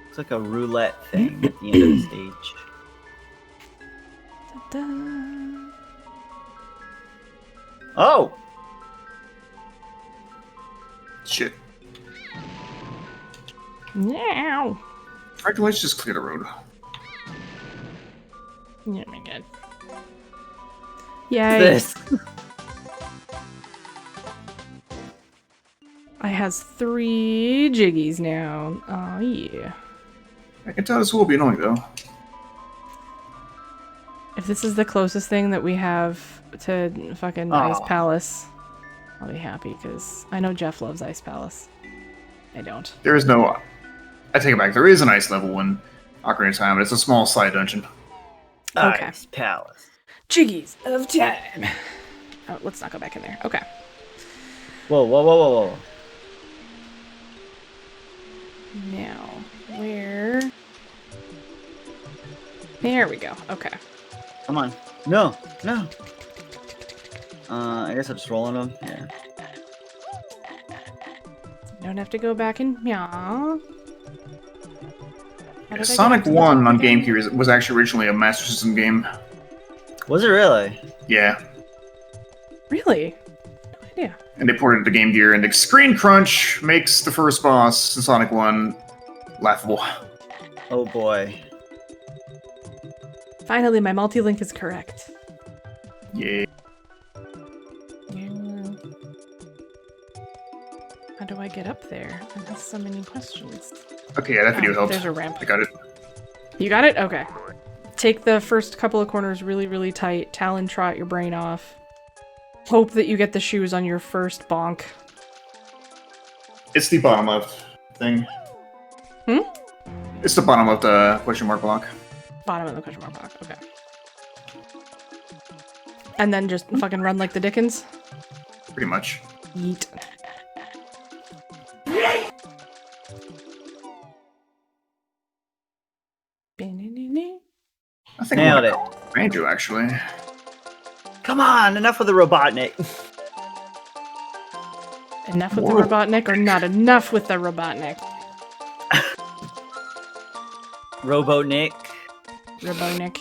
It's like a roulette thing at the end of the stage. Da-da. Oh! Shit. Meow. Alright, let's just clear the road. Yeah, my god. Yay. This. I has 3 Jiggies now. Oh, yeah. I can tell this will be annoying though. If this is the closest thing that we have to fucking Ice Aw. Palace, I'll be happy, because I know Jeff loves Ice Palace. I don't. There is no. I take it back. There is an ice level in Ocarina of Time, but it's a small side dungeon. Okay. Ice Palace. Jiggies of time! Oh, let's not go back in there. Okay. Whoa, whoa, whoa, whoa, whoa. Now, where... There we go. Okay. Come on. No, no. I guess I'm just rolling them. Yeah. Don't have to go back and meow. How did I get Sonic to the 1 top on again? GameCube was actually originally a Master System game. Was it really? Yeah. Really? No idea. And they ported it to Game Gear, and the screen crunch makes the first boss in Sonic 1 laughable. Oh boy. Finally, my multi-link is correct. Yeah. How do I get up there? I have so many questions. Okay, yeah, that video helped. There's a ramp. I got it. You got it? Okay. Take the first couple of corners really, really tight. Talon trot your brain off. Hope that you get the shoes on your first bonk. It's the bottom left thing. Hmm? It's the bottom left question mark block. Bottom of the question mark block. Okay. And then just fucking run like the Dickens? Pretty much. Yeet. think Nailed I it. want to call Banjo, actually. Come on, enough with the Robotnik. Enough with Whoa. the Robotnik or not enough with the Robotnik? Robotnik. Robotnik.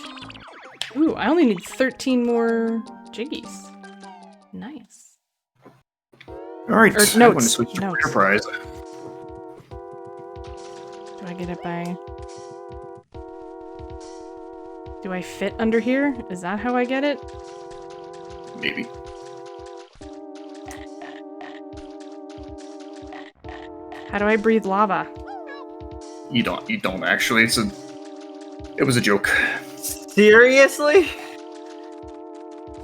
Ooh, I only need 13 more Jiggies. Nice. Alright, Or I'm going to notes. switch to Notes. Enterprise. Do I get it by... Do I fit under here? Is that how I get it? Maybe. How do I breathe lava? You don't actually. It was a joke. Seriously?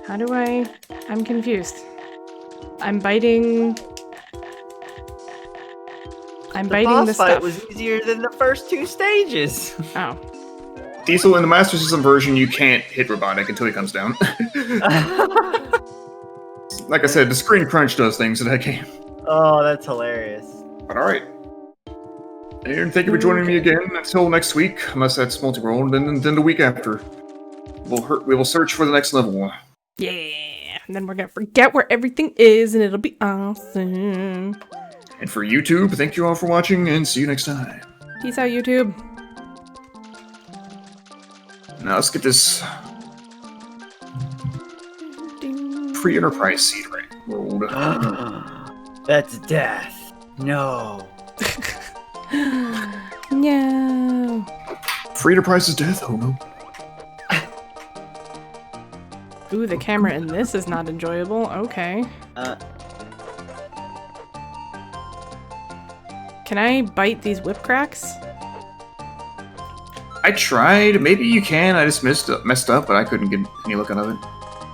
How do I... I'm confused. I'm biting... I'm The biting boss the fight stuff. was easier than the first 2 stages. Oh. Diezal, in the Master System version, you can't hit Robotic until he comes down. Like I said, the screen crunch does things in that game. Oh, that's hilarious. But alright. And thank you for joining me again. Until next week, unless that's multi-world, then the week after. We will search for the next level. Yeah. And then we're gonna forget where everything is and it'll be awesome. And for YouTube, thank you all for watching, and see you next time. Peace out, YouTube. Now let's get this pre-Enterprise seed right rolled. That's death. No. No. Pre-Enterprise is death, oh no. Ooh, the camera in this is not enjoyable. Okay. Can I bite these whip cracks? I tried. Maybe you can. I just messed up, but I couldn't get any look out of it.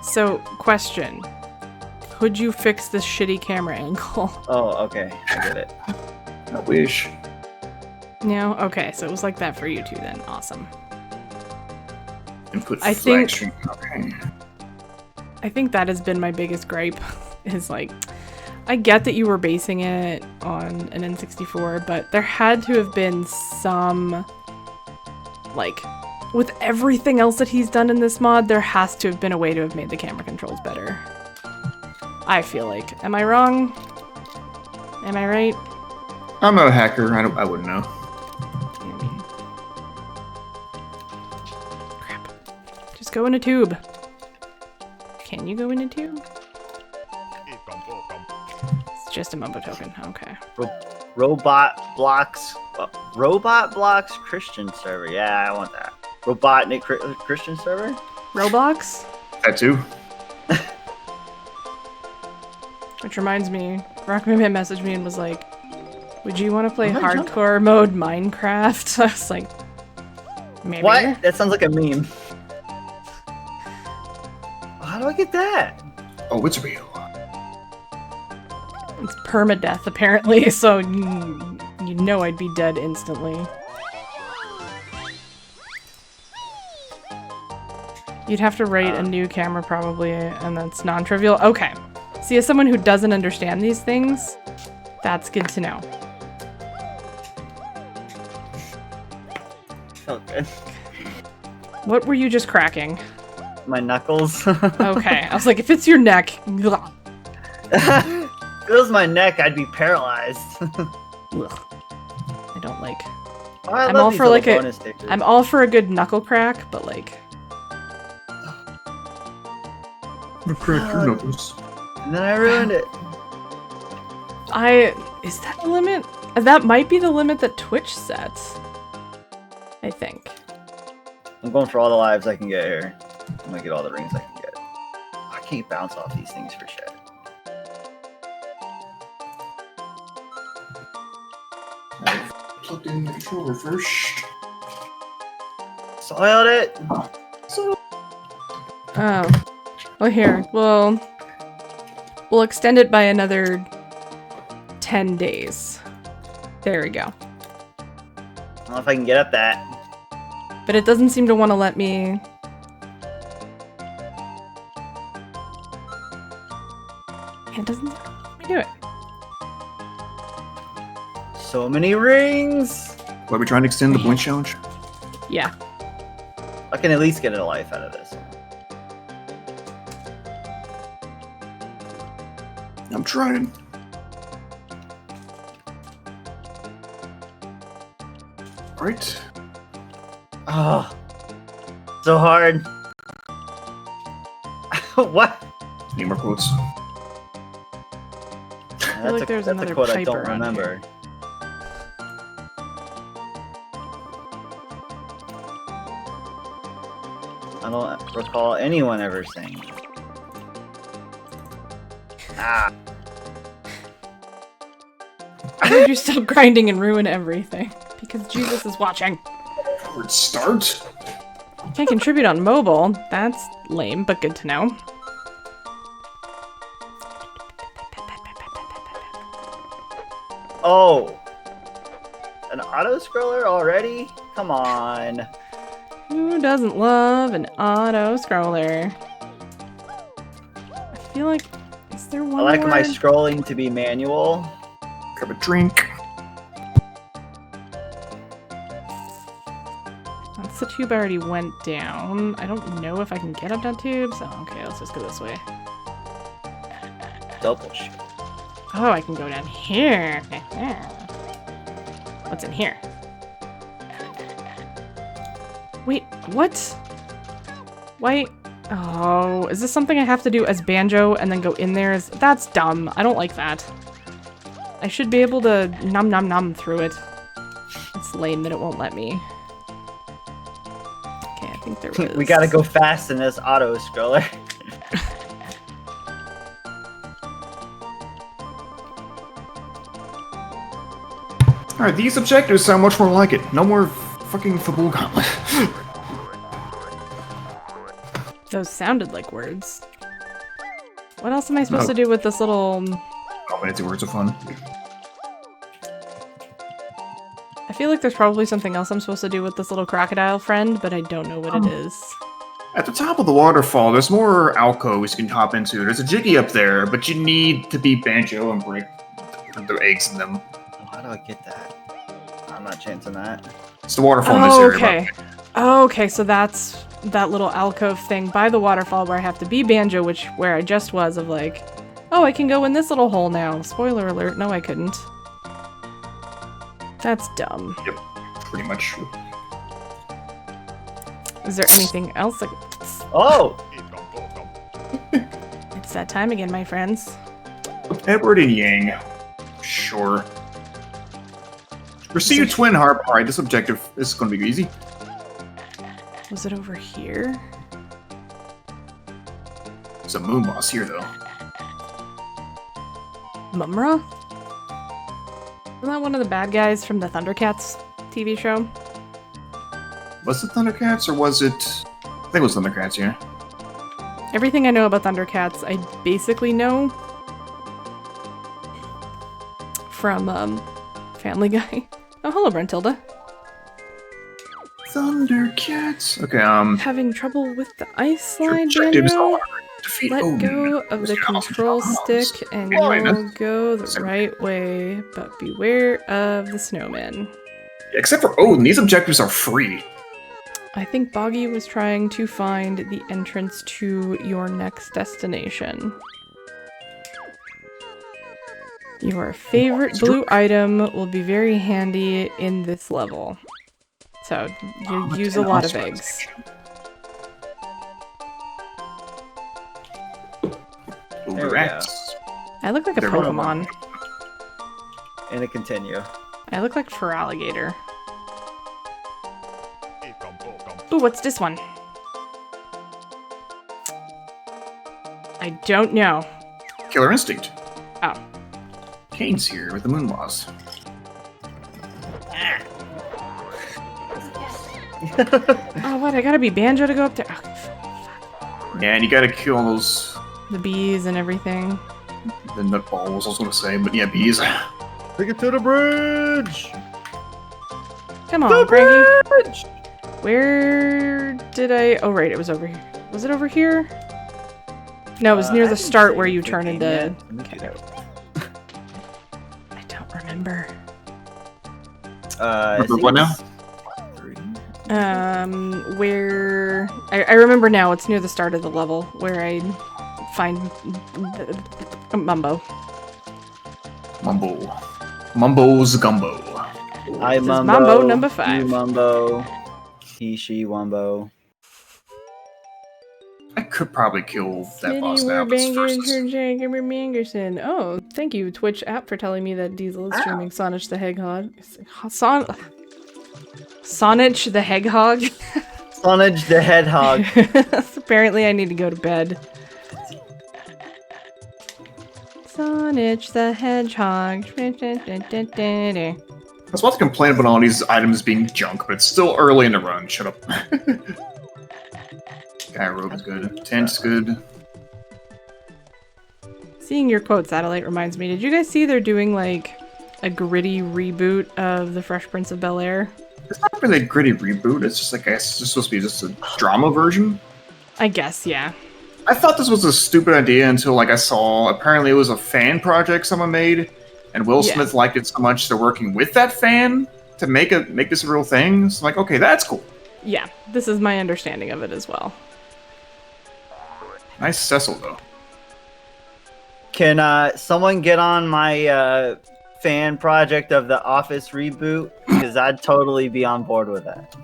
So, question. Could you fix this shitty camera angle? Oh, okay. I get it. I wish. No? Okay, so it was like that for you two then. Awesome. And put I flag think- string. Okay. I think that has been my biggest gripe, is like, I get that you were basing it on an N64, but there had to have been some, like, with everything else that he's done in this mod, there has to have been a way to have made the camera controls better. I feel like. Am I wrong? Am I right? I'm not a hacker. I wouldn't know. Crap. Just go in a tube. Can you go in a tube? It's just a mumbo token. Okay. Robot Blocks Christian server. Yeah, I want that. Robotnik Christian server? Roblox? That too. Which reminds me, Rockman messaged me and was like, would you want to play Oh, hi, John. hardcore mode Minecraft? I was like, maybe. What? That sounds like a meme. How do I get that? Oh, it's real. It's permadeath, apparently, so you know I'd be dead instantly. You'd have to rate a new camera, probably, and that's non-trivial. Okay. See, as someone who doesn't understand these things, that's good to know. Okay. What were you just cracking? My knuckles. Okay, I was like, if it's your neck, ugh. If it was my neck, I'd be paralyzed. Ugh. I don't like. Oh, I I'm love all these for little like a. bonus stickers. I'm all for a good knuckle crack, but like, You crack your knuckles. And then I ruined it. is that the limit? That might be the limit that Twitch sets. I think. I'm going for all the lives I can get here. I'm gonna get all the rings I can get. I can't bounce off these things for shit. I've plugged in the controller first. Soiled it. Oh. Well, here. We'll extend it by another 10 days. There we go. I don't know if I can get up that. But it doesn't seem to want to let me. It doesn't let me do it. So many rings. What, are we trying to extend the point challenge? Yeah. I can at least get a life out of this. I'm trying. Right. Oh, so hard. What? Need more quotes. That's like there's that's another a quote I pipe don't around remember. I don't recall anyone ever saying it. Ah. Why did you stop grinding and ruin everything? Because Jesus is watching. Forward start. Can't contribute on mobile. That's lame, but good to know. Oh. An auto scroller already? Come on. Who doesn't love an auto scroller? I feel like is there one I like more? my scrolling to be manual. Grab a drink. That's the tube I already went down. I don't know if I can get up that tube, so okay, let's just go this way. Double shoot. Oh, I can go down here. What's in here? Wait, what? Wait. Oh, is this something I have to do as Banjo and then go in there? That's dumb. I don't like that. I should be able to nom nom nom through it. It's lame that it won't let me. Okay, I think there was... We gotta go fast in this auto scroller. Alright, these objectives sound much more like it. No more fucking Fabul Gauntlet. Those sounded like words. What else am I supposed to do with this little... Fancy words of fun. I feel like there's probably something else I'm supposed to do with this little crocodile friend, but I don't know what it is. At the top of the waterfall, there's more alcoves you can hop into. There's a Jiggy up there, but you need to beat Banjo and break the eggs in them. Oh, how do I get that? I'm not chancing that. It's the waterfall in this area. Okay. Okay, so that's that little alcove thing by the waterfall where I have to be Banjo, where I just was, of like, oh, I can go in this little hole now. Spoiler alert, no I couldn't. That's dumb. Yep, pretty much. Is there anything else? Like, Oh! it's that time again, my friends. Edward and Yang. Sure. Pursue Twin Harp. Alright, this objective is going to be easy. Was it over here? There's a moon boss here, though. Mumra? Isn't that one of the bad guys from the Thundercats TV show? Was it Thundercats, or was it... I think it was Thundercats, yeah. Everything I know about Thundercats, I basically know from Family Guy. Oh, hello, Brentilda. Thundercats. Okay, Having trouble with the ice your slide, objectives Daniel? are defeat Let Odin. go of the control stick and you'll go the right way, but beware of the snowman. Except for Odin, these objectives are free. I think Boggy was trying to find the entrance to your next destination. Your favorite blue item will be very handy in this level. So, you use a lot of eggs. There we go. I look like a They're one of Pokemon. And a continue. I look like Feraligatr. Ooh, what's this one? I don't know. Killer Instinct. Oh. Kane's here with the moon boss. Oh, what? I gotta be Banjo to go up there? Oh, Yeah, and you gotta kill all those... the bees and everything. the nutballs, I was gonna say, but yeah, bees. Take it to the bridge! Come on, Greggy. Where did I... Oh, right, it was over here. Was it over here? No, it was near the start where you turn into... I don't remember. I Remember think what now? it's 3. Where I remember now, it's near the start of the level where I find Mumbo. Mumbo's Gumbo. I This is Mumbo. Mambo number 5. You Mumbo. He, she, Wumbo. I could probably kill that Smitty, boss we're now, but it's bangers, first. Mangerson. Oh, thank you, Twitch app, for telling me that Diezal is streaming Sonic the Hedgehog. Sonic the Hedgehog? Sonic the Hedgehog. Apparently I need to go to bed. Sonic the Hedgehog. I was about to complain about all these items being junk, but it's still early in the run. Shut up. Guy robe is good. Tent's good. Seeing your quote, Satellite, reminds me, did you guys see they're doing like a gritty reboot of The Fresh Prince of Bel-Air? It's not really a gritty reboot. It's just like, it's just supposed to be just a drama version. I guess, yeah. I thought this was a stupid idea until like I saw apparently it was a fan project someone made, and Will Yeah. Smith liked it so much they're working with that fan to make this a real thing. So I'm like, okay, that's cool. Yeah, this is my understanding of it as well. Nice Cecil though. Can someone get on my fan project of the Office reboot? Because I'd totally be on board with that.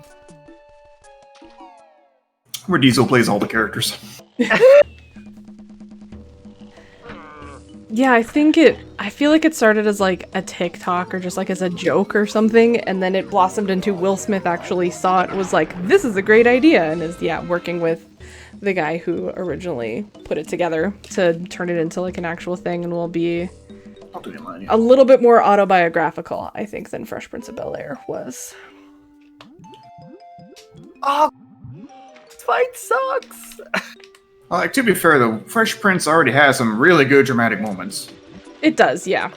Where Diezal plays all the characters. Yeah, I feel like it started as like a TikTok or just like as a joke or something, and then it blossomed into Will Smith actually saw it and was like, this is a great idea, and is, working with the guy who originally put it together to turn it into like an actual thing, and will be I'll do it in line. a little bit more autobiographical, I think, than Fresh Prince of Bel-Air was. Oh, this fight sucks. Like, to be fair though, Fresh Prince already has some really good dramatic moments. It does, yeah.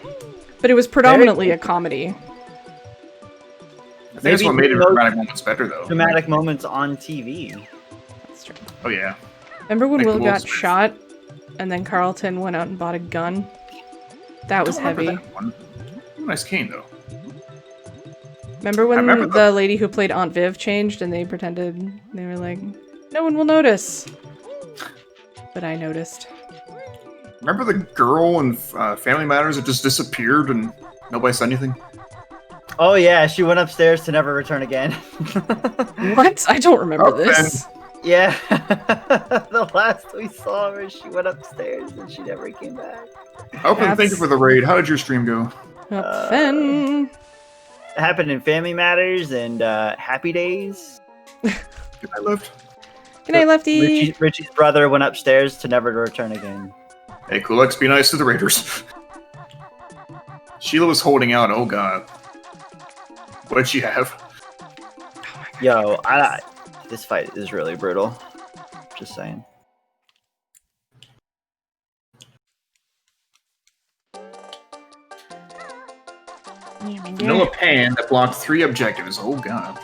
But it was predominantly a comedy. I think that's what made the dramatic moments better though. Dramatic moments on TV. That's true. Oh yeah. Remember when Like Will Will got Smith. shot and then Carlton went out and bought a gun? That was I don't remember heavy. that one. Ooh, nice cane though. Remember when remember the lady who played Aunt Viv changed and they pretended, they were like, no one will notice. But I noticed. Remember the girl in Family Matters that just disappeared and nobody said anything? Oh yeah, she went upstairs to never return again. What? I don't remember Okay. this. Yeah, the last we saw her, she went upstairs and she never came back. Open, thank you That's- for the raid. How did your stream go? Up then. It happened in Family Matters and Happy Days. Good night, left. Good night, Lefty. Richie's brother went upstairs to never return again. Hey, Kulix, be nice to the raiders. Sheila was holding out. Oh god. What'd she have? Yo, this fight is really brutal. Just saying. Vanilla Pan that blocked 3 objectives. Oh god.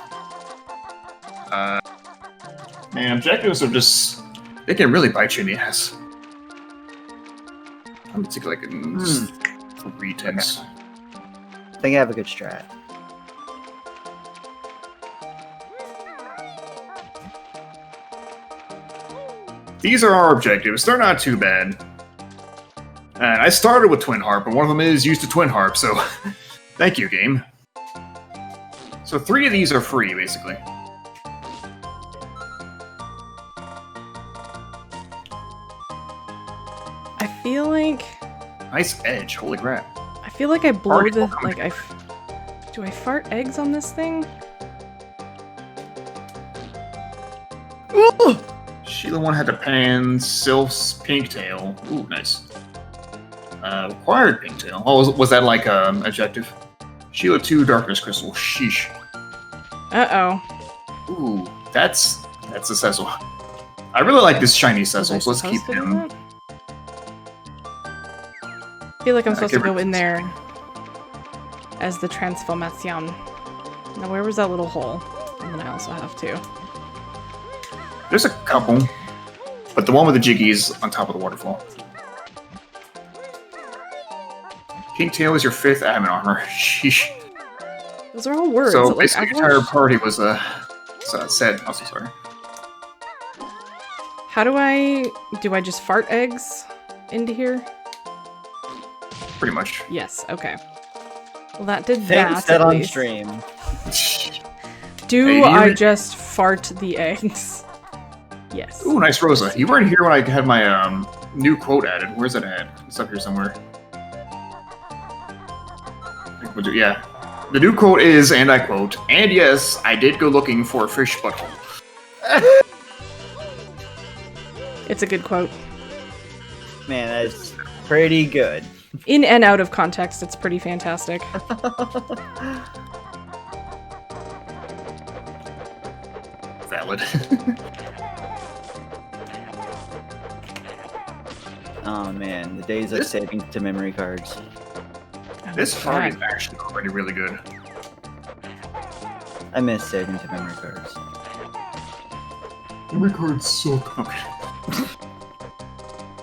Man, objectives are just... They can really bite you in the ass. I'm gonna take like just 3 ticks. I think I have a good strat. These are our objectives. They're not too bad. And I started with Twin Harp, and one of them is used to Twin Harp, so thank you, game. So 3 of these are free, basically. I feel like Nice edge, holy crap. I blow Already the welcome. like do I fart eggs on this thing? Ooh! Sheila 1 had the pan, Sylph's pink tail. Ooh, nice. Required pink tail. Oh, was that like objective? Sheila 2, darkness crystal. Sheesh. Uh-oh. Ooh, that's a Cecil. I really like this shiny Cecil, so let's keep him. I feel like I'm supposed to give go her- in there as the transformation. Now, where was that little hole? And then I also have to. There's a couple, but the one with the Jiggies on top of the waterfall. Pink tail is your 5th admin armor. Sheesh. Those are all words. So like, basically, I've the entire watched- party was Said. Also, sorry. How do I just fart eggs into here? Pretty much. Yes, okay. Well, that did Thanks that that at on least. stream. Do Hey, I just fart the eggs? Yes. Ooh, nice Rosa. You weren't here when I had my new quote added. Where's it at? It's up here somewhere. I think we'll do, yeah. The new quote is, and I quote, "And yes, I did go looking for a fish butthole." It's a good quote. Man, that's pretty good. In and out of context, it's pretty fantastic. Valid. Oh man, the days of saving to memory cards. This fart is actually already really good. I miss saving to memory cards. Memory cards suck. Okay.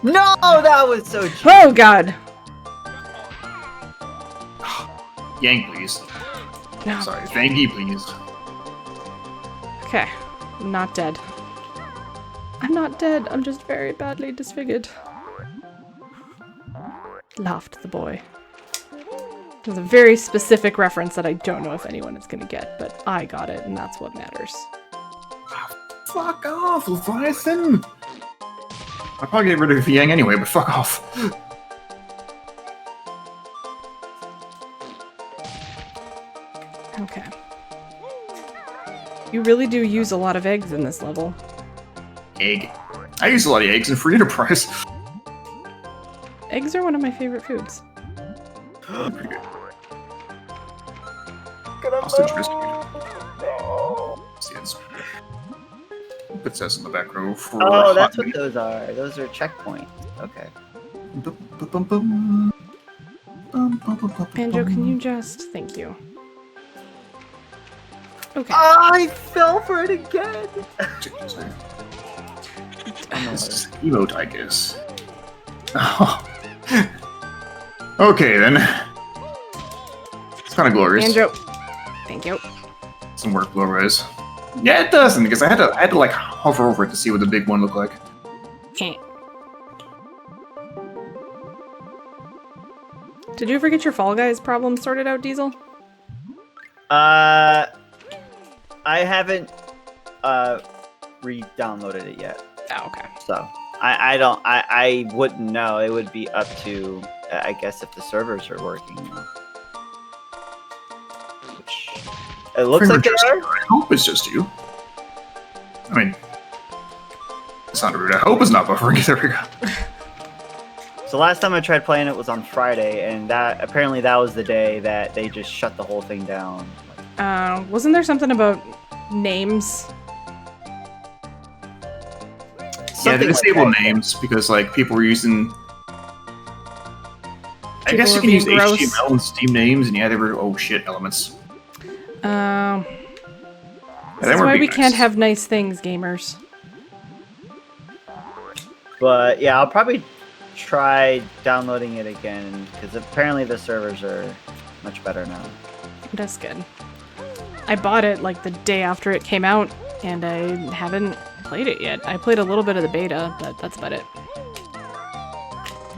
No, that was so cheap. Oh god! Yang, please. No. Sorry, Vangy, please. Okay. I'm not dead. I'm not dead. I'm just very badly disfigured. Laughed the boy. There's a very specific reference that I don't know if anyone is gonna get, but I got it, and that's what matters. Fuck off, Leviathan! I'll probably get rid of Yang anyway, but fuck off. Okay. You really do use a lot of eggs in this level. Egg. I use a lot of eggs in Free Enterprise. Eggs are one of my favorite foods. Pretty good. Hostage rescue. Yes. It says in the back row for. Oh, that's what those are. Those are checkpoints. Okay. Banjo, can you just... Thank you. Okay. I fell for it again. This is emote, I guess. Oh. Okay then. It's kind of glorious. Banjo. Thank you. Some work glorious. Yeah, it doesn't because I had to like hover over it to see what the big one looked like. Eh. Did you ever get your Fall Guys problem sorted out, Diezal? I haven't re-downloaded it yet. Oh, okay. So I wouldn't know. It would be up to I guess if the servers are working. Which it looks like they are. I hope it's just you. I mean, it's not rude. I hope it's not buffering. There we go. So last time I tried playing it was on Friday, and that was the day that they just shut the whole thing down. Wasn't there something about names? Yeah, they Something like disable that. names because like people were using. I People guess you were can use being gross. HTML and Steam names, and yeah, they were elements. Yeah, They that's weren't why being we nice. can't have nice things, gamers. But yeah, I'll probably try downloading it again because apparently the servers are much better now. That's good. I bought it like the day after it came out, and I haven't played it yet. I played a little bit of the beta, but that's about it.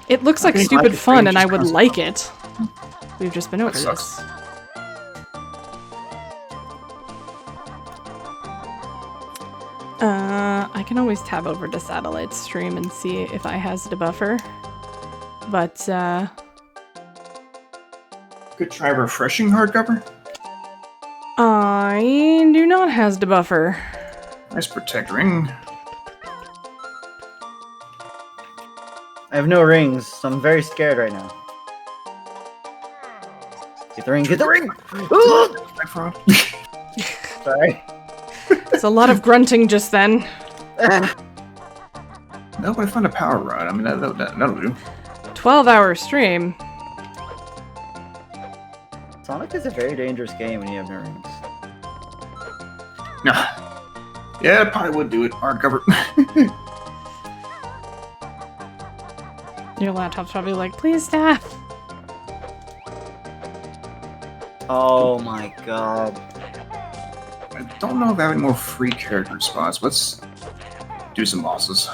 It looks like Okay, stupid like it, fun, great, and I just would sounds like it. We've just been over That sucks. this. I can always tab over to Satellite Stream and see if I has the buffer. But, Could try refreshing hardcover. I do not has the buffer. Nice protect ring. I have no rings, so I'm very scared right now. Get the ring, get the ring! Ooh! Back fraud. Sorry. It's a lot of grunting just then. No, but I found a power rod. I mean, that'll do. 12-hour stream. Sonic is a very dangerous game when you have no rings. Nah. Yeah, it probably would do it. Hardcover. Your laptop's probably like, please stop. Oh my god. I don't know if I have any more free character spots. Let's do some bosses.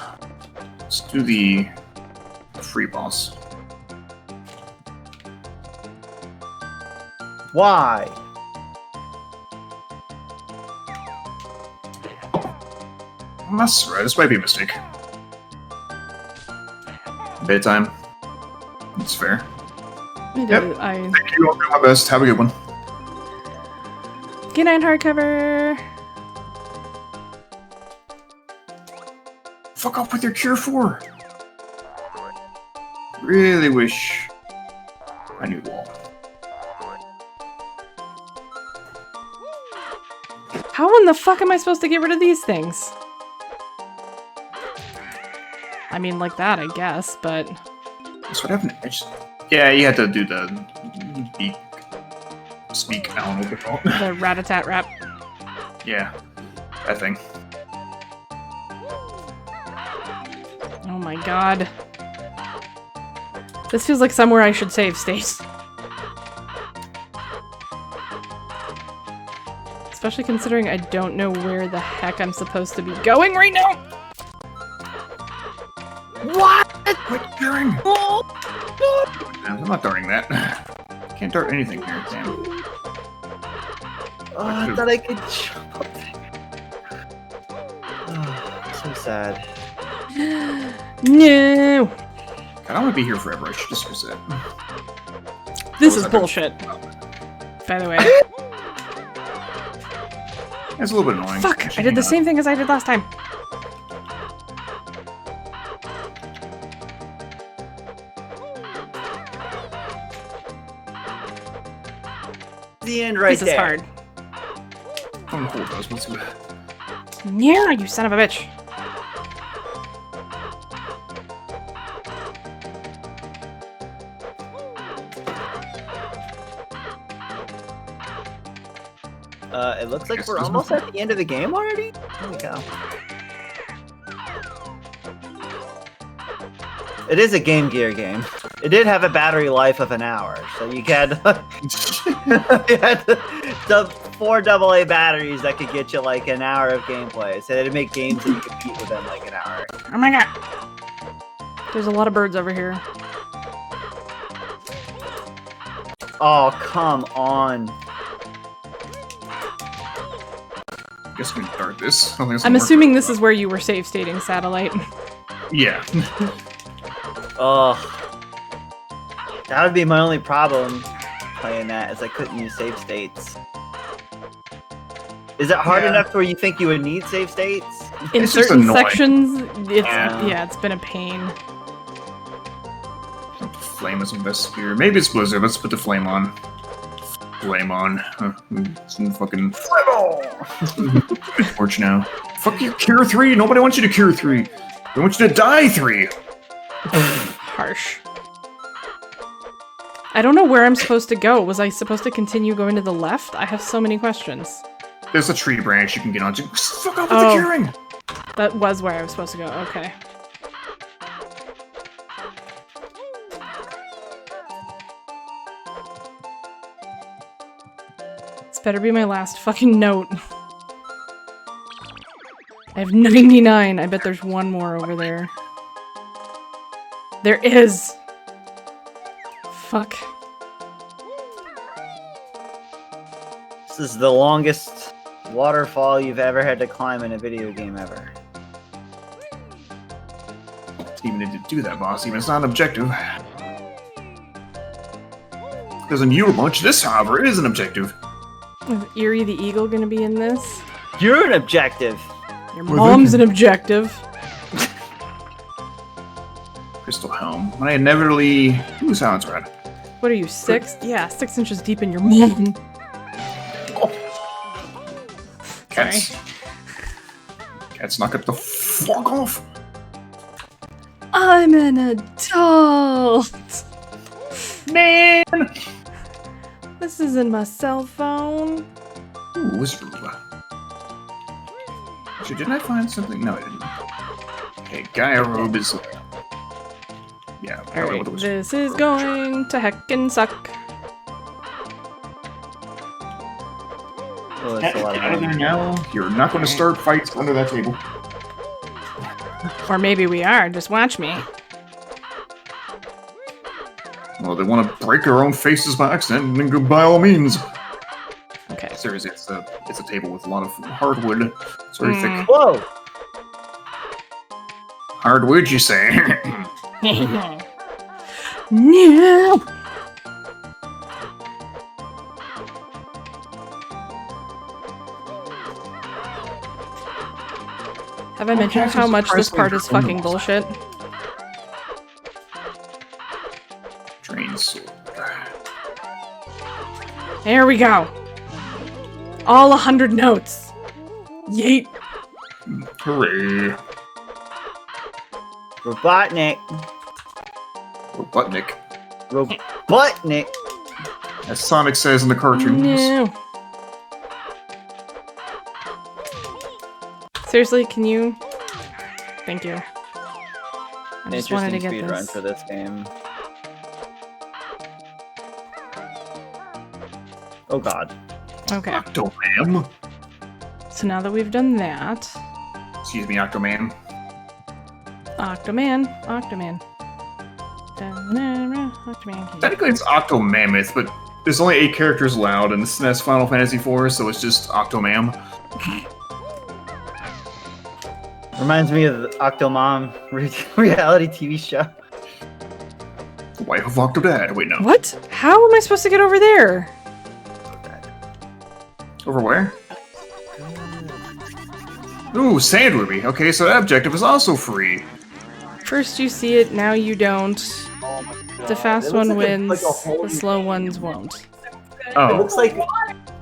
Let's do the free boss. Why? That's right. This might be a mistake. Bedtime. That's fair. I Yep. did. Thank you. I'll do my best. Have a good one. Good night, hardcover. Fuck off with your Cure 4. Really wish I knew all. How in the fuck am I supposed to get rid of these things? I mean, like that, I guess, but... That's what happened. Yeah, you had to do the speak. I don't know what they're called. The rat-a-tat rap. Yeah, that thing. Oh my god. This feels like somewhere I should save state. Especially considering I don't know where the heck I'm supposed to be going right now! What? Quit darting! I'm not darting that. Can't dart anything here, damn. Oh, I thought I could jump up there. Oh, so sad. No! God, I want to be here forever. I should just reset. This is bullshit. By the way. It's a little bit annoying. Fuck! I did the same thing as I did last time. The end right This is there. hard. I don't know who it does. Let's see what... Yeah, you son of a bitch. It looks like we're almost at the end of the game already? There we go. It is a Game Gear game. It did have a battery life of an hour, so you had, you had the 4 AA batteries that could get you like an hour of gameplay. So they'd make games that you could beat within like an hour. Oh my god. There's a lot of birds over here. Oh, come on. I guess we can dart this. I don't think it's I'm gonna work. assuming this is where you were save stating Satellite. Yeah. Oh. That would be my only problem playing that, is I couldn't use save states. Is it hard Yeah. enough to where you think you would need save states? In It's just certain annoying. sections, it's Yeah. yeah, it's been a pain. Flame is investigator. Maybe it's Blizzard. Let's put the flame on. Flame on. Some fucking flame on. Torch now. Fuck you, Cure 3. Nobody wants you to Cure 3. They want you to die 3. Harsh. I don't know where I'm supposed to go. Was I supposed to continue going to the left? I have so many questions. There's a tree branch you can get onto. Fuck off with Oh. the curing. That was where I was supposed to go. Okay. This better be my last fucking note. I have 99. I bet there's one more over there. There is! Fuck. This is the longest waterfall you've ever had to climb in a video game ever. Even need to do that, boss. Even it's not an objective. There's a new bunch. This, however, is an objective. Is Eerie the Eagle gonna be in this? You're an objective! Your mom's an objective. Crystal Helm. When I inevitably... Ooh, sounds rad. What are you, 6? Yeah, 6 inches deep in your mom. Cats. Sorry. Cats, knock it the fuck off. I'm an adult! Man! This isn't my cell phone. Ooh, whisper. Actually, didn't I find something? No, I didn't. Okay, Gaia robe is... Yeah, I don't know what the Alright, whisper- this is going to heckin' suck. Oh, Get that's a lot out of there of now. You're not going to start fights under that table. Or maybe we are. Just watch me. Well, they want to break their own faces by accident, then by all means. Okay. Seriously, it's a table with a lot of hardwood. It's very thick. Whoa! Hardwood, you say? No. Have I mentioned how much this part is fucking bullshit? Train sword. There we go. All 100 notes. Yeet. Hooray. Robotnik. Robotnik. Robotnik. As Sonic says in the cartoons. No. Seriously, can you? Thank you. I just wanted to Interesting get speedrun this. for this game. Oh god. Okay. Octomam. So now that we've done that, Excuse me, Octoman. Octoman. Octoman. Technically, it's Octomammoth, but there's only 8 characters allowed in the SNES Final Fantasy IV, so it's just Octomam. Reminds me of the Octomom reality TV show. The wife of Octodad. Wait, no. What? How am I supposed to get over there? Over where? Ooh, Sand Ruby. Okay, so that objective is also free. First you see it, now you don't. The fast It looks one like a- wins, like a whole the new slow game. ones won't. It Oh, looks like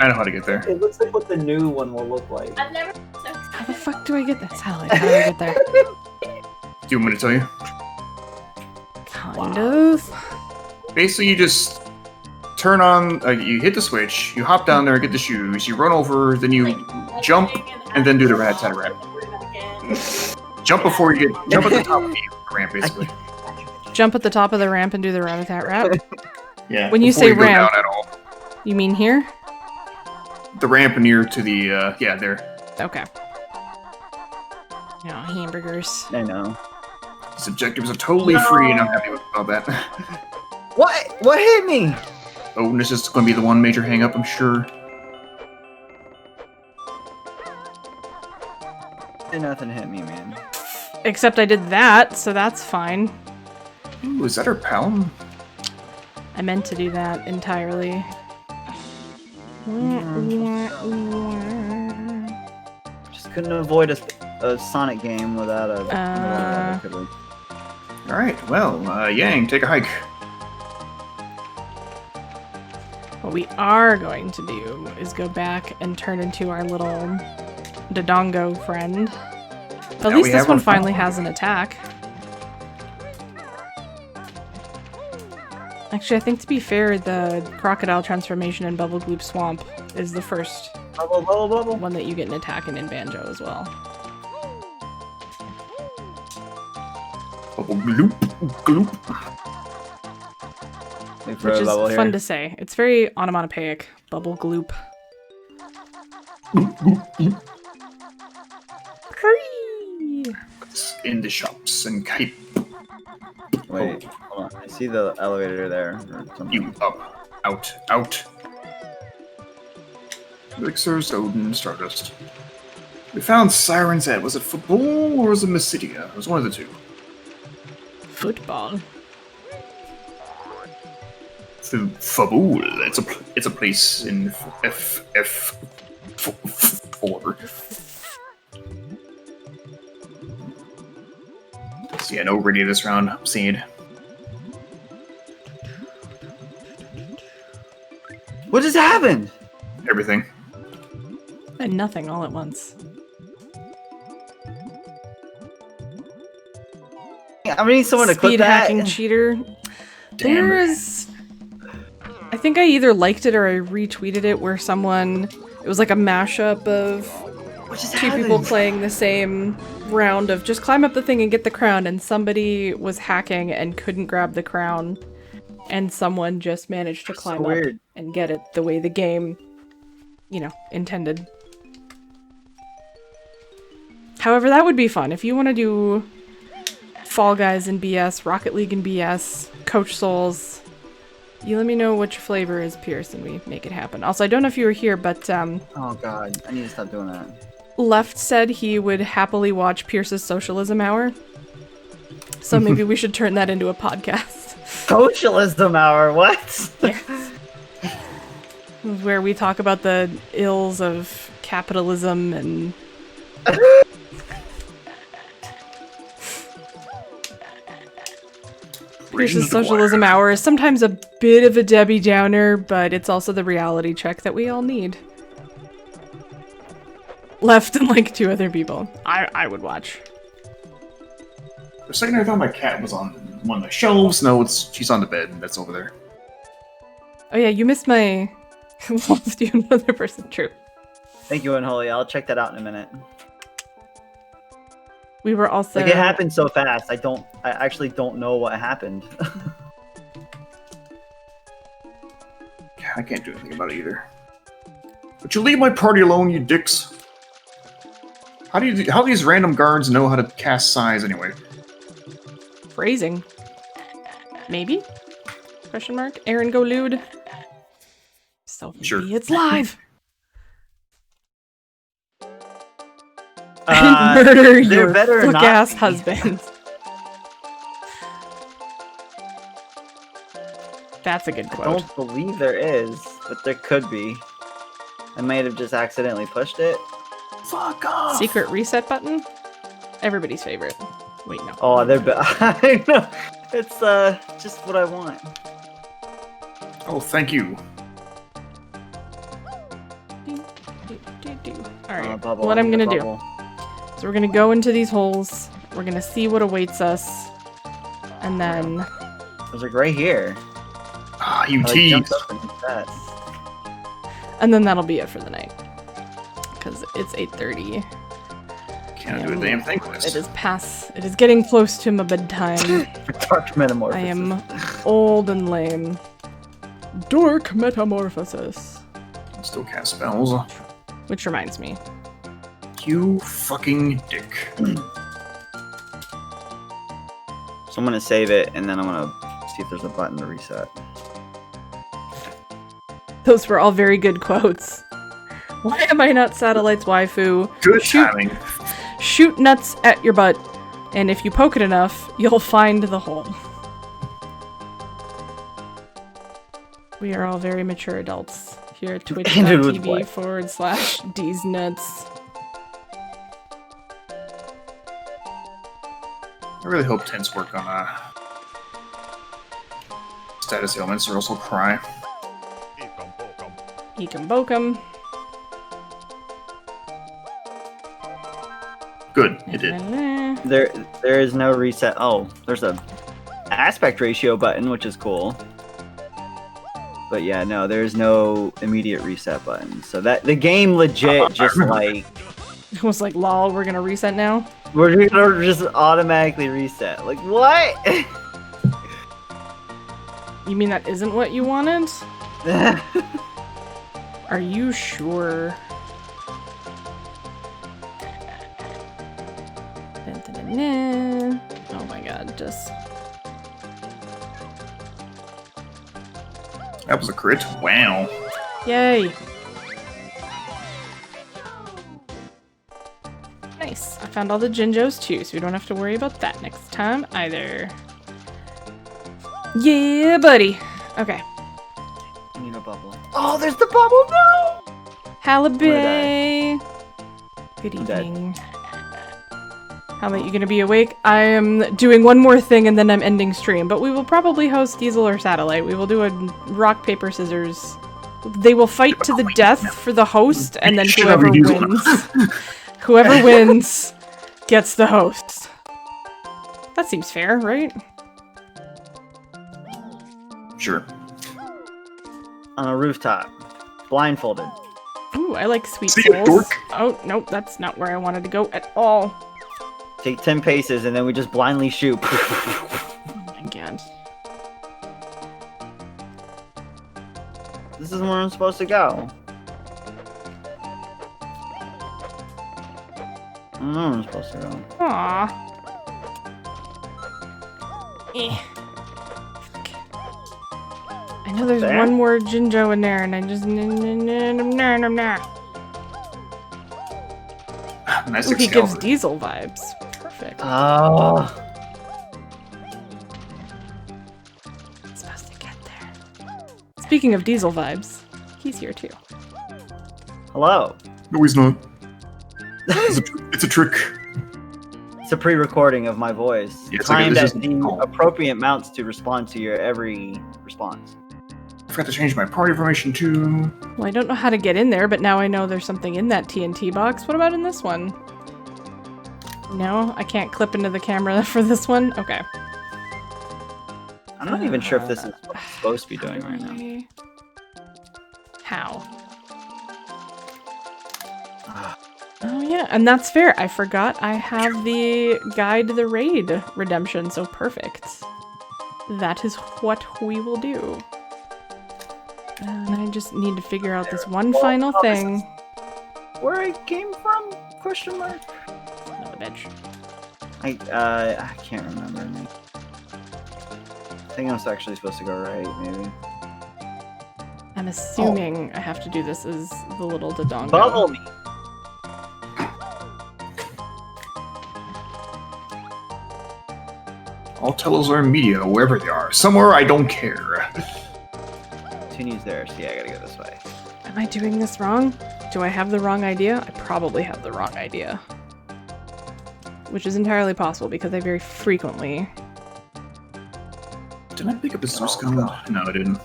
I know how to get there. it looks like what the new one will look like. How the fuck do I get this? How do I get there? Do you want me to tell you? Kind of. Basically, you just turn on, you hit the switch, you hop down there and get the shoes, you run over, then you jump, and then do the rat-tat-rat. Jump before you get, jump at the top of the ramp, basically. Jump at the top of the ramp and do the rat-a-tat-rat. Yeah. When you before say go ramp- down at all. You mean here? The ramp near to the, yeah, there. Okay. No, hamburgers. I know. These objectives are totally free, and I'm happy about that. What? What hit me? Oh, this is going to be the one major hang-up, I'm sure. And nothing hit me, man. Except I did that, so that's fine. Ooh, is that her pal? I meant to do that entirely. Just couldn't avoid a Sonic game without a. Alright, well, Yang, take a hike. What we are going to do is go back and turn into our little Dodongo friend. At Now least we this have one our friend. finally has an attack. Actually, I think to be fair, the crocodile transformation in Bubble Gloop Swamp is the first Bubble, bubble, bubble. one that you get an attack in Banjo as well. Gloop, gloop. Wait for Which a is bubble fun here. to say. It's very onomatopoeic. Bubble Gloop. Hurry! It's in the shops and kite Wait, hold on. I see the elevator there. Or something. you up. Out, out. Elixir, Odin, Stardust. We found Siren's Head. Was it football or was it Mysidia? It was one of the two. Football. Fabul. It's a place in F4. So yeah, no ready this round. I'm seeing it. What just happened? Everything. And nothing all at once. I need someone to clip Speed that. hacking cheater. Damn. There's... I think I either liked it or I retweeted it where someone... It was like a mashup of What just two happened? people playing the same round of just climb up the thing and get the crown, and somebody was hacking and couldn't grab the crown, and someone just managed to climb up weird. and get it the way the game intended. However, that would be fun. If you want to do Fall Guys and BS, Rocket League and BS, Coach Souls, you let me know what your flavor is, Pierce, and we make it happen. Also, I don't know if you were here, but Oh god, I need to stop doing that. Left said he would happily watch Pierce's Socialism Hour. So maybe we should turn that into a podcast. Socialism hour, what? Yes. Where we talk about the ills of capitalism and... Pierce's Socialism Hour is sometimes a bit of a Debbie Downer, but it's also the reality check that we all need. Left and like 2 other people. I would watch. For a second, I thought my cat was on one of the shelves. No, she's on the bed. That's over there. Oh yeah, you missed my... Lost you another person. True. Thank you, Unholy. I'll check that out in a minute. We were also... Like, it happened so fast, I actually don't know what happened. I can't do anything about it either. But you leave my party alone, you dicks. How do these random guards know how to cast size anyway? Phrasing. Maybe? Question mark. Aaron, go lewd. Sophie, Sure. it's live. I didn't murder your better not fuck-ass be. husband. That's a good I quote. don't believe there is, but there could be. I might have just accidentally pushed it. Fuck off! Secret reset button? Everybody's favorite. Wait, no. Oh, they're I know. It's just what I want. Oh, thank you. Alright, Bubble, what I I'm need a gonna do. bubble. So we're gonna go into these holes. We're gonna see what awaits us. And then... There's like right here. Ah, you I, like, tease. jumped up and hit that. And then that'll be it for the night. Because it's 8:30. Can't do a damn thing with It this. it is getting close to my bedtime. Dark metamorphosis. I am old and lame. Dork metamorphosis. Still cast spells. Which reminds me. You fucking dick. So I'm gonna save it, and then I'm gonna see if there's a button to reset. Those were all very good quotes. Why am I not Satellite's waifu? Good Shoot. timing. Shoot nuts at your butt, and if you poke it enough, you'll find the hole. We are all very mature adults here at Ended with what? twitch.tv/D's nuts. I really hope tents work on status ailments, or else I'll cry. Ekum bokum. Good, it did. There is no reset. Oh, there's a aspect ratio button, which is cool. But yeah, no, there's no immediate reset button. So that the game legit just like It was like, lol, we're gonna reset now? we're gonna just automatically reset. Like what? You mean that isn't what you wanted? Are you sure? Oh my god, just... That was a crit. Wow. Yay! Nice. I found all the Jinjos too, so we don't have to worry about that next time either. Yeah, buddy! Okay. I need a bubble. Oh, there's the bubble! No! Halibay! Good I'm dead. evening. How about you gonna be awake? I am doing one more thing and then I'm ending stream, but we will probably host Diezal or Satellite. We will do a rock, paper, scissors. They will fight to the death for the host, and then Shit, whoever we do. wins, whoever wins gets the host. That seems fair, right? Sure. On a rooftop, blindfolded. Ooh, I like sweet See ya, souls. dork. Oh, nope, that's not where I wanted to go at all. Take 10 paces, and then we just blindly shoot. Oh my god. This is where I'm supposed to go. I don't know where I'm supposed to go. Aww. I know there's There? one more Jinjo in there, and I just Nice Ooh, he gives Excalibur. Diezal vibes. Perfect. Oh. Supposed to get there. Speaking of Diezal vibes, he's here too. Hello. No, he's not. It's a trick. It's a pre-recording of my voice. Yeah, it's like timed this at is- the oh. appropriate amounts to respond to your every response. I forgot to change my party formation too. Well, I don't know how to get in there, but now I know there's something in that TNT box. What about in this one? No, I can't clip into the camera for this one? Okay. I'm not even sure if this is what it's supposed to be doing right now. How? Oh yeah, and that's fair. I forgot I have the Guide to the Raid redemption, so perfect. That is what we will do. And I just need to figure out this one final thing. Where I came from? Question mark. Son of a bitch. I can't remember. I think I'm actually supposed to go right, maybe. I'm assuming I have to do this as the little Dodongo. Bubble me. All telos are in media, wherever they are. Somewhere I don't care. Continues there, so yeah, I gotta go this way. Am I doing this wrong? Do I have the wrong idea? I probably have the wrong idea. Which is entirely possible because I very frequently... Did I pick up a Zeus gun? No, I didn't.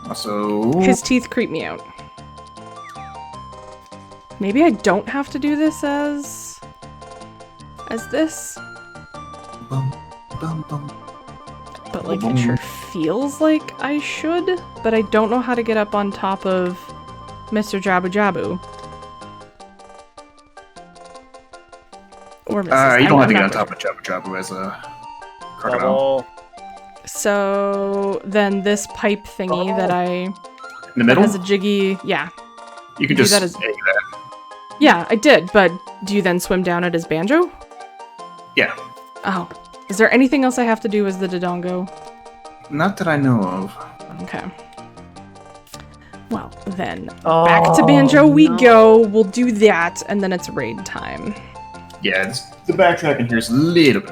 Also... His teeth creep me out. Maybe I don't have to do this as this, Bum, bum, bum. but like it sure feels like I should, but I don't know how to get up on top of Mr. Jabu Jabu. Or Mrs. You don't have to get I'm on not top of Jabu Jabu as a crocodile. Bubble. So then this pipe thingy that In the middle? has a jiggy, yeah. You can do just that as- say that. Yeah, I did, but do you then swim down it as banjo? Yeah. Oh. Is there anything else I have to do as the Dodongo? Not that I know of. Okay. Well, then, back to Banjo we no. go. We'll do that, and then it's raid time. Yeah, the backtracking here is a little bit.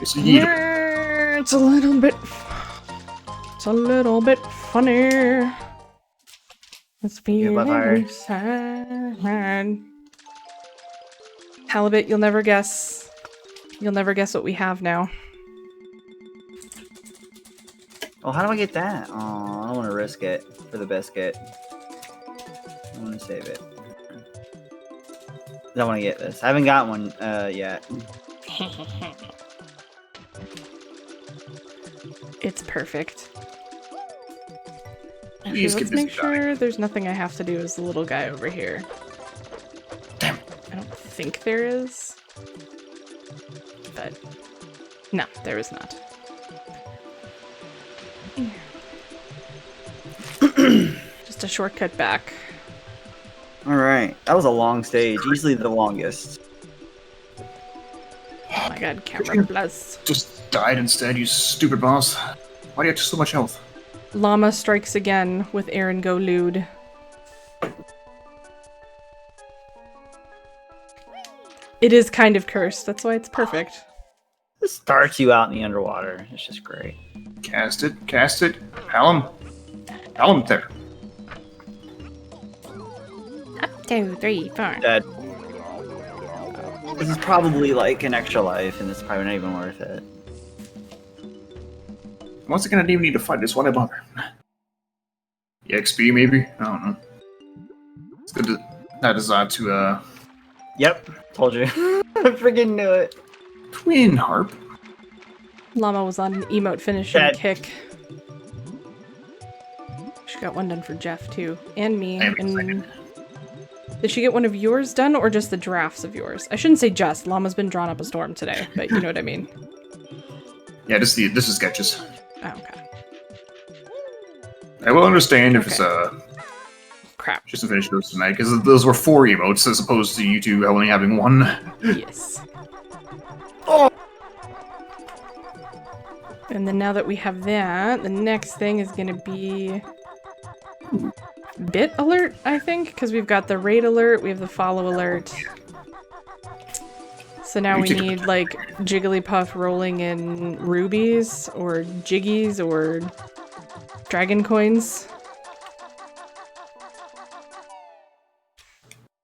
It's a little bit. Yeah, it's a little bit... It's a little bit funny. It's love her. feeling sad. Halibut, you'll never guess. You'll never guess what we have now. Oh, how do I get that? Oh, I don't want to risk it for the biscuit. I want to save it. I don't want to get this. I haven't got one yet. It's perfect. Actually, Please let's give this make a guy. sure there's nothing I have to do as the little guy over here. Damn. I don't think there is. But no, there is not. Just a shortcut back. Alright. That was a long stage. Easily the longest. Oh my god, camera plus. Just died instead, you stupid boss. Why do you have so much health? Llama strikes again with Aaron Go Lewd. It is kind of cursed, that's why it's perfect. This starts you out in the underwater. It's just great. Cast it, cast it. Palm. Palm there. 2, 3, 4. Dead. This is probably like an extra life, and it's probably not even worth it. Once again, I didn't even need to fight this. Why did I bother? EXP, maybe? I don't know. It's good to not designed to, Yep. Told you. I freaking knew it. Twin Harp. Llama was on an emote finishing Dead. kick. She got one done for Jeff too, and me. Wait a And second. did she get one of yours done, or just the drafts of yours? I shouldn't say just. Llama's been drawn up a storm today, but you know what I mean. Yeah, this is sketches. Oh, okay. I will understand if it's crap. Just to finish those tonight, because those were 4 emotes as opposed to you two only having 1. Yes. And then now that we have that, the next thing is going to be bit alert, I think, because we've got the raid alert, we have the follow alert. So now we need like Jigglypuff rolling in rubies or Jiggies or dragon coins.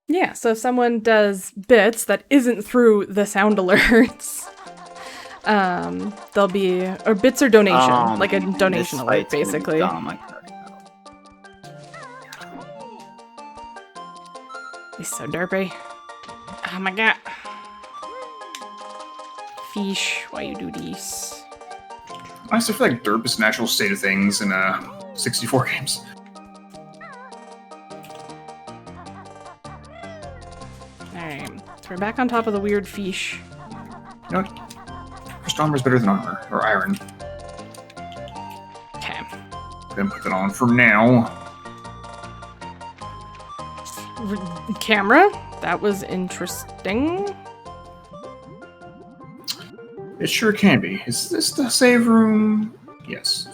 Yeah, so if someone does bits that isn't through the sound alerts, they'll be, or bits or donation, like a donation alert, basically. He's so derpy. Oh my god. Fish, why you do this? I still feel like derp is a natural state of things in 64 games. Alright, so we're back on top of the weird fish. You know what? First armor is better than armor, or iron. Okay. Gonna put that on for now. Camera? That was interesting. It sure can be. Is this the save room? Yes.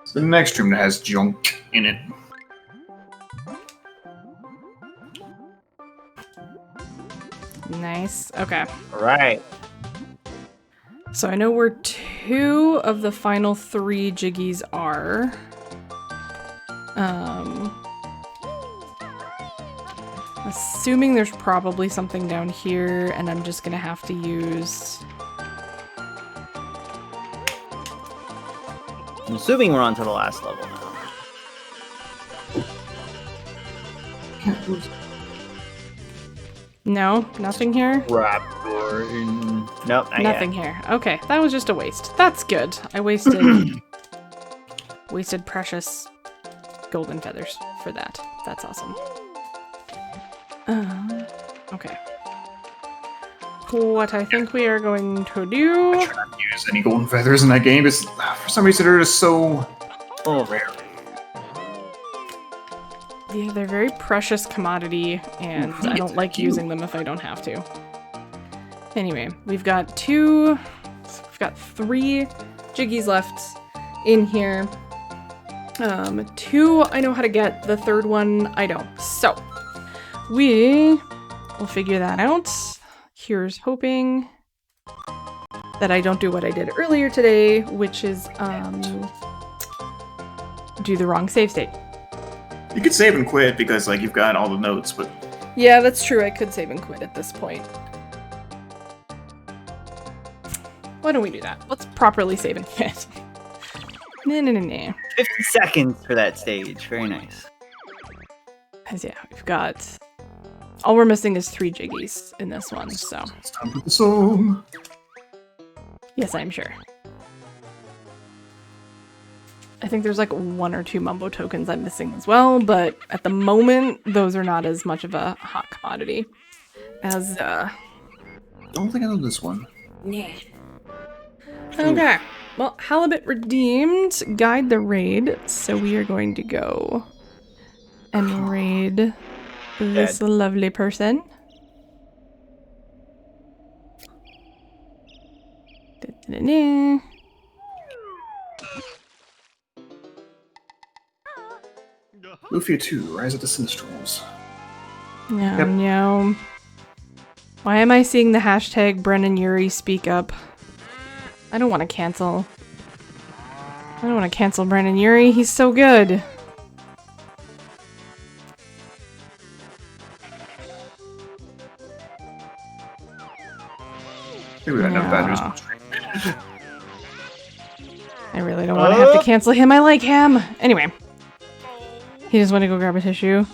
It's the next room that has junk in it. Nice. Okay. Right. So I know where 2 of the final 3 Jiggies are. Assuming there's probably something down here, and I'm just gonna have to use... I'm assuming we're on to the last level now. No, nothing here? Nope, not Nothing yet. here. Okay, that was just a waste. That's good. I wasted wasted precious golden feathers for that. That's awesome. Okay. What I think we are going to do... I try not to use any golden feathers in that game, because for some reason they're just so rare. Yeah, they're very precious commodity, and I don't like using them if I don't have to. Anyway, we've got 3 Jiggies left in here. 2 I know how to get, the 3rd one I don't. So, we will figure that out. Here's hoping that I don't do what I did earlier today, which is do the wrong save state. You could save and quit because like you've got all the notes, but Yeah, that's true. I could save and quit at this point. Why don't we do that? Let's properly save and quit. No. 50 seconds for that stage. Very nice. Because yeah, we've got... All we're missing is 3 Jiggies in this one, so... it's time for the song. Yes, I'm sure. I think there's like 1 or 2 Mumbo tokens I'm missing as well, but at the moment, those are not as much of a hot commodity as, I don't think I know this one. Yeah. Okay. Well, Halibut redeemed. Guide the raid. So we are going to go and raid this lovely person. Da-da-da-da. Lufia 2, Rise of the Sinistrals. No, Yep. no. Why am I seeing the hashtag Brennan Yuri speak up? I don't want to cancel. I don't want to cancel Brennan Yuri. He's so good. Maybe we got enough bad news. I really don't want to have to cancel him. I like him. Anyway. He just want to go grab a tissue.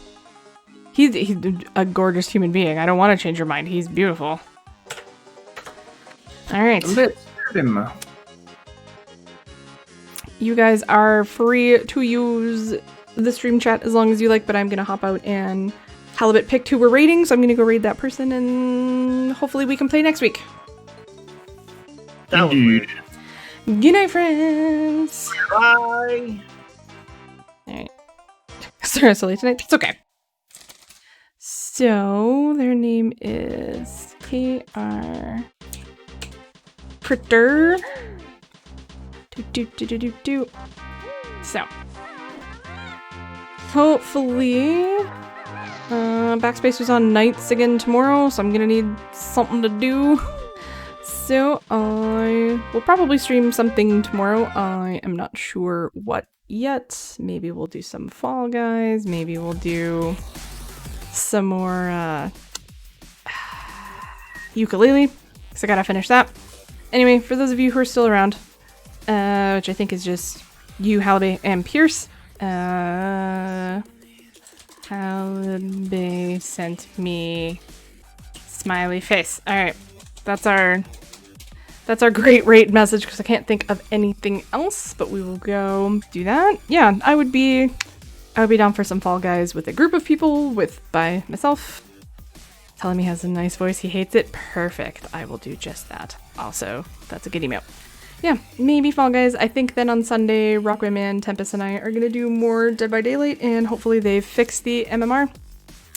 He's a gorgeous human being. I don't want to change your mind. He's beautiful. Alright. Let's get him. You guys are free to use the stream chat as long as you like, but I'm going to hop out and Halibut picked who we're raiding, so I'm going to go raid that person and hopefully we can play next week. Indeed. Good night, friends! Bye. Alright. Sorry, so late tonight. It's okay. So their name is KR Critter. So hopefully Backspace was on nights again tomorrow, so I'm gonna need something to do. So I will probably stream something tomorrow. I am not sure what yet. Maybe we'll do some Fall Guys. Maybe we'll do some more ukulele, because I gotta finish that. Anyway, for those of you who are still around, which I think is just you, Halliday, and Pierce, Halliday sent me smiley face. Alright, that's our great rate message, because I can't think of anything else, but we will go do that. Yeah, I would be down for some Fall Guys with a group of people, by myself. Telling me he has a nice voice, he hates it. Perfect, I will do just that. Also, that's a good email. Yeah, maybe Fall Guys. I think then on Sunday, Rockwayman, Tempest, and I are gonna do more Dead by Daylight, and hopefully they've fixed the MMR,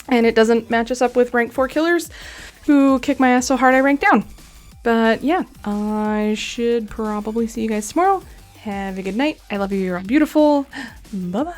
and it doesn't match us up with rank 4 killers who kick my ass so hard I rank down. But yeah, I should probably see you guys tomorrow. Have a good night. I love you. You're all beautiful. Bye-bye.